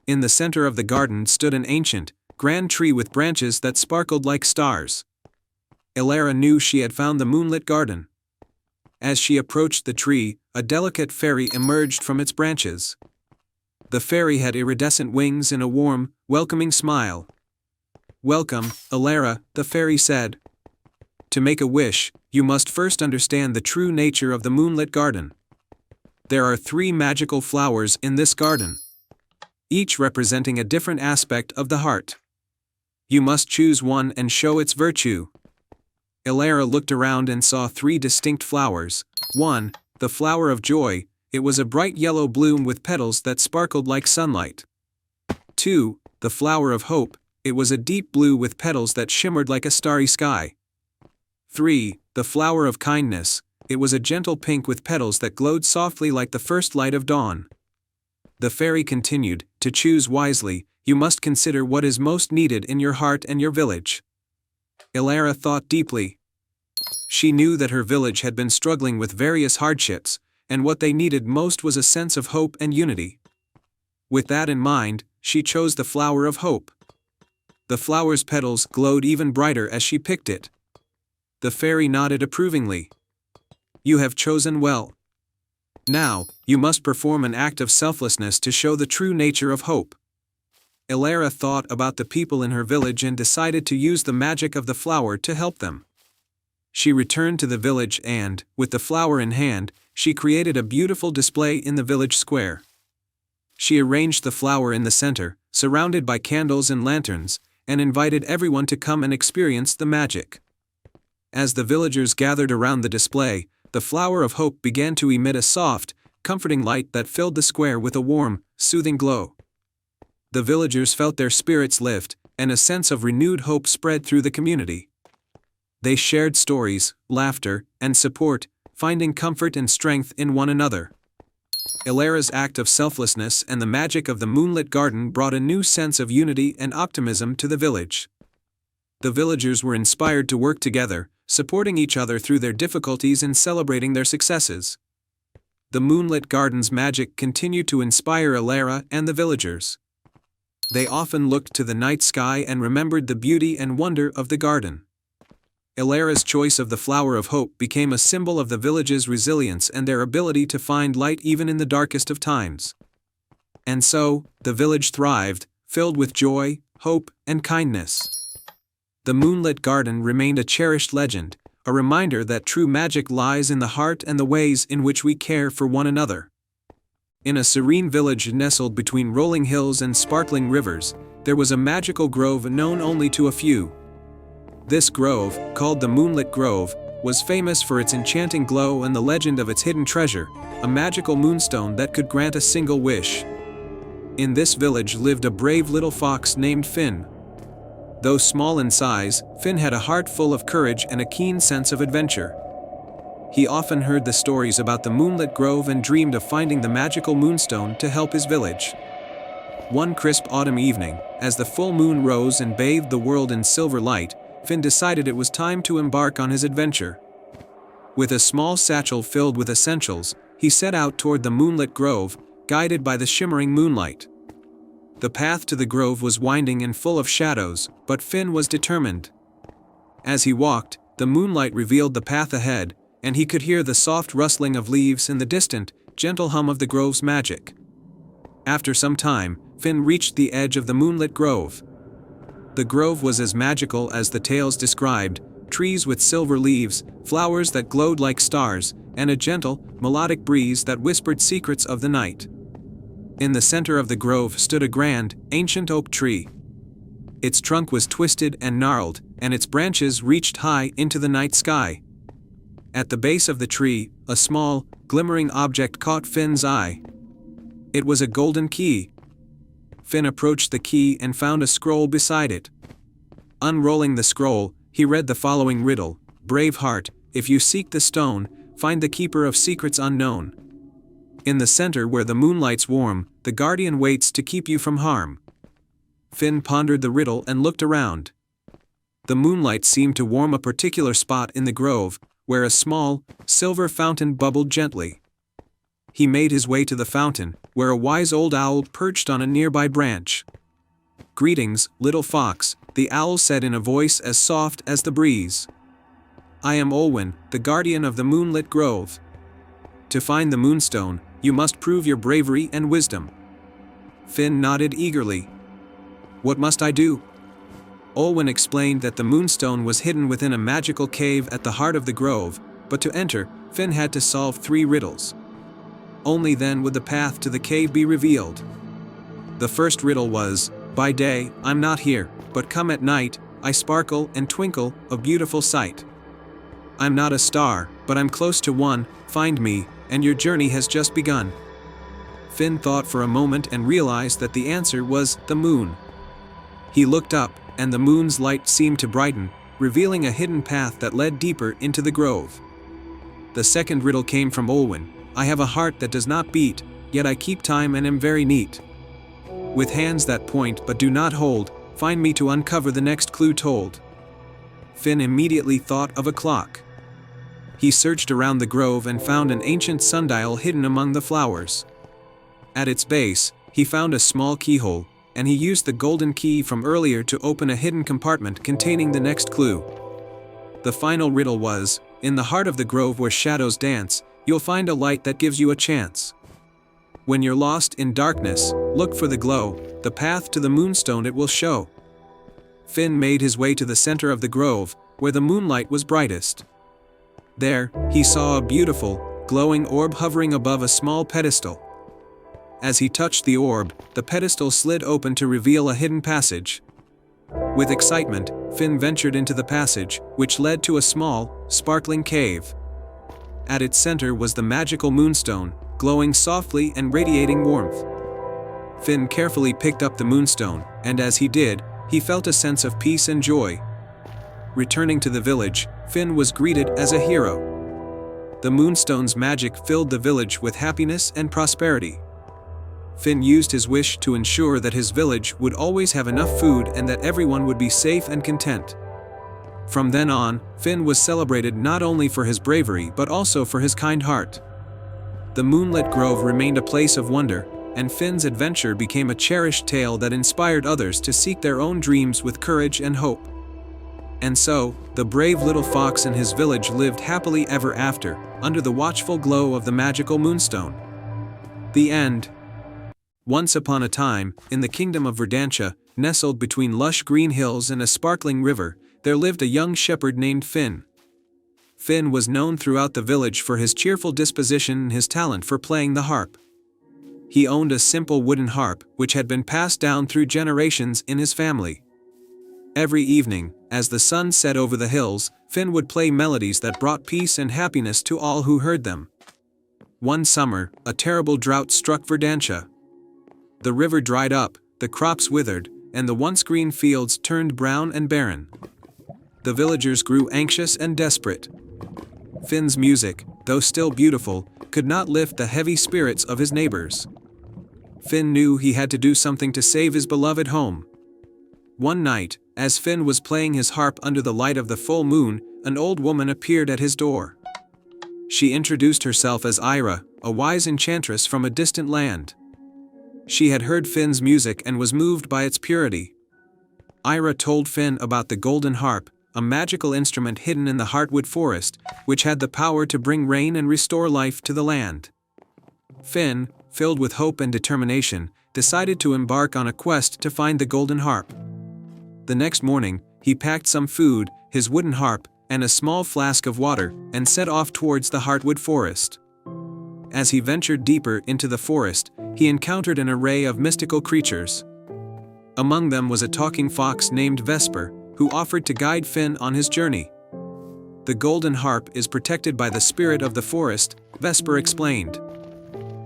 In the center of the garden stood an ancient, grand tree with branches that sparkled like stars. Elara knew she had found the Moonlit Garden. As she approached the tree, a delicate fairy emerged from its branches. The fairy had iridescent wings and a warm, welcoming smile. "Welcome, Elara," the fairy said. "To make a wish, you must first understand the true nature of the Moonlit Garden. There are 3 magical flowers in this garden, each representing a different aspect of the heart. You must choose one and show its virtue." Elara looked around and saw 3 distinct flowers. 1, the flower of joy. It was a bright yellow bloom with petals that sparkled like sunlight. 2, the flower of hope. It was a deep blue with petals that shimmered like a starry sky. 3, the flower of kindness. It was a gentle pink with petals that glowed softly like the first light of dawn. The fairy continued, "To choose wisely, you must consider what is most needed in your heart and your village." Elara thought deeply. She knew that her village had been struggling with various hardships, and what they needed most was a sense of hope and unity. With that in mind, she chose the flower of hope. The flower's petals glowed even brighter as she picked it. The fairy nodded approvingly. "You have chosen well. Now, you must perform an act of selflessness to show the true nature of hope." Elara thought about the people in her village and decided to use the magic of the flower to help them. She returned to the village and, with the flower in hand, she created a beautiful display in the village square. She arranged the flower in the center, surrounded by candles and lanterns, and invited everyone to come and experience the magic. As the villagers gathered around the display, the flower of hope began to emit a soft, comforting light that filled the square with a warm, soothing glow. The villagers felt their spirits lift, and a sense of renewed hope spread through the community. They shared stories, laughter, and support, finding comfort and strength in one another. Elara's act of selflessness and the magic of the moonlit garden brought a new sense of unity and optimism to the village. The villagers were inspired to work together, supporting each other through their difficulties and celebrating their successes. The moonlit garden's magic continued to inspire Elara and the villagers. They often looked to the night sky and remembered the beauty and wonder of the garden. Elara's choice of the flower of hope became a symbol of the village's resilience and their ability to find light even in the darkest of times. And so, the village thrived, filled with joy, hope, and kindness. The moonlit garden remained a cherished legend, a reminder that true magic lies in the heart and the ways in which we care for one another. In a serene village nestled between rolling hills and sparkling rivers, there was a magical grove known only to a few. This grove, called the Moonlit Grove, was famous for its enchanting glow and the legend of its hidden treasure, a magical moonstone that could grant a single wish. In this village lived a brave little fox named Finn. Though small in size, Finn had a heart full of courage and a keen sense of adventure. He often heard the stories about the Moonlit Grove and dreamed of finding the magical moonstone to help his village. One crisp autumn evening, as the full moon rose and bathed the world in silver light, Finn decided it was time to embark on his adventure. With a small satchel filled with essentials, he set out toward the Moonlit Grove, guided by the shimmering moonlight. The path to the grove was winding and full of shadows, but Finn was determined. As he walked, the moonlight revealed the path ahead, and he could hear the soft rustling of leaves and the distant, gentle hum of the grove's magic. After some time, Finn reached the edge of the Moonlit Grove. The grove was as magical as the tales described, trees with silver leaves, flowers that glowed like stars, and a gentle, melodic breeze that whispered secrets of the night. In the center of the grove stood a grand, ancient oak tree. Its trunk was twisted and gnarled, and its branches reached high into the night sky. At the base of the tree, a small, glimmering object caught Finn's eye. It was a golden key. Finn approached the key and found a scroll beside it. Unrolling the scroll, he read the following riddle: "Brave heart, if you seek the stone, find the keeper of secrets unknown. In the center where the moonlight's warm, the guardian waits to keep you from harm." Finn pondered the riddle and looked around. The moonlight seemed to warm a particular spot in the grove, where a small, silver fountain bubbled gently. He made his way to the fountain, where a wise old owl perched on a nearby branch. "Greetings, little fox," the owl said in a voice as soft as the breeze. "I am Olwen, the guardian of the Moonlit Grove. To find the moonstone, you must prove your bravery and wisdom." Finn nodded eagerly. "What must I do?" Olwen explained that the moonstone was hidden within a magical cave at the heart of the grove, but to enter, Finn had to solve 3 riddles. Only then would the path to the cave be revealed. The first riddle was, "By day, I'm not here, but come at night, I sparkle and twinkle, a beautiful sight. I'm not a star, but I'm close to one, find me, and your journey has just begun." Finn thought for a moment and realized that the answer was the moon. He looked up, and the moon's light seemed to brighten, revealing a hidden path that led deeper into the grove. The second riddle came from Olwen: "I have a heart that does not beat, yet I keep time and am very neat. With hands that point but do not hold, find me to uncover the next clue told." Finn immediately thought of a clock. he searched around the grove and found an ancient sundial hidden among the flowers. At its base, he found a small keyhole, and he used the golden key from earlier to open a hidden compartment containing the next clue. The final riddle was, in the heart of the grove where shadows dance, you'll find a light that gives you a chance. When you're lost in darkness, look for the glow, the path to the moonstone it will show. Finn made his way to the center of the grove, where the moonlight was brightest. There, he saw a beautiful, glowing orb hovering above a small pedestal. As he touched the orb, the pedestal slid open to reveal a hidden passage. With excitement, Finn ventured into the passage, which led to a small, sparkling cave. At its center was the magical moonstone, glowing softly and radiating warmth. Finn carefully picked up the moonstone, and as he did, he felt a sense of peace and joy. Returning to the village, Finn was greeted as a hero. The moonstone's magic filled the village with happiness and prosperity. Finn used his wish to ensure that his village would always have enough food and that everyone would be safe and content. From then on, Finn was celebrated not only for his bravery but also for his kind heart. The moonlit grove remained a place of wonder, and Finn's adventure became a cherished tale that inspired others to seek their own dreams with courage and hope. And so, the brave little fox and his village lived happily ever after, under the watchful glow of the magical moonstone. The end. Once upon a time, in the kingdom of Verdantia, nestled between lush green hills and a sparkling river, there lived a young shepherd named Finn. Finn was known throughout the village for his cheerful disposition and his talent for playing the harp. He owned a simple wooden harp, which had been passed down through generations in his family. Every evening, as the sun set over the hills, Finn would play melodies that brought peace and happiness to all who heard them. One summer, a terrible drought struck Verdantia. The river dried up, the crops withered, and the once green fields turned brown and barren. The villagers grew anxious and desperate. Finn's music, though still beautiful, could not lift the heavy spirits of his neighbors. Finn knew he had to do something to save his beloved home. One night, as Finn was playing his harp under the light of the full moon, an old woman appeared at his door. She introduced herself as Ira, a wise enchantress from a distant land. She had heard Finn's music and was moved by its purity. Ira told Finn about the golden harp, a magical instrument hidden in the Heartwood Forest, which had the power to bring rain and restore life to the land. Finn, filled with hope and determination, decided to embark on a quest to find the golden harp. The next morning, he packed some food, his wooden harp, and a small flask of water, and set off towards the Heartwood Forest. As he ventured deeper into the forest, he encountered an array of mystical creatures. Among them was a talking fox named Vesper, who offered to guide Finn on his journey. The golden harp is protected by the spirit of the forest, Vesper explained.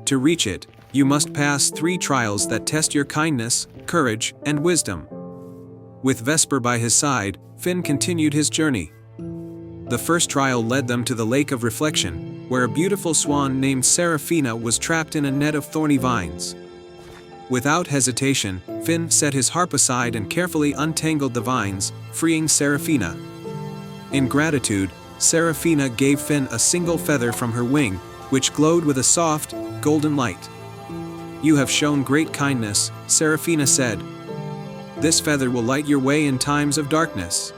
To reach it, you must pass 3 trials that test your kindness, courage, and wisdom. With Vesper by his side, Finn continued his journey. The first trial led them to the Lake of Reflection, where a beautiful swan named Seraphina was trapped in a net of thorny vines. Without hesitation, Finn set his harp aside and carefully untangled the vines, freeing Seraphina. In gratitude, Seraphina gave Finn a single feather from her wing, which glowed with a soft, golden light. "You have shown great kindness," Seraphina said. "This feather will light your way in times of darkness."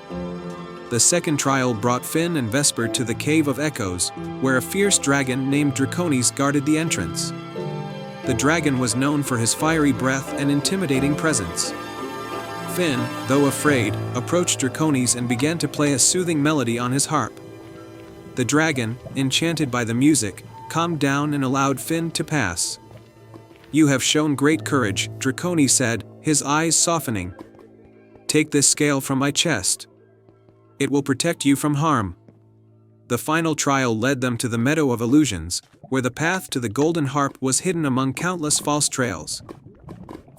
The second trial brought Finn and Vesper to the Cave of Echoes, where a fierce dragon named Draconis guarded the entrance. The dragon was known for his fiery breath and intimidating presence. Finn, though afraid, approached Draconis and began to play a soothing melody on his harp. The dragon, enchanted by the music, calmed down and allowed Finn to pass. "You have shown great courage," Draconis said, his eyes softening. "Take this scale from my chest. It will protect you from harm." The final trial led them to the Meadow of Illusions, where the path to the golden harp was hidden among countless false trails.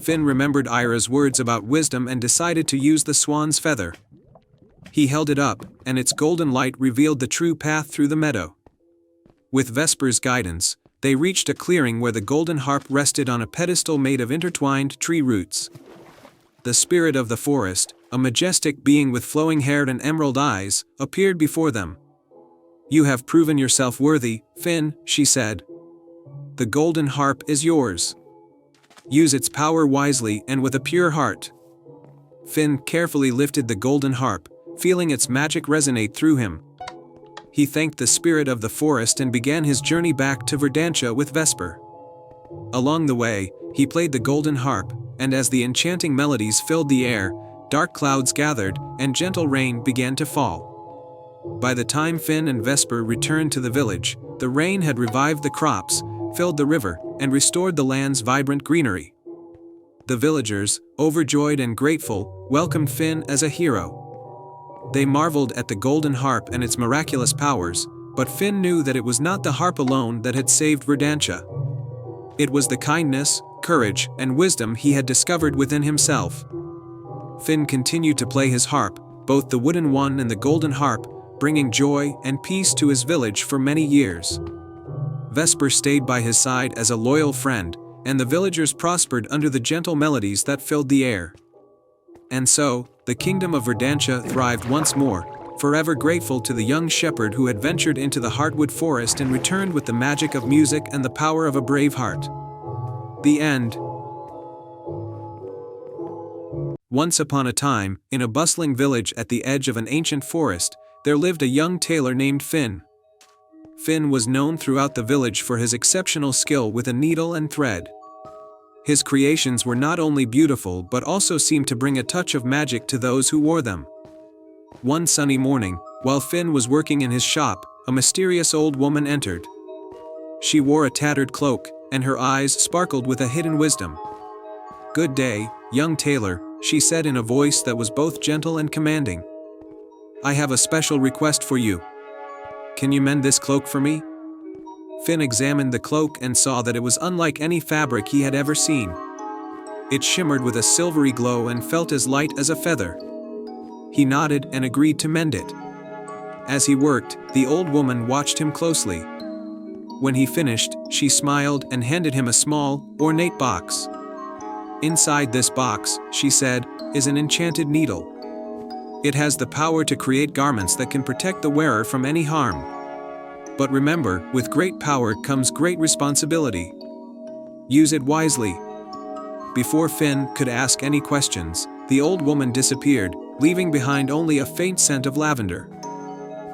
Finn remembered Ira's words about wisdom and decided to use the swan's feather. He held it up, and its golden light revealed the true path through the meadow. With Vesper's guidance, they reached a clearing where the golden harp rested on a pedestal made of intertwined tree roots. The spirit of the forest, a majestic being with flowing hair and emerald eyes, appeared before them. "You have proven yourself worthy, Finn," she said. "The golden harp is yours. Use its power wisely and with a pure heart." Finn carefully lifted the golden harp, feeling its magic resonate through him. He thanked the spirit of the forest and began his journey back to Verdantia with Vesper. Along the way, he played the golden harp, and as the enchanting melodies filled the air, dark clouds gathered, and gentle rain began to fall. By the time Finn and Vesper returned to the village, the rain had revived the crops, filled the river, and restored the land's vibrant greenery. The villagers, overjoyed and grateful, welcomed Finn as a hero. They marveled at the golden harp and its miraculous powers, but Finn knew that it was not the harp alone that had saved Verdantia. It was the kindness, courage, and wisdom he had discovered within himself. Finn continued to play his harp, both the wooden one and the golden harp, bringing joy and peace to his village for many years. Vesper stayed by his side as a loyal friend, and the villagers prospered under the gentle melodies that filled the air. And so, the kingdom of Verdantia thrived once more, forever grateful to the young shepherd who had ventured into the hardwood forest and returned with the magic of music and the power of a brave heart. The end. Once upon a time, in a bustling village at the edge of an ancient forest, there lived a young tailor named Finn. Finn was known throughout the village for his exceptional skill with a needle and thread. His creations were not only beautiful but also seemed to bring a touch of magic to those who wore them. One sunny morning, while Finn was working in his shop, a mysterious old woman entered. She wore a tattered cloak, and her eyes sparkled with a hidden wisdom. "Good day, young tailor," she said in a voice that was both gentle and commanding. "I have a special request for you. Can you mend this cloak for me?" Finn examined the cloak and saw that it was unlike any fabric he had ever seen. It shimmered with a silvery glow and felt as light as a feather. He nodded and agreed to mend it. As he worked, the old woman watched him closely. When he finished, she smiled and handed him a small, ornate box. "Inside this box," she said, "is an enchanted needle. It has the power to create garments that can protect the wearer from any harm. But remember, with great power comes great responsibility. Use it wisely." Before Finn could ask any questions, the old woman disappeared, leaving behind only a faint scent of lavender.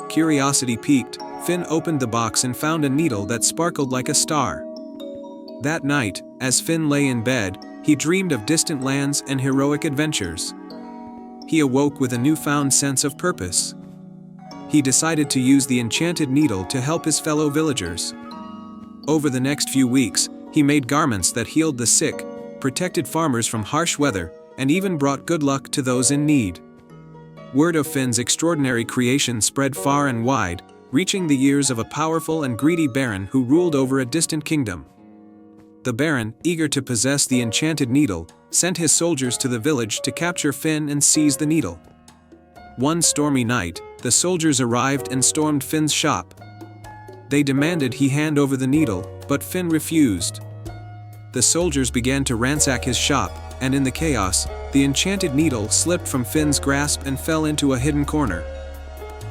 Curiosity piqued, Finn opened the box and found a needle that sparkled like a star. That night, as Finn lay in bed, he dreamed of distant lands and heroic adventures. He awoke with a newfound sense of purpose. He decided to use the enchanted needle to help his fellow villagers. Over the next few weeks, he made garments that healed the sick, protected farmers from harsh weather, and even brought good luck to those in need. Word of Finn's extraordinary creation spread far and wide, reaching the ears of a powerful and greedy baron who ruled over a distant kingdom. The baron, eager to possess the enchanted needle, sent his soldiers to the village to capture Finn and seize the needle. One stormy night, the soldiers arrived and stormed Finn's shop. They demanded he hand over the needle, but Finn refused. The soldiers began to ransack his shop, and in the chaos, the enchanted needle slipped from Finn's grasp and fell into a hidden corner.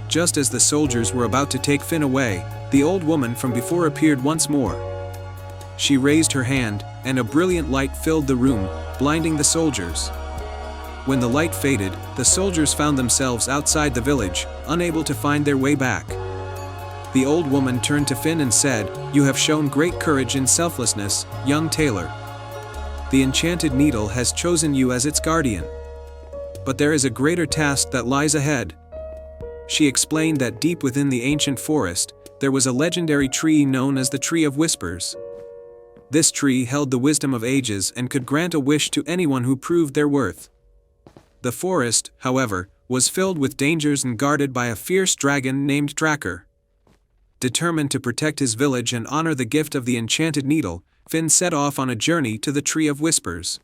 Just as the soldiers were about to take Finn away, the old woman from before appeared once more. She raised her hand, and a brilliant light filled the room, blinding the soldiers. When the light faded, the soldiers found themselves outside the village, unable to find their way back. The old woman turned to Finn and said, "You have shown great courage and selflessness, young tailor. The enchanted needle has chosen you as its guardian. But there is a greater task that lies ahead." She explained that deep within the ancient forest, there was a legendary tree known as the Tree of Whispers. This tree held the wisdom of ages and could grant a wish to anyone who proved their worth. The forest, however, was filled with dangers and guarded by a fierce dragon named Drakkar. Determined to protect his village and honor the gift of the enchanted needle, Finn set off on a journey to the Tree of Whispers.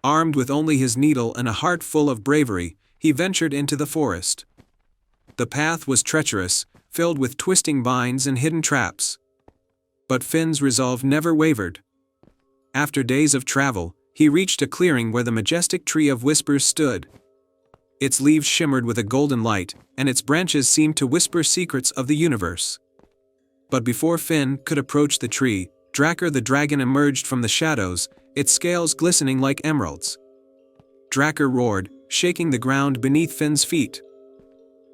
Armed with only his needle and a heart full of bravery, he ventured into the forest. The path was treacherous, filled with twisting vines and hidden traps. But Finn's resolve never wavered. After days of travel, he reached a clearing where the majestic Tree of Whispers stood. Its leaves shimmered with a golden light, and its branches seemed to whisper secrets of the universe. But before Finn could approach the tree, Drakkar the dragon emerged from the shadows, its scales glistening like emeralds. Drakkar roared, shaking the ground beneath Finn's feet.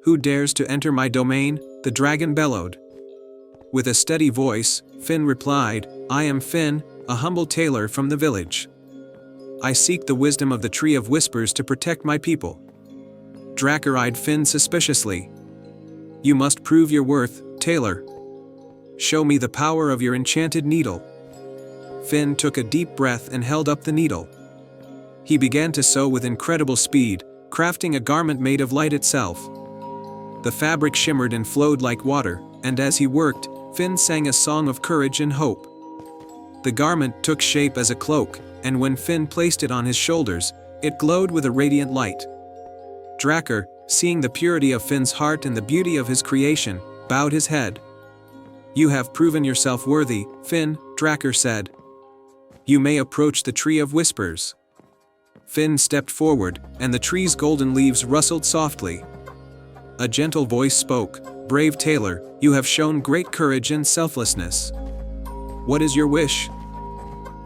"Who dares to enter my domain?" the dragon bellowed. With a steady voice, Finn replied, "I am Finn, a humble tailor from the village. I seek the wisdom of the Tree of Whispers to protect my people." Drakkar eyed Finn suspiciously. "You must prove your worth, tailor. Show me the power of your enchanted needle." Finn took a deep breath and held up the needle. He began to sew with incredible speed, crafting a garment made of light itself. The fabric shimmered and flowed like water, and as he worked, Finn sang a song of courage and hope. The garment took shape as a cloak, and when Finn placed it on his shoulders, it glowed with a radiant light. Drakkar, seeing the purity of Finn's heart and the beauty of his creation, bowed his head. "You have proven yourself worthy, Finn," Drakkar said. "You may approach the Tree of Whispers." Finn stepped forward, and the tree's golden leaves rustled softly. A gentle voice spoke, "Brave tailor, you have shown great courage and selflessness. What is your wish?"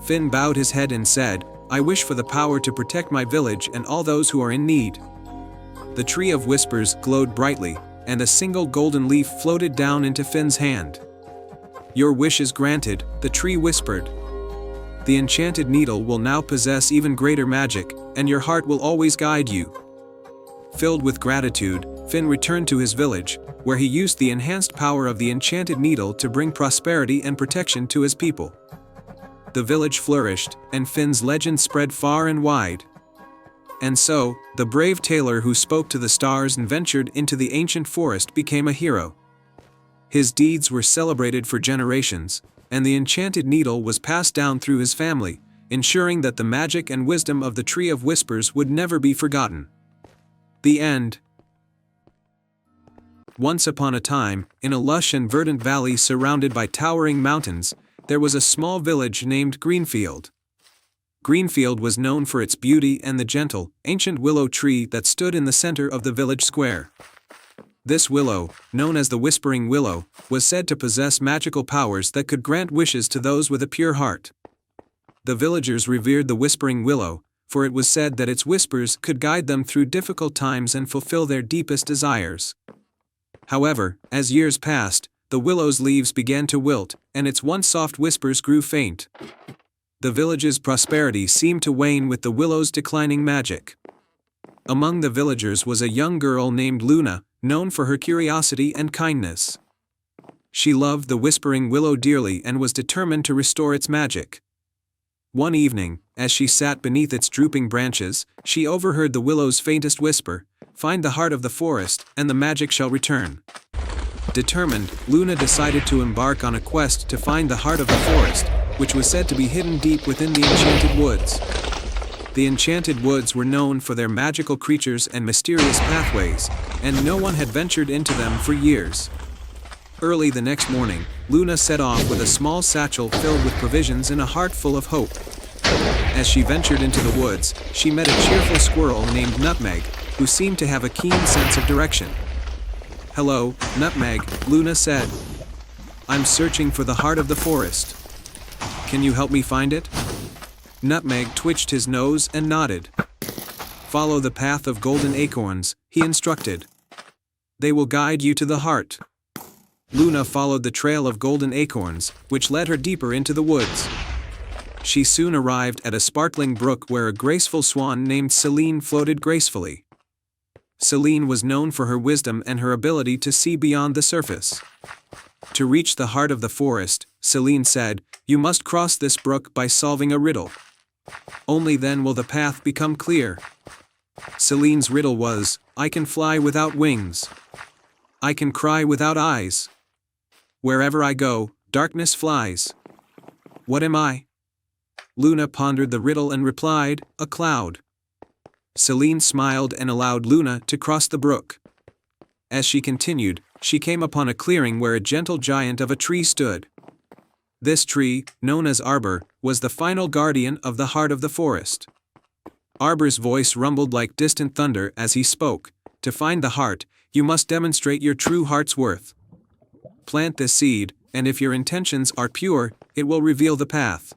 Finn bowed his head and said, "I wish for the power to protect my village and all those who are in need." The Tree of Whispers glowed brightly, and a single golden leaf floated down into Finn's hand. "Your wish is granted," the tree whispered. "The enchanted needle will now possess even greater magic, and your heart will always guide you." Filled with gratitude, Finn returned to his village, where he used the enhanced power of the enchanted needle to bring prosperity and protection to his people. The village flourished, and Finn's legend spread far and wide. And so, the brave tailor who spoke to the stars and ventured into the ancient forest became a hero. His deeds were celebrated for generations, and the enchanted needle was passed down through his family, ensuring that the magic and wisdom of the Tree of Whispers would never be forgotten. The end. Once upon a time, in a lush and verdant valley surrounded by towering mountains, there was a small village named Greenfield. Greenfield was known for its beauty and the gentle, ancient willow tree that stood in the center of the village square. This willow, known as the Whispering Willow, was said to possess magical powers that could grant wishes to those with a pure heart. The villagers revered the Whispering Willow, for it was said that its whispers could guide them through difficult times and fulfill their deepest desires. However, as years passed, the willow's leaves began to wilt, and its once soft whispers grew faint. The village's prosperity seemed to wane with the willow's declining magic. Among the villagers was a young girl named Luna, known for her curiosity and kindness. She loved the Whispering Willow dearly and was determined to restore its magic. One evening, as she sat beneath its drooping branches, she overheard the willow's faintest whisper, "Find the heart of the forest, and the magic shall return." Determined, Luna decided to embark on a quest to find the heart of the forest, which was said to be hidden deep within the enchanted woods. The enchanted woods were known for their magical creatures and mysterious pathways, and no one had ventured into them for years. Early the next morning, Luna set off with a small satchel filled with provisions and a heart full of hope. As she ventured into the woods, she met a cheerful squirrel named Nutmeg, who seemed to have a keen sense of direction. "Hello, Nutmeg," Luna said. "I'm searching for the heart of the forest. Can you help me find it?" Nutmeg twitched his nose and nodded. "Follow the path of golden acorns," he instructed. "They will guide you to the heart." Luna followed the trail of golden acorns, which led her deeper into the woods. She soon arrived at a sparkling brook where a graceful swan named Celine floated gracefully. Celine was known for her wisdom and her ability to see beyond the surface. To reach the heart of the forest, Celine said, "You must cross this brook by solving a riddle. Only then will the path become clear." Celine's riddle was, "I can fly without wings. I can cry without eyes. Wherever I go, darkness flies. What am I?" Luna pondered the riddle and replied, "A cloud." Celine smiled and allowed Luna to cross the brook. As she continued, she came upon a clearing where a gentle giant of a tree stood. This tree, known as Arbor, was the final guardian of the heart of the forest. Arbor's voice rumbled like distant thunder as he spoke. To find the heart, you must demonstrate your true heart's worth. Plant this seed, and if your intentions are pure, it will reveal the path.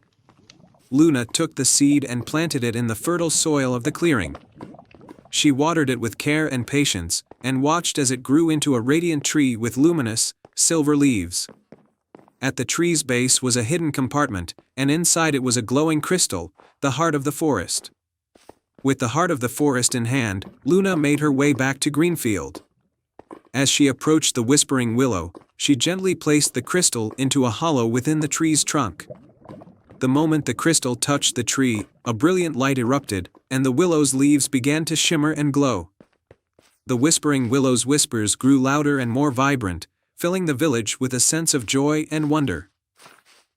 Luna took the seed and planted it in the fertile soil of the clearing. She watered it with care and patience, and watched as it grew into a radiant tree with luminous, silver leaves. At the tree's base was a hidden compartment, and inside it was a glowing crystal, the heart of the forest. With the heart of the forest in hand, Luna made her way back to Greenfield. As she approached the whispering willow, she gently placed the crystal into a hollow within the tree's trunk. The moment the crystal touched the tree, a brilliant light erupted, and the willow's leaves began to shimmer and glow. The whispering willow's whispers grew louder and more vibrant, filling the village with a sense of joy and wonder.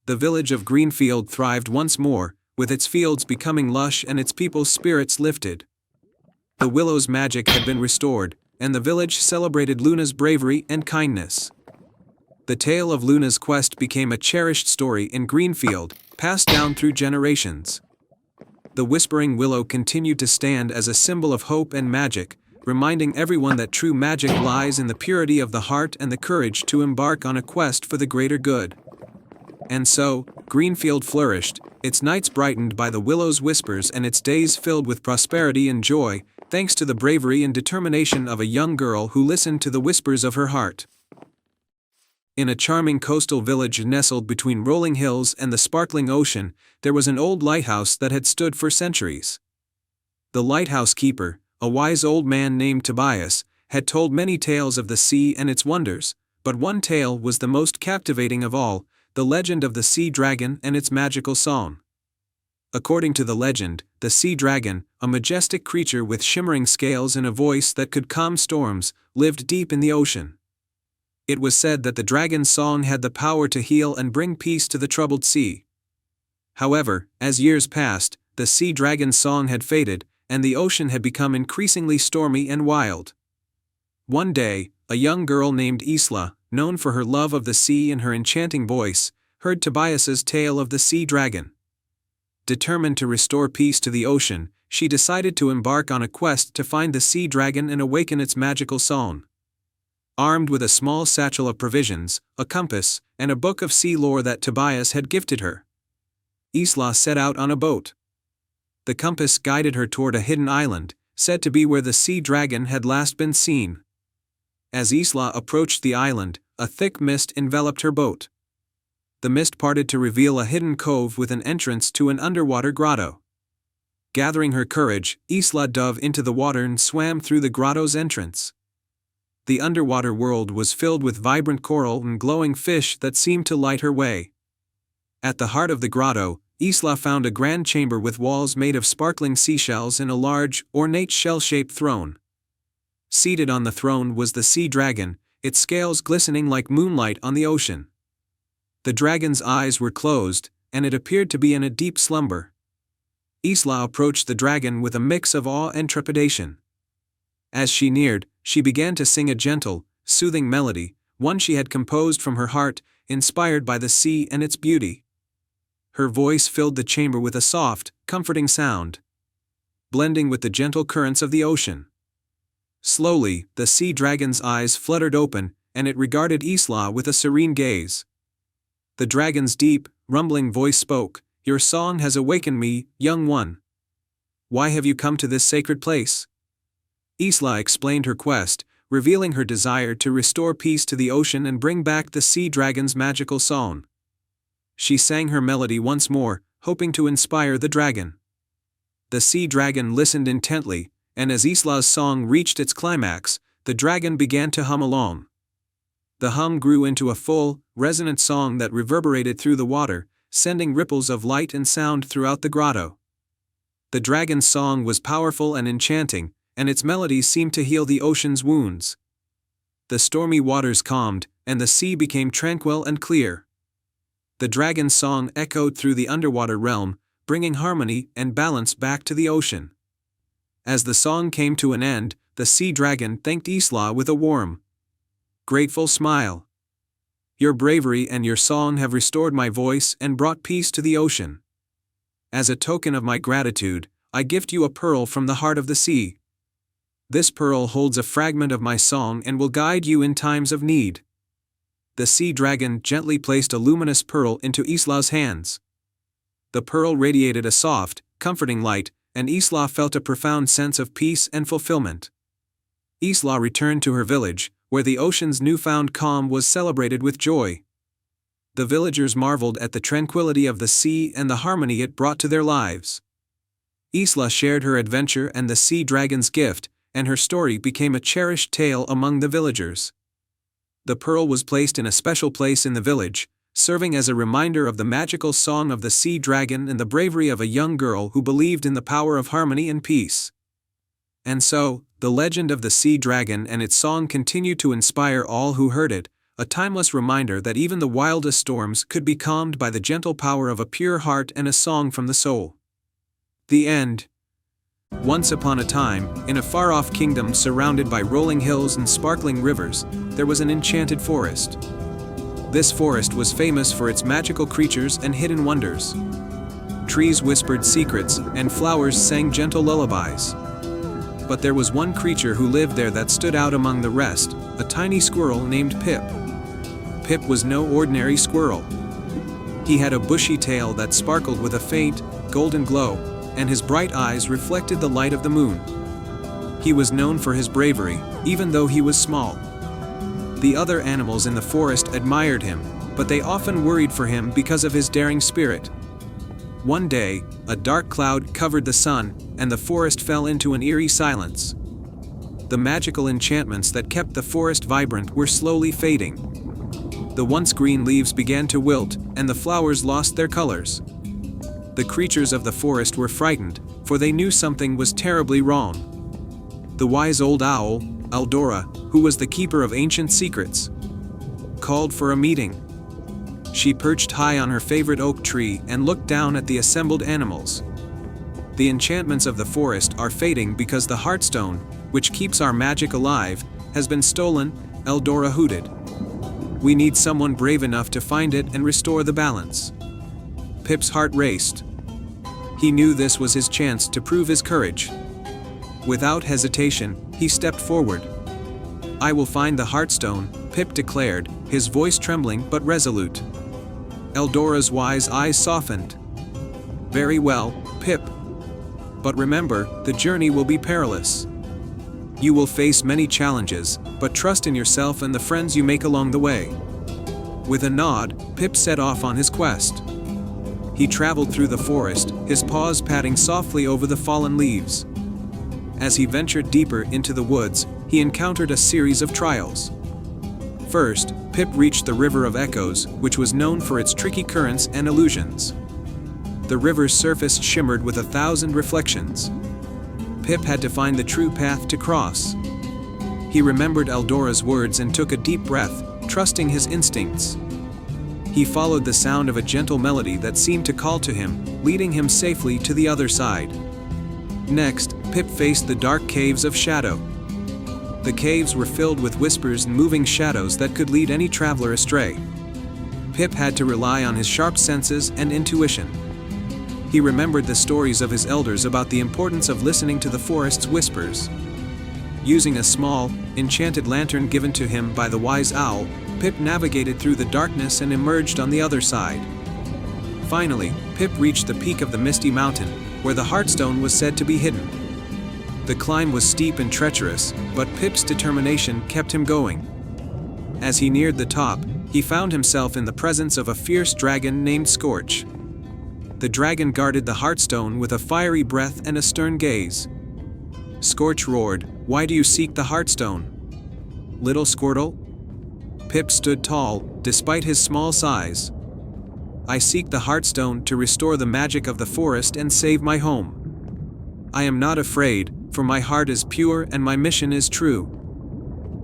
The village of Greenfield thrived once more, with its fields becoming lush and its people's spirits lifted. The willow's magic had been restored, and the village celebrated Luna's bravery and kindness. The tale of Luna's quest became a cherished story in Greenfield, passed down through generations. The whispering willow continued to stand as a symbol of hope and magic, reminding everyone that true magic lies in the purity of the heart and the courage to embark on a quest for the greater good. And so, Greenfield flourished, its nights brightened by the willow's whispers and its days filled with prosperity and joy, thanks to the bravery and determination of a young girl who listened to the whispers of her heart. In a charming coastal village nestled between rolling hills and the sparkling ocean, there was an old lighthouse that had stood for centuries. The lighthouse keeper, a wise old man named Tobias, had told many tales of the sea and its wonders, but one tale was the most captivating of all, the legend of the sea dragon and its magical song. According to the legend, the sea dragon, a majestic creature with shimmering scales and a voice that could calm storms, lived deep in the ocean. It was said that the dragon's song had the power to heal and bring peace to the troubled sea. However, as years passed, the sea dragon's song had faded, and the ocean had become increasingly stormy and wild. One day, a young girl named Isla, known for her love of the sea and her enchanting voice, heard Tobias's tale of the sea dragon. Determined to restore peace to the ocean, she decided to embark on a quest to find the sea dragon and awaken its magical song. Armed with a small satchel of provisions, a compass, and a book of sea lore that Tobias had gifted her, Isla set out on a boat. The compass guided her toward a hidden island, said to be where the sea dragon had last been seen. As Isla approached the island, a thick mist enveloped her boat. The mist parted to reveal a hidden cove with an entrance to an underwater grotto. Gathering her courage, Isla dove into the water and swam through the grotto's entrance. The underwater world was filled with vibrant coral and glowing fish that seemed to light her way. At the heart of the grotto, Isla found a grand chamber with walls made of sparkling seashells and a large, ornate shell-shaped throne. Seated on the throne was the sea dragon, its scales glistening like moonlight on the ocean. The dragon's eyes were closed, and it appeared to be in a deep slumber. Isla approached the dragon with a mix of awe and trepidation. As she neared, she began to sing a gentle, soothing melody, one she had composed from her heart, inspired by the sea and its beauty. Her voice filled the chamber with a soft, comforting sound, blending with the gentle currents of the ocean. Slowly, the sea dragon's eyes fluttered open, and it regarded Isla with a serene gaze. The dragon's deep, rumbling voice spoke, "Your song has awakened me, young one. Why have you come to this sacred place?" Isla explained her quest, revealing her desire to restore peace to the ocean and bring back the sea dragon's magical song. She sang her melody once more, hoping to inspire the dragon. The sea dragon listened intently, and as Isla's song reached its climax, the dragon began to hum along. The hum grew into a full, resonant song that reverberated through the water, sending ripples of light and sound throughout the grotto. The dragon's song was powerful and enchanting, and its melody seemed to heal the ocean's wounds. The stormy waters calmed, and the sea became tranquil and clear. The dragon's song echoed through the underwater realm, bringing harmony and balance back to the ocean. As the song came to an end, the sea dragon thanked Isla with a warm, grateful smile. "Your bravery and your song have restored my voice and brought peace to the ocean. As a token of my gratitude, I gift you a pearl from the heart of the sea. This pearl holds a fragment of my song and will guide you in times of need." The sea dragon gently placed a luminous pearl into Isla's hands. The pearl radiated a soft, comforting light, and Isla felt a profound sense of peace and fulfillment. Isla returned to her village, where the ocean's newfound calm was celebrated with joy. The villagers marveled at the tranquility of the sea and the harmony it brought to their lives. Isla shared her adventure and the sea dragon's gift, and her story became a cherished tale among the villagers. The pearl was placed in a special place in the village, serving as a reminder of the magical song of the sea dragon and the bravery of a young girl who believed in the power of harmony and peace. And so, the legend of the sea dragon and its song continued to inspire all who heard it, a timeless reminder that even the wildest storms could be calmed by the gentle power of a pure heart and a song from the soul. The end. Once upon a time, in a far-off kingdom surrounded by rolling hills and sparkling rivers, there was an enchanted forest. This forest was famous for its magical creatures and hidden wonders. Trees whispered secrets, and flowers sang gentle lullabies. But there was one creature who lived there that stood out among the rest, a tiny squirrel named Pip. Pip was no ordinary squirrel. He had a bushy tail that sparkled with a faint, golden glow, and his bright eyes reflected the light of the moon. He was known for his bravery, even though he was small. The other animals in the forest admired him, but they often worried for him because of his daring spirit. One day, a dark cloud covered the sun, and the forest fell into an eerie silence. The magical enchantments that kept the forest vibrant were slowly fading. The once green leaves began to wilt, and the flowers lost their colors. The creatures of the forest were frightened, for they knew something was terribly wrong. The wise old owl, Eldora, who was the keeper of ancient secrets, called for a meeting. She perched high on her favorite oak tree and looked down at the assembled animals. "The enchantments of the forest are fading because the Heartstone, which keeps our magic alive, has been stolen," Eldora hooted. "We need someone brave enough to find it and restore the balance." Pip's heart raced. He knew this was his chance to prove his courage. Without hesitation, he stepped forward. "I will find the Heartstone," Pip declared, his voice trembling but resolute. Eldora's wise eyes softened. "Very well, Pip. But remember, the journey will be perilous. You will face many challenges, but trust in yourself and the friends you make along the way." With a nod, Pip set off on his quest. He traveled through the forest, his paws patting softly over the fallen leaves. As he ventured deeper into the woods, he encountered a series of trials. First, Pip reached the River of Echoes, which was known for its tricky currents and illusions. The river's surface shimmered with 1,000 reflections. Pip had to find the true path to cross. He remembered Eldora's words and took a deep breath, trusting his instincts. He followed the sound of a gentle melody that seemed to call to him, leading him safely to the other side. Next, Pip faced the dark caves of Shadow. The caves were filled with whispers and moving shadows that could lead any traveler astray. Pip had to rely on his sharp senses and intuition. He remembered the stories of his elders about the importance of listening to the forest's whispers. Using a small, enchanted lantern given to him by the wise owl, Pip navigated through the darkness and emerged on the other side. Finally, Pip reached the peak of the Misty Mountain, where the Heartstone was said to be hidden. The climb was steep and treacherous, but Pip's determination kept him going. As he neared the top, he found himself in the presence of a fierce dragon named Scorch. The dragon guarded the Heartstone with a fiery breath and a stern gaze. Scorch roared, "Why do you seek the Heartstone, little Squirtle?" Pip stood tall, despite his small size. "I seek the Heartstone to restore the magic of the forest and save my home. I am not afraid, for my heart is pure and my mission is true."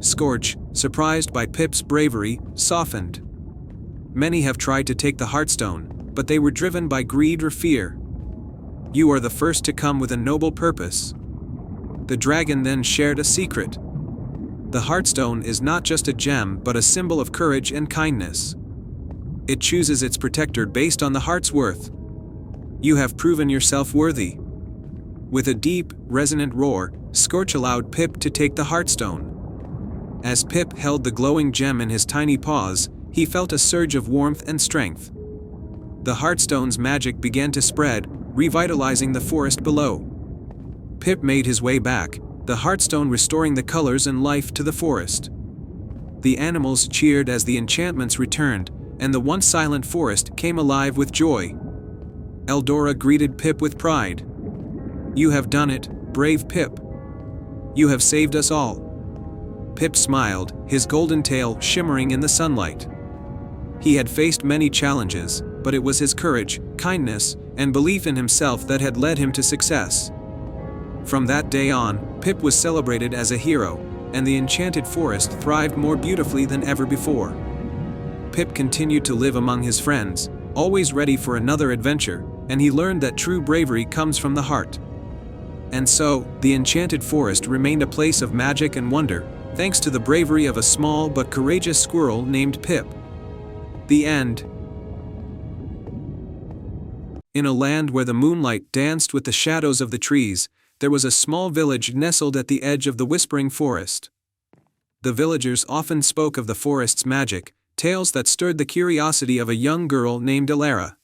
Scorch, surprised by Pip's bravery, softened. Many have tried to take the Heartstone, but they were driven by greed or fear. You are the first to come with a noble purpose. The dragon then shared a secret. The Heartstone is not just a gem but a symbol of courage and kindness. It chooses its protector based on the heart's worth. You have proven yourself worthy. With a deep, resonant roar, Scorch allowed Pip to take the Heartstone. As Pip held the glowing gem in his tiny paws, he felt a surge of warmth and strength. The Heartstone's magic began to spread, revitalizing the forest below. Pip made his way back, the Heartstone restoring the colors and life to the forest. The animals cheered as the enchantments returned, and the once silent forest came alive with joy. Eldora greeted Pip with pride. "You have done it, brave Pip. You have saved us all." Pip smiled, his golden tail shimmering in the sunlight. He had faced many challenges, but it was his courage, kindness, and belief in himself that had led him to success. From that day on, Pip was celebrated as a hero, and the enchanted forest thrived more beautifully than ever before. Pip continued to live among his friends, always ready for another adventure, and he learned that true bravery comes from the heart. And so, the enchanted forest remained a place of magic and wonder, thanks to the bravery of a small but courageous squirrel named Pip. The end. In a land where the moonlight danced with the shadows of the trees, there was a small village nestled at the edge of the whispering forest. The villagers often spoke of the forest's magic, tales that stirred the curiosity of a young girl named Elara.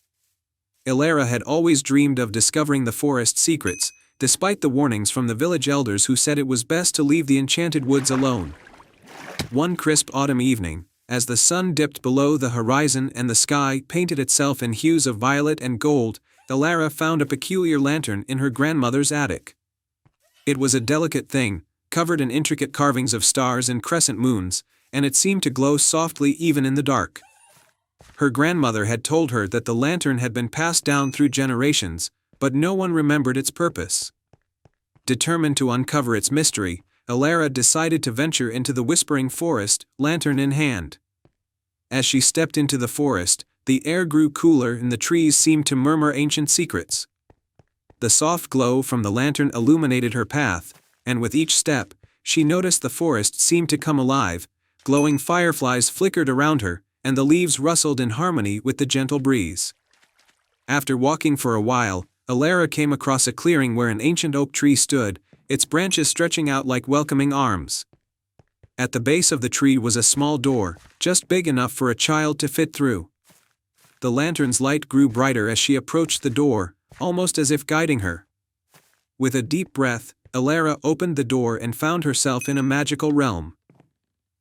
Elara had always dreamed of discovering the forest's secrets, despite the warnings from the village elders who said it was best to leave the enchanted woods alone. One crisp autumn evening, as the sun dipped below the horizon and the sky painted itself in hues of violet and gold, Elara found a peculiar lantern in her grandmother's attic. It was a delicate thing, covered in intricate carvings of stars and crescent moons, and it seemed to glow softly even in the dark. Her grandmother had told her that the lantern had been passed down through generations, but no one remembered its purpose. Determined to uncover its mystery, Elara decided to venture into the whispering forest, lantern in hand. As she stepped into the forest, the air grew cooler and the trees seemed to murmur ancient secrets. The soft glow from the lantern illuminated her path, and with each step, she noticed the forest seemed to come alive. Glowing fireflies flickered around her, and the leaves rustled in harmony with the gentle breeze. After walking for a while, Elara came across a clearing where an ancient oak tree stood, its branches stretching out like welcoming arms. At the base of the tree was a small door, just big enough for a child to fit through. The lantern's light grew brighter as she approached the door, almost as if guiding her. With a deep breath, Elara opened the door and found herself in a magical realm.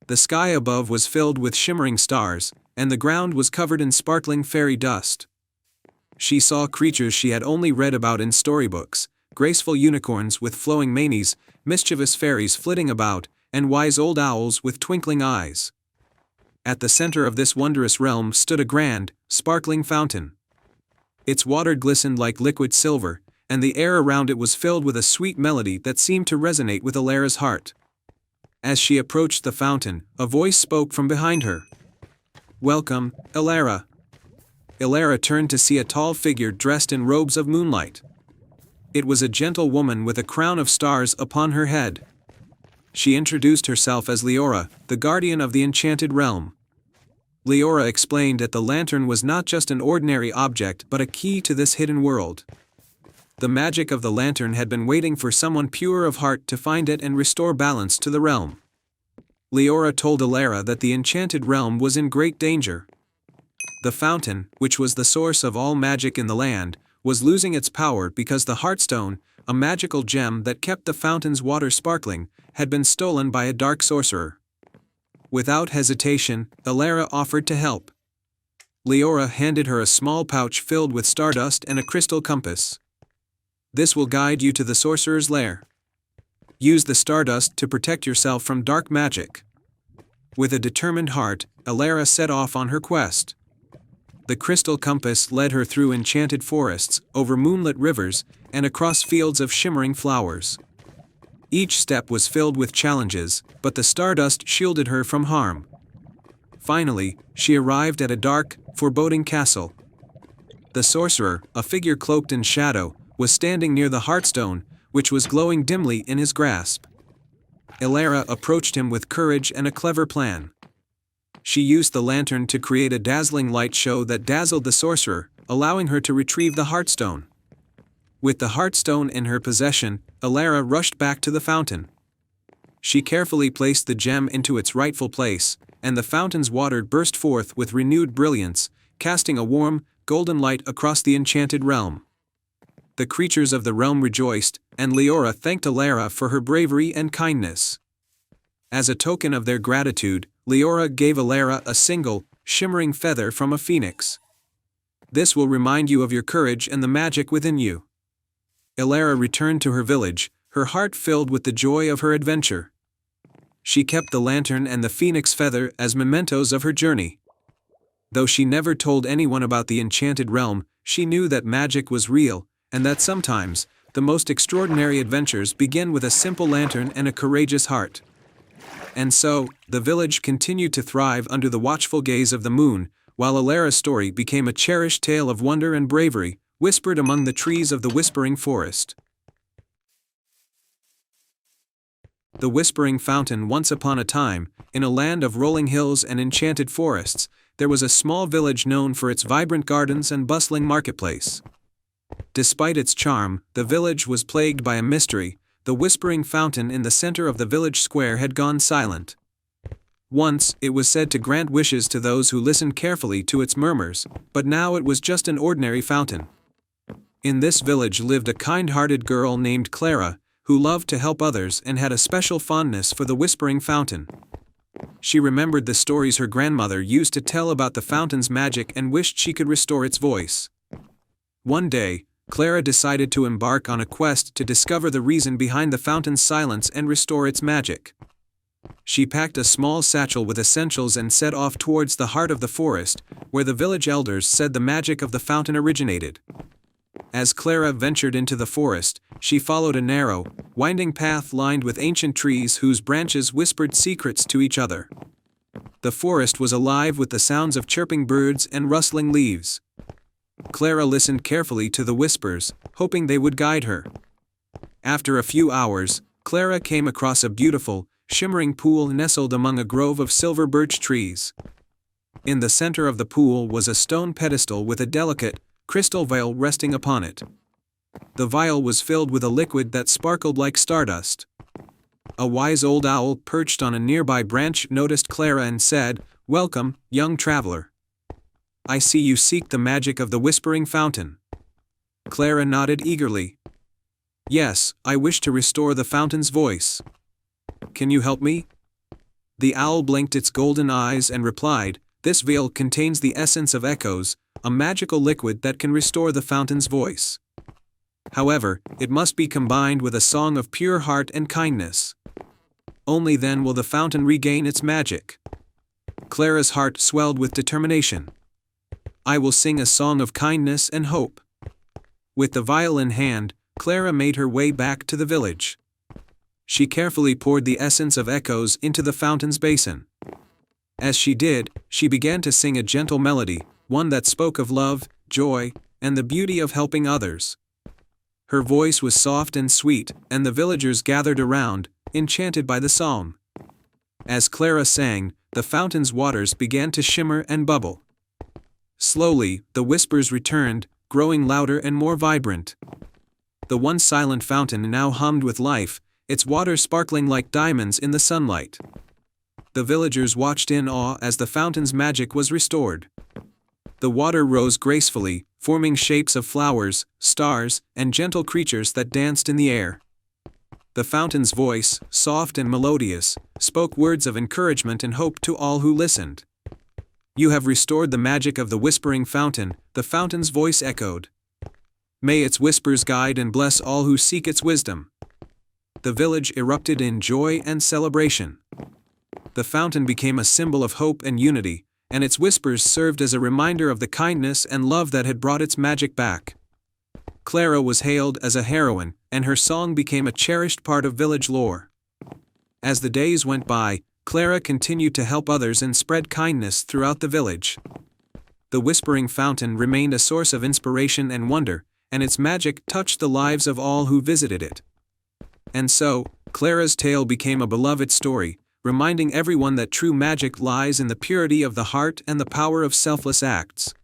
The sky above was filled with shimmering stars, and the ground was covered in sparkling fairy dust. She saw creatures she had only read about in storybooks, graceful unicorns with flowing manes, mischievous fairies flitting about, and wise old owls with twinkling eyes. At the center of this wondrous realm stood a grand, sparkling fountain. Its water glistened like liquid silver, and the air around it was filled with a sweet melody that seemed to resonate with Elara's heart. As she approached the fountain, a voice spoke from behind her. "Welcome, Elara." Elara turned to see a tall figure dressed in robes of moonlight. It was a gentle woman with a crown of stars upon her head. She introduced herself as Leora, the guardian of the enchanted realm. Leora explained that the lantern was not just an ordinary object but a key to this hidden world. The magic of the lantern had been waiting for someone pure of heart to find it and restore balance to the realm. Leora told Elara that the enchanted realm was in great danger. The fountain, which was the source of all magic in the land, was losing its power because the Heartstone, a magical gem that kept the fountain's water sparkling, had been stolen by a dark sorcerer. Without hesitation, Elara offered to help. Leora handed her a small pouch filled with stardust and a crystal compass. "This will guide you to the sorcerer's lair. Use the stardust to protect yourself from dark magic." With a determined heart, Elara set off on her quest. The crystal compass led her through enchanted forests, over moonlit rivers, and across fields of shimmering flowers. Each step was filled with challenges, but the stardust shielded her from harm. Finally, she arrived at a dark, foreboding castle. The sorcerer, a figure cloaked in shadow, was standing near the Heartstone, which was glowing dimly in his grasp. Elara approached him with courage and a clever plan. She used the lantern to create a dazzling light show that dazzled the sorcerer, allowing her to retrieve the Heartstone. With the Heartstone in her possession, Alara rushed back to the fountain. She carefully placed the gem into its rightful place, and the fountain's water burst forth with renewed brilliance, casting a warm, golden light across the enchanted realm. The creatures of the realm rejoiced, and Leora thanked Alara for her bravery and kindness. As a token of their gratitude, Leora gave Alara a single, shimmering feather from a phoenix. This will remind you of your courage and the magic within you. Alara returned to her village, her heart filled with the joy of her adventure. She kept the lantern and the phoenix feather as mementos of her journey. Though she never told anyone about the enchanted realm, she knew that magic was real, and that sometimes, the most extraordinary adventures begin with a simple lantern and a courageous heart. And so, the village continued to thrive under the watchful gaze of the moon, while Alara's story became a cherished tale of wonder and bravery, whispered among the trees of the Whispering Forest. The Whispering Fountain. Once upon a time, in a land of rolling hills and enchanted forests, there was a small village known for its vibrant gardens and bustling marketplace. Despite its charm, the village was plagued by a mystery. The Whispering Fountain in the center of the village square had gone silent. Once, it was said to grant wishes to those who listened carefully to its murmurs, but now it was just an ordinary fountain. In this village lived a kind-hearted girl named Clara, who loved to help others and had a special fondness for the Whispering Fountain. She remembered the stories her grandmother used to tell about the fountain's magic and wished she could restore its voice. One day, Clara decided to embark on a quest to discover the reason behind the fountain's silence and restore its magic. She packed a small satchel with essentials and set off towards the heart of the forest, where the village elders said the magic of the fountain originated. As Clara ventured into the forest, she followed a narrow, winding path lined with ancient trees whose branches whispered secrets to each other. The forest was alive with the sounds of chirping birds and rustling leaves. Clara listened carefully to the whispers, hoping they would guide her. After a few hours, Clara came across a beautiful, shimmering pool nestled among a grove of silver birch trees. In the center of the pool was a stone pedestal with a delicate, crystal vial resting upon it. The vial was filled with a liquid that sparkled like stardust. A wise old owl perched on a nearby branch noticed Clara and said, "Welcome, young traveler. I see you seek the magic of the Whispering Fountain." Clara nodded eagerly. "Yes, I wish to restore the fountain's voice. Can you help me?" The owl blinked its golden eyes and replied, "This vial contains the essence of echoes, a magical liquid that can restore the fountain's voice. However, it must be combined with a song of pure heart and kindness. Only then will the fountain regain its magic." Clara's heart swelled with determination. "I will sing a song of kindness and hope." With the vial in hand, Clara made her way back to the village. She carefully poured the essence of echoes into the fountain's basin. As she did, she began to sing a gentle melody, one that spoke of love, joy, and the beauty of helping others. Her voice was soft and sweet, and the villagers gathered around, enchanted by the song. As Clara sang, the fountain's waters began to shimmer and bubble. Slowly, the whispers returned, growing louder and more vibrant. The once silent fountain now hummed with life, its water sparkling like diamonds in the sunlight. The villagers watched in awe as the fountain's magic was restored. The water rose gracefully, forming shapes of flowers, stars, and gentle creatures that danced in the air. The fountain's voice, soft and melodious, spoke words of encouragement and hope to all who listened. "You have restored the magic of the Whispering Fountain," the fountain's voice echoed. "May its whispers guide and bless all who seek its wisdom." The village erupted in joy and celebration. The fountain became a symbol of hope and unity, and its whispers served as a reminder of the kindness and love that had brought its magic back. Clara was hailed as a heroine, and her song became a cherished part of village lore. As the days went by, Clara continued to help others and spread kindness throughout the village. The Whispering Fountain remained a source of inspiration and wonder, and its magic touched the lives of all who visited it. And so, Clara's tale became a beloved story, reminding everyone that true magic lies in the purity of the heart and the power of selfless acts.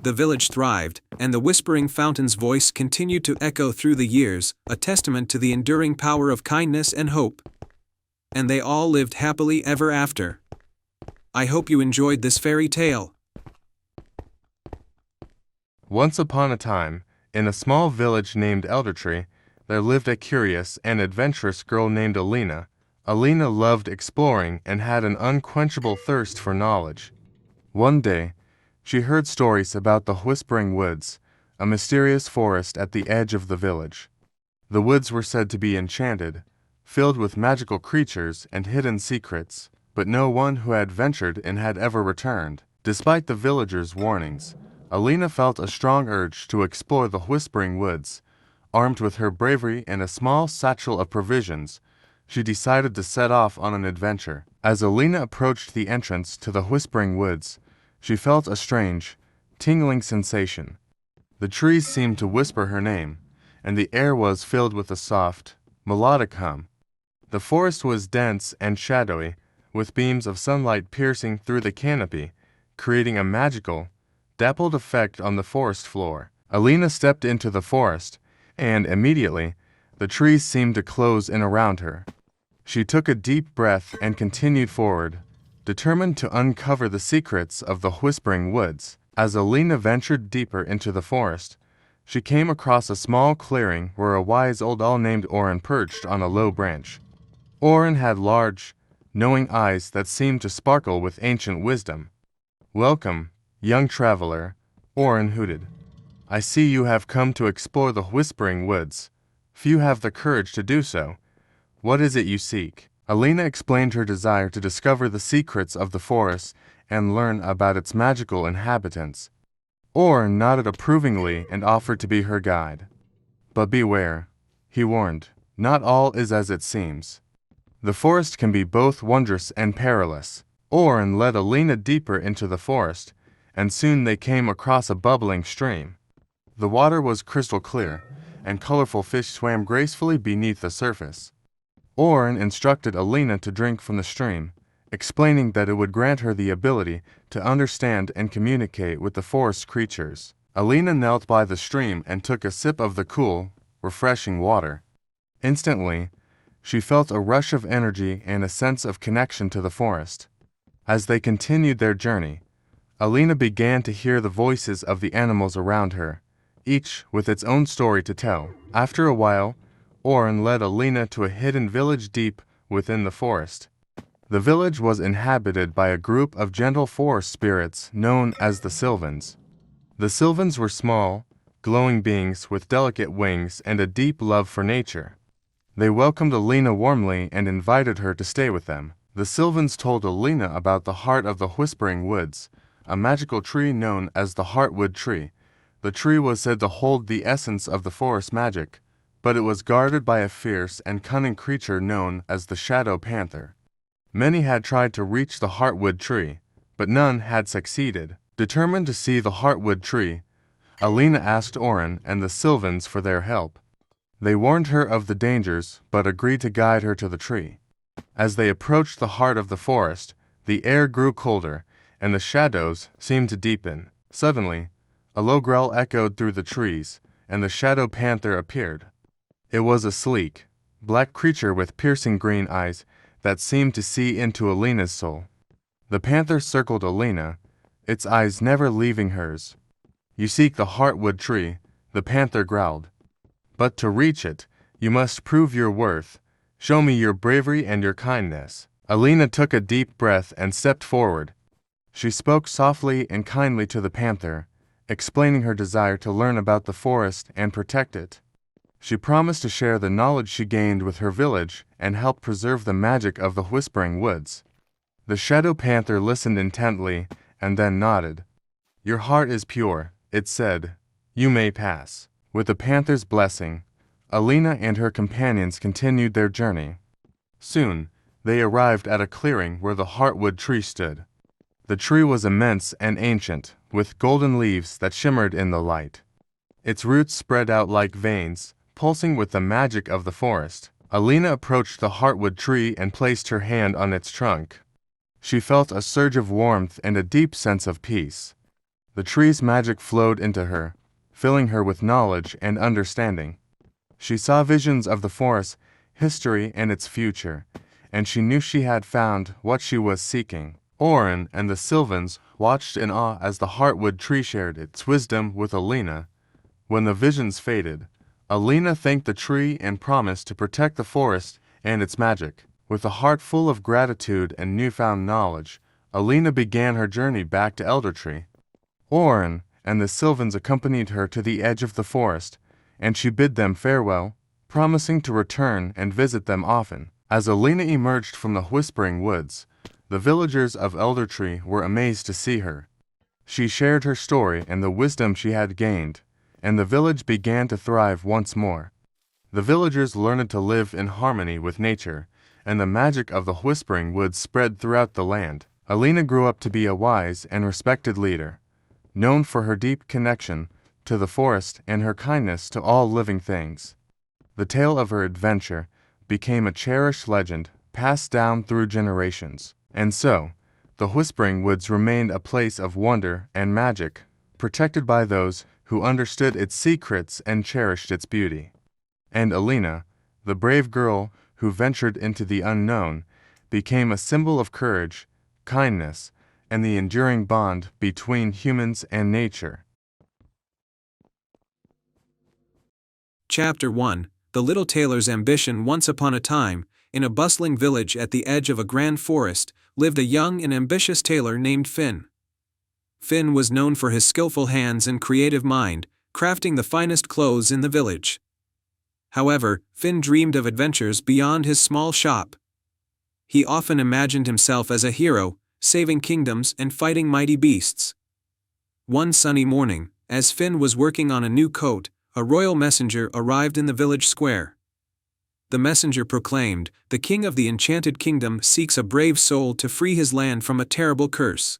the village thrived, and the Whispering Fountain's voice continued to echo through the years, a testament to the enduring power of kindness and hope. And they all lived happily ever after. I hope you enjoyed this fairy tale. Once upon a time, in a small village named Eldertree, there lived a curious and adventurous girl named Alina. Alina loved exploring and had an unquenchable thirst for knowledge. One day, she heard stories about the Whispering Woods, a mysterious forest at the edge of the village. The woods were said to be enchanted, filled with magical creatures and hidden secrets, but no one who had ventured in had ever returned. Despite the villagers' warnings, Alina felt a strong urge to explore the Whispering Woods. Armed with her bravery and a small satchel of provisions, she decided to set off on an adventure. As Alina approached the entrance to the Whispering Woods, she felt a strange, tingling sensation. The trees seemed to whisper her name, and the air was filled with a soft, melodic hum. The forest was dense and shadowy, with beams of sunlight piercing through the canopy, creating a magical, dappled effect on the forest floor. Alina stepped into the forest, and immediately, the trees seemed to close in around her. She took a deep breath and continued forward, determined to uncover the secrets of the Whispering Woods. As Alina ventured deeper into the forest, she came across a small clearing where a wise old owl named Orin perched on a low branch. Orin had large, knowing eyes that seemed to sparkle with ancient wisdom. "Welcome, young traveler," Orin hooted. "I see you have come to explore the Whispering Woods. Few have the courage to do so. What is it you seek?" Alina explained her desire to discover the secrets of the forest and learn about its magical inhabitants. Orin nodded approvingly and offered to be her guide. "But beware," he warned, "not all is as it seems. The forest can be both wondrous and perilous." Orin led Alina deeper into the forest, and soon they came across a bubbling stream. The water was crystal clear, and colorful fish swam gracefully beneath the surface. Orin instructed Alina to drink from the stream, explaining that it would grant her the ability to understand and communicate with the forest creatures. Alina knelt by the stream and took a sip of the cool, refreshing water. Instantly, she felt a rush of energy and a sense of connection to the forest. As they continued their journey, Alina began to hear the voices of the animals around her, each with its own story to tell. After a while, Orin led Alina to a hidden village deep within the forest. The village was inhabited by a group of gentle forest spirits known as the Sylvans. The Sylvans were small, glowing beings with delicate wings and a deep love for nature. They welcomed Alina warmly and invited her to stay with them. The Sylvans told Alina about the heart of the Whispering Woods, a magical tree known as the Heartwood Tree. The tree was said to hold the essence of the forest magic, but it was guarded by a fierce and cunning creature known as the Shadow Panther. Many had tried to reach the Heartwood Tree, but none had succeeded. Determined to see the Heartwood Tree, Alina asked Orin and the Sylvans for their help. They warned her of the dangers, but agreed to guide her to the tree. As they approached the heart of the forest, the air grew colder, and the shadows seemed to deepen. Suddenly, a low growl echoed through the trees, and the Shadow Panther appeared. It was a sleek, black creature with piercing green eyes that seemed to see into Alina's soul. The panther circled Alina, its eyes never leaving hers. "You seek the Heartwood Tree," the panther growled. "But to reach it, you must prove your worth. Show me your bravery and your kindness." Alina took a deep breath and stepped forward. She spoke softly and kindly to the panther, explaining her desire to learn about the forest and protect it. She promised to share the knowledge she gained with her village and help preserve the magic of the Whispering Woods. The Shadow Panther listened intently and then nodded. "Your heart is pure," it said. "You may pass." With the panther's blessing, Alina and her companions continued their journey. Soon, they arrived at a clearing where the Heartwood Tree stood. The tree was immense and ancient, with golden leaves that shimmered in the light. Its roots spread out like veins, pulsing with the magic of the forest. Alina approached the Heartwood Tree and placed her hand on its trunk. She felt a surge of warmth and a deep sense of peace. The tree's magic flowed into her, filling her with knowledge and understanding. She saw visions of the forest, history, and its future, and she knew she had found what she was seeking. Orin and the Sylvans watched in awe as the heartwood tree shared its wisdom with Alina. When the visions faded, Alina thanked the tree and promised to protect the forest and its magic. With a heart full of gratitude and newfound knowledge, Alina began her journey back to Eldertree. Orin and the Sylvans accompanied her to the edge of the forest, and she bid them farewell, promising to return and visit them often. As Alina emerged from the Whispering Woods, the villagers of Eldertree were amazed to see her. She shared her story and the wisdom she had gained, and the village began to thrive once more. The villagers learned to live in harmony with nature, and the magic of the Whispering Woods spread throughout the land. Alina grew up to be a wise and respected leader, known for her deep connection to the forest and her kindness to all living things. The tale of her adventure became a cherished legend passed down through generations, and so, the Whispering Woods remained a place of wonder and magic, protected by those who understood its secrets and cherished its beauty. And Alina, the brave girl who ventured into the unknown, became a symbol of courage, kindness, and the enduring bond between humans and nature. Chapter 1: The Little Tailor's Ambition. Once upon a time, in a bustling village at the edge of a grand forest, lived a young and ambitious tailor named Finn. Finn was known for his skillful hands and creative mind, crafting the finest clothes in the village. However, Finn dreamed of adventures beyond his small shop. He often imagined himself as a hero, saving kingdoms and fighting mighty beasts. One sunny morning, as Finn was working on a new coat, a royal messenger arrived in the village square. The messenger proclaimed, "The king of the Enchanted Kingdom seeks a brave soul to free his land from a terrible curse.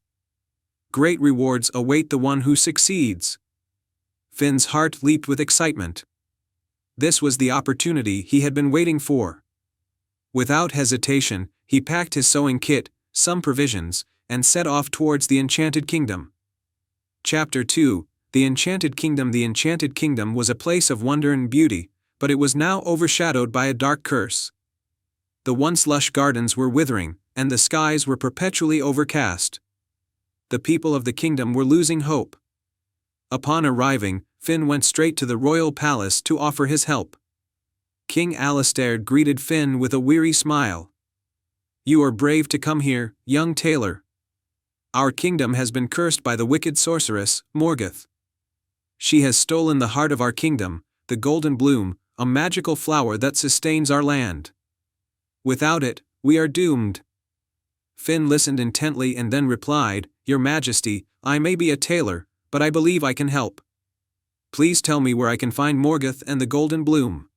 Great rewards await the one who succeeds." Finn's heart leaped with excitement. This was the opportunity he had been waiting for. Without hesitation, he packed his sewing kit, some provisions, and set off towards the Enchanted Kingdom. Chapter 2: The Enchanted Kingdom. The Enchanted Kingdom was a place of wonder and beauty, but it was now overshadowed by a dark curse. The once lush gardens were withering, and the skies were perpetually overcast. The people of the kingdom were losing hope. Upon arriving, Finn went straight to the royal palace to offer his help. King Alistair greeted Finn with a weary smile. "You are brave to come here, young tailor. Our kingdom has been cursed by the wicked sorceress, Morgoth. She has stolen the heart of our kingdom, the golden bloom, a magical flower that sustains our land. Without it, we are doomed." Finn listened intently and then replied, "Your Majesty, I may be a tailor, but I believe I can help. Please tell me where I can find Morgoth and the golden bloom."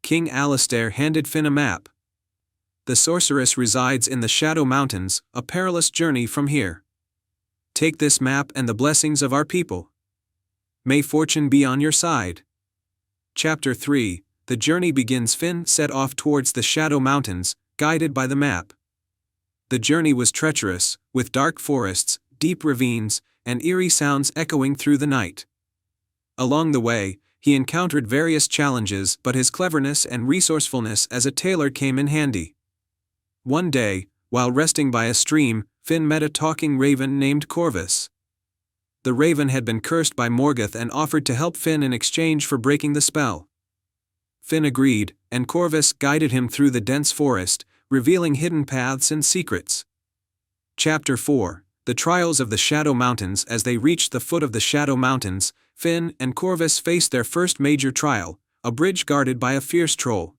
King Alistair handed Finn a map. "The sorceress resides in the Shadow Mountains, a perilous journey from here. Take this map and the blessings of our people. May fortune be on your side." Chapter 3: The journey begins. Finn set off towards the Shadow Mountains, guided by the map. The journey was treacherous, with dark forests, deep ravines, and eerie sounds echoing through the night. Along the way, he encountered various challenges, but his cleverness and resourcefulness as a tailor came in handy. One day, while resting by a stream, Finn met a talking raven named Corvus. The raven had been cursed by Morgoth and offered to help Finn in exchange for breaking the spell. Finn agreed, and Corvus guided him through the dense forest, revealing hidden paths and secrets. Chapter 4: The Trials of the Shadow Mountains. As they reached the foot of the Shadow Mountains, Finn and Corvus faced their first major trial, a bridge guarded by a fierce troll.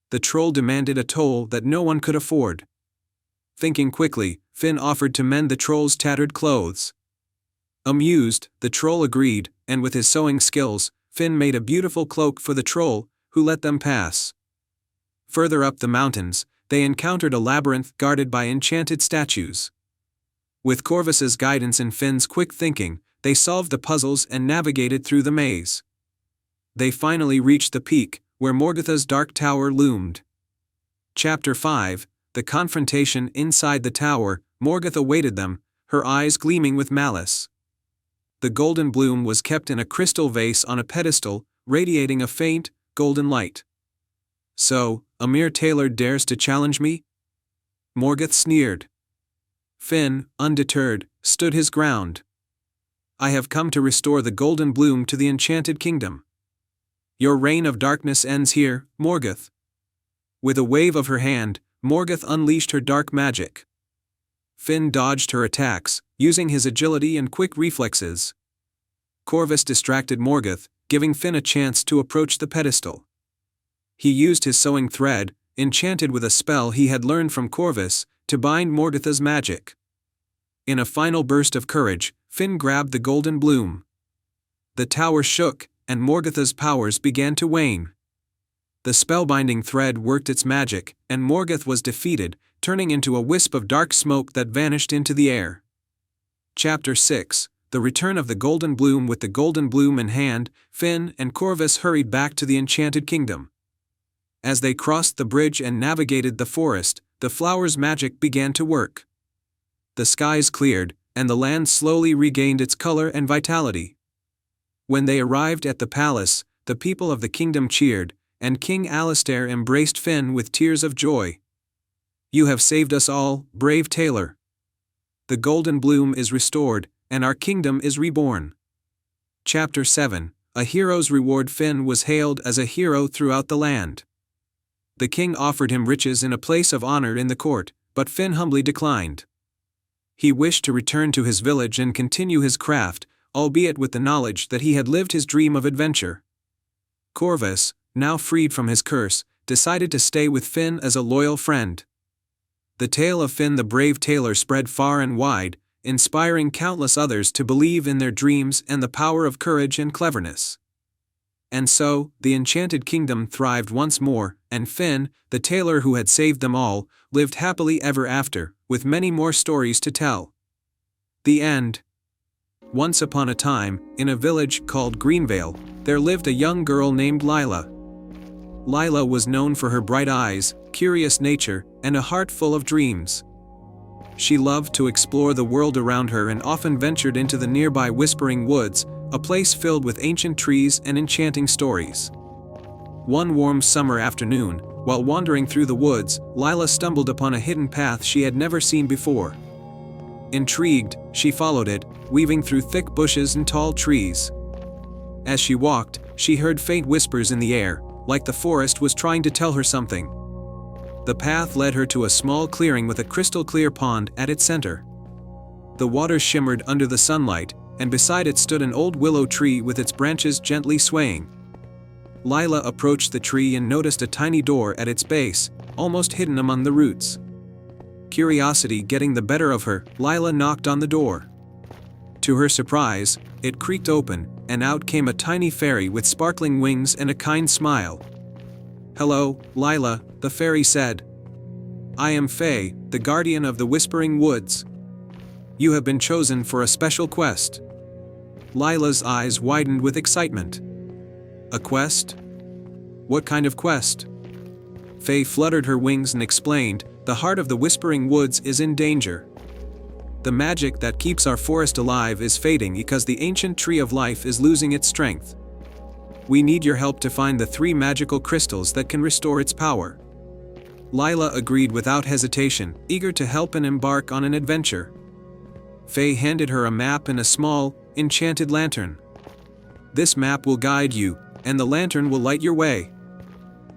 The troll demanded a toll that no one could afford. Thinking quickly, Finn offered to mend the troll's tattered clothes. Amused, the troll agreed, and with his sewing skills, Finn made a beautiful cloak for the troll, who let them pass. Further up the mountains, they encountered a labyrinth guarded by enchanted statues. With Corvus's guidance and Finn's quick thinking, they solved the puzzles and navigated through the maze. They finally reached the peak, where Morgotha's dark tower loomed. Chapter 5: The Confrontation. Inside the tower, Morgoth awaited them, her eyes gleaming with malice. The golden bloom was kept in a crystal vase on a pedestal, radiating a faint, golden light. "So, a mere tailor dares to challenge me?" Morgoth sneered. Finn, undeterred, stood his ground. "I have come to restore the golden bloom to the enchanted kingdom. Your reign of darkness ends here, Morgoth." With a wave of her hand, Morgoth unleashed her dark magic. Finn dodged her attacks, using his agility and quick reflexes. Corvus distracted Morgoth, giving Finn a chance to approach the pedestal. He used his sewing thread, enchanted with a spell he had learned from Corvus, to bind Morgoth's magic. In a final burst of courage, Finn grabbed the golden bloom. The tower shook, and Morgoth's powers began to wane. The spellbinding thread worked its magic, and Morgoth was defeated, turning into a wisp of dark smoke that vanished into the air. Chapter 6: The Return of the Golden Bloom. With the golden bloom in hand, Finn and Corvus hurried back to the enchanted kingdom. As they crossed the bridge and navigated the forest, the flower's magic began to work. The skies cleared, and the land slowly regained its color and vitality. When they arrived at the palace, the people of the kingdom cheered, and King Alistair embraced Finn with tears of joy. "You have saved us all, brave tailor. The golden bloom is restored, and our kingdom is reborn." Chapter 7: A Hero's Reward. Finn was hailed as a hero throughout the land. The king offered him riches in a place of honor in the court, but Finn humbly declined. He wished to return to his village and continue his craft, albeit with the knowledge that he had lived his dream of adventure. Corvus, now freed from his curse, decided to stay with Finn as a loyal friend. The tale of Finn the brave tailor spread far and wide, inspiring countless others to believe in their dreams and the power of courage and cleverness. And so, the enchanted kingdom thrived once more, and Finn, the tailor who had saved them all, lived happily ever after, with many more stories to tell. The end. Once upon a time, in a village called Greenvale, there lived a young girl named Lila. Lila was known for her bright eyes, curious nature, and a heart full of dreams. She loved to explore the world around her and often ventured into the nearby Whispering Woods, a place filled with ancient trees and enchanting stories. One warm summer afternoon, while wandering through the woods, Lila stumbled upon a hidden path she had never seen before. Intrigued, she followed it, weaving through thick bushes and tall trees. As she walked, she heard faint whispers in the air, like the forest was trying to tell her something. The path led her to a small clearing with a crystal-clear pond at its center. The water shimmered under the sunlight, and beside it stood an old willow tree with its branches gently swaying. Lila approached the tree and noticed a tiny door at its base, almost hidden among the roots. Curiosity getting the better of her, Lila knocked on the door. To her surprise, it creaked open, and out came a tiny fairy with sparkling wings and a kind smile. "Hello, Lila," the fairy said. "I am Faye, the guardian of the Whispering Woods. You have been chosen for a special quest." Lila's eyes widened with excitement. "A quest? What kind of quest?" Faye fluttered her wings and explained, "The heart of the Whispering Woods is in danger. The magic that keeps our forest alive is fading because the ancient tree of life is losing its strength. We need your help to find the 3 magical crystals that can restore its power." Lila agreed without hesitation, eager to help and embark on an adventure. Faye handed her a map and a small, enchanted lantern. "This map will guide you, and the lantern will light your way.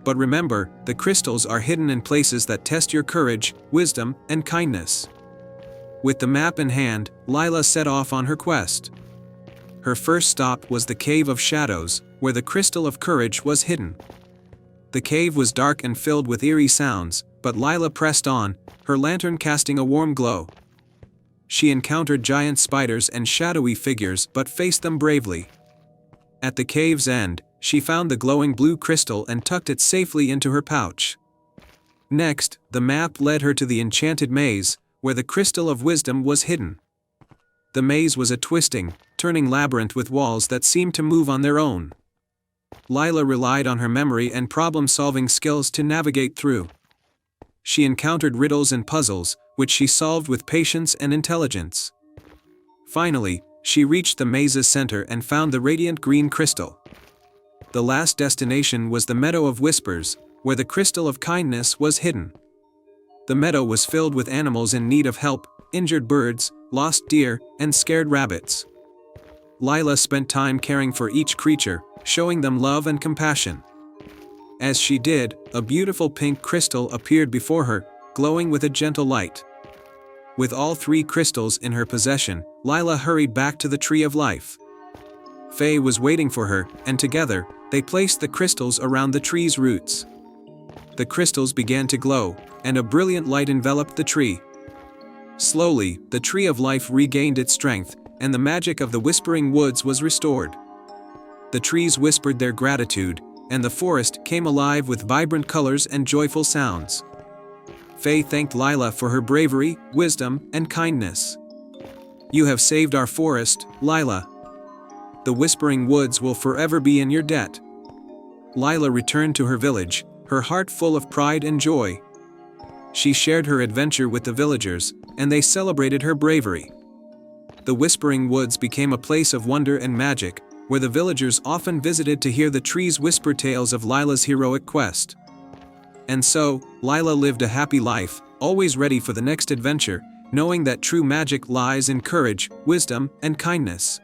But remember, the crystals are hidden in places that test your courage, wisdom, and kindness." With the map in hand, Lila set off on her quest. Her first stop was the Cave of Shadows, where the Crystal of Courage was hidden. The cave was dark and filled with eerie sounds, but Lila pressed on, her lantern casting a warm glow. She encountered giant spiders and shadowy figures but faced them bravely. At the cave's end, she found the glowing blue crystal and tucked it safely into her pouch. Next, the map led her to the enchanted maze, where the Crystal of Wisdom was hidden. The maze was a twisting, turning labyrinth with walls that seemed to move on their own. Lila relied on her memory and problem-solving skills to navigate through. She encountered riddles and puzzles, which she solved with patience and intelligence. Finally, She reached the maze's center and found the radiant green crystal. The last destination was the Meadow of Whispers, where the Crystal of Kindness was hidden. The meadow was filled with animals in need of help, injured birds, lost deer, and scared rabbits. Lila spent time caring for each creature, showing them love and compassion. As she did, a beautiful pink crystal appeared before her, glowing with a gentle light. With all 3 crystals in her possession, Lila hurried back to the Tree of Life. Faye was waiting for her, and together, they placed the crystals around the tree's roots. The crystals began to glow, and a brilliant light enveloped the tree. Slowly, the Tree of Life regained its strength, and the magic of the Whispering Woods was restored. The trees whispered their gratitude, and the forest came alive with vibrant colors and joyful sounds. Faye thanked Lila for her bravery, wisdom, and kindness. "You have saved our forest, Lila. The Whispering Woods will forever be in your debt." Lila returned to her village, her heart full of pride and joy. She shared her adventure with the villagers, and they celebrated her bravery. The Whispering Woods became a place of wonder and magic, where the villagers often visited to hear the trees whisper tales of Lila's heroic quest. And so, Lila lived a happy life, always ready for the next adventure, knowing that true magic lies in courage, wisdom, and kindness.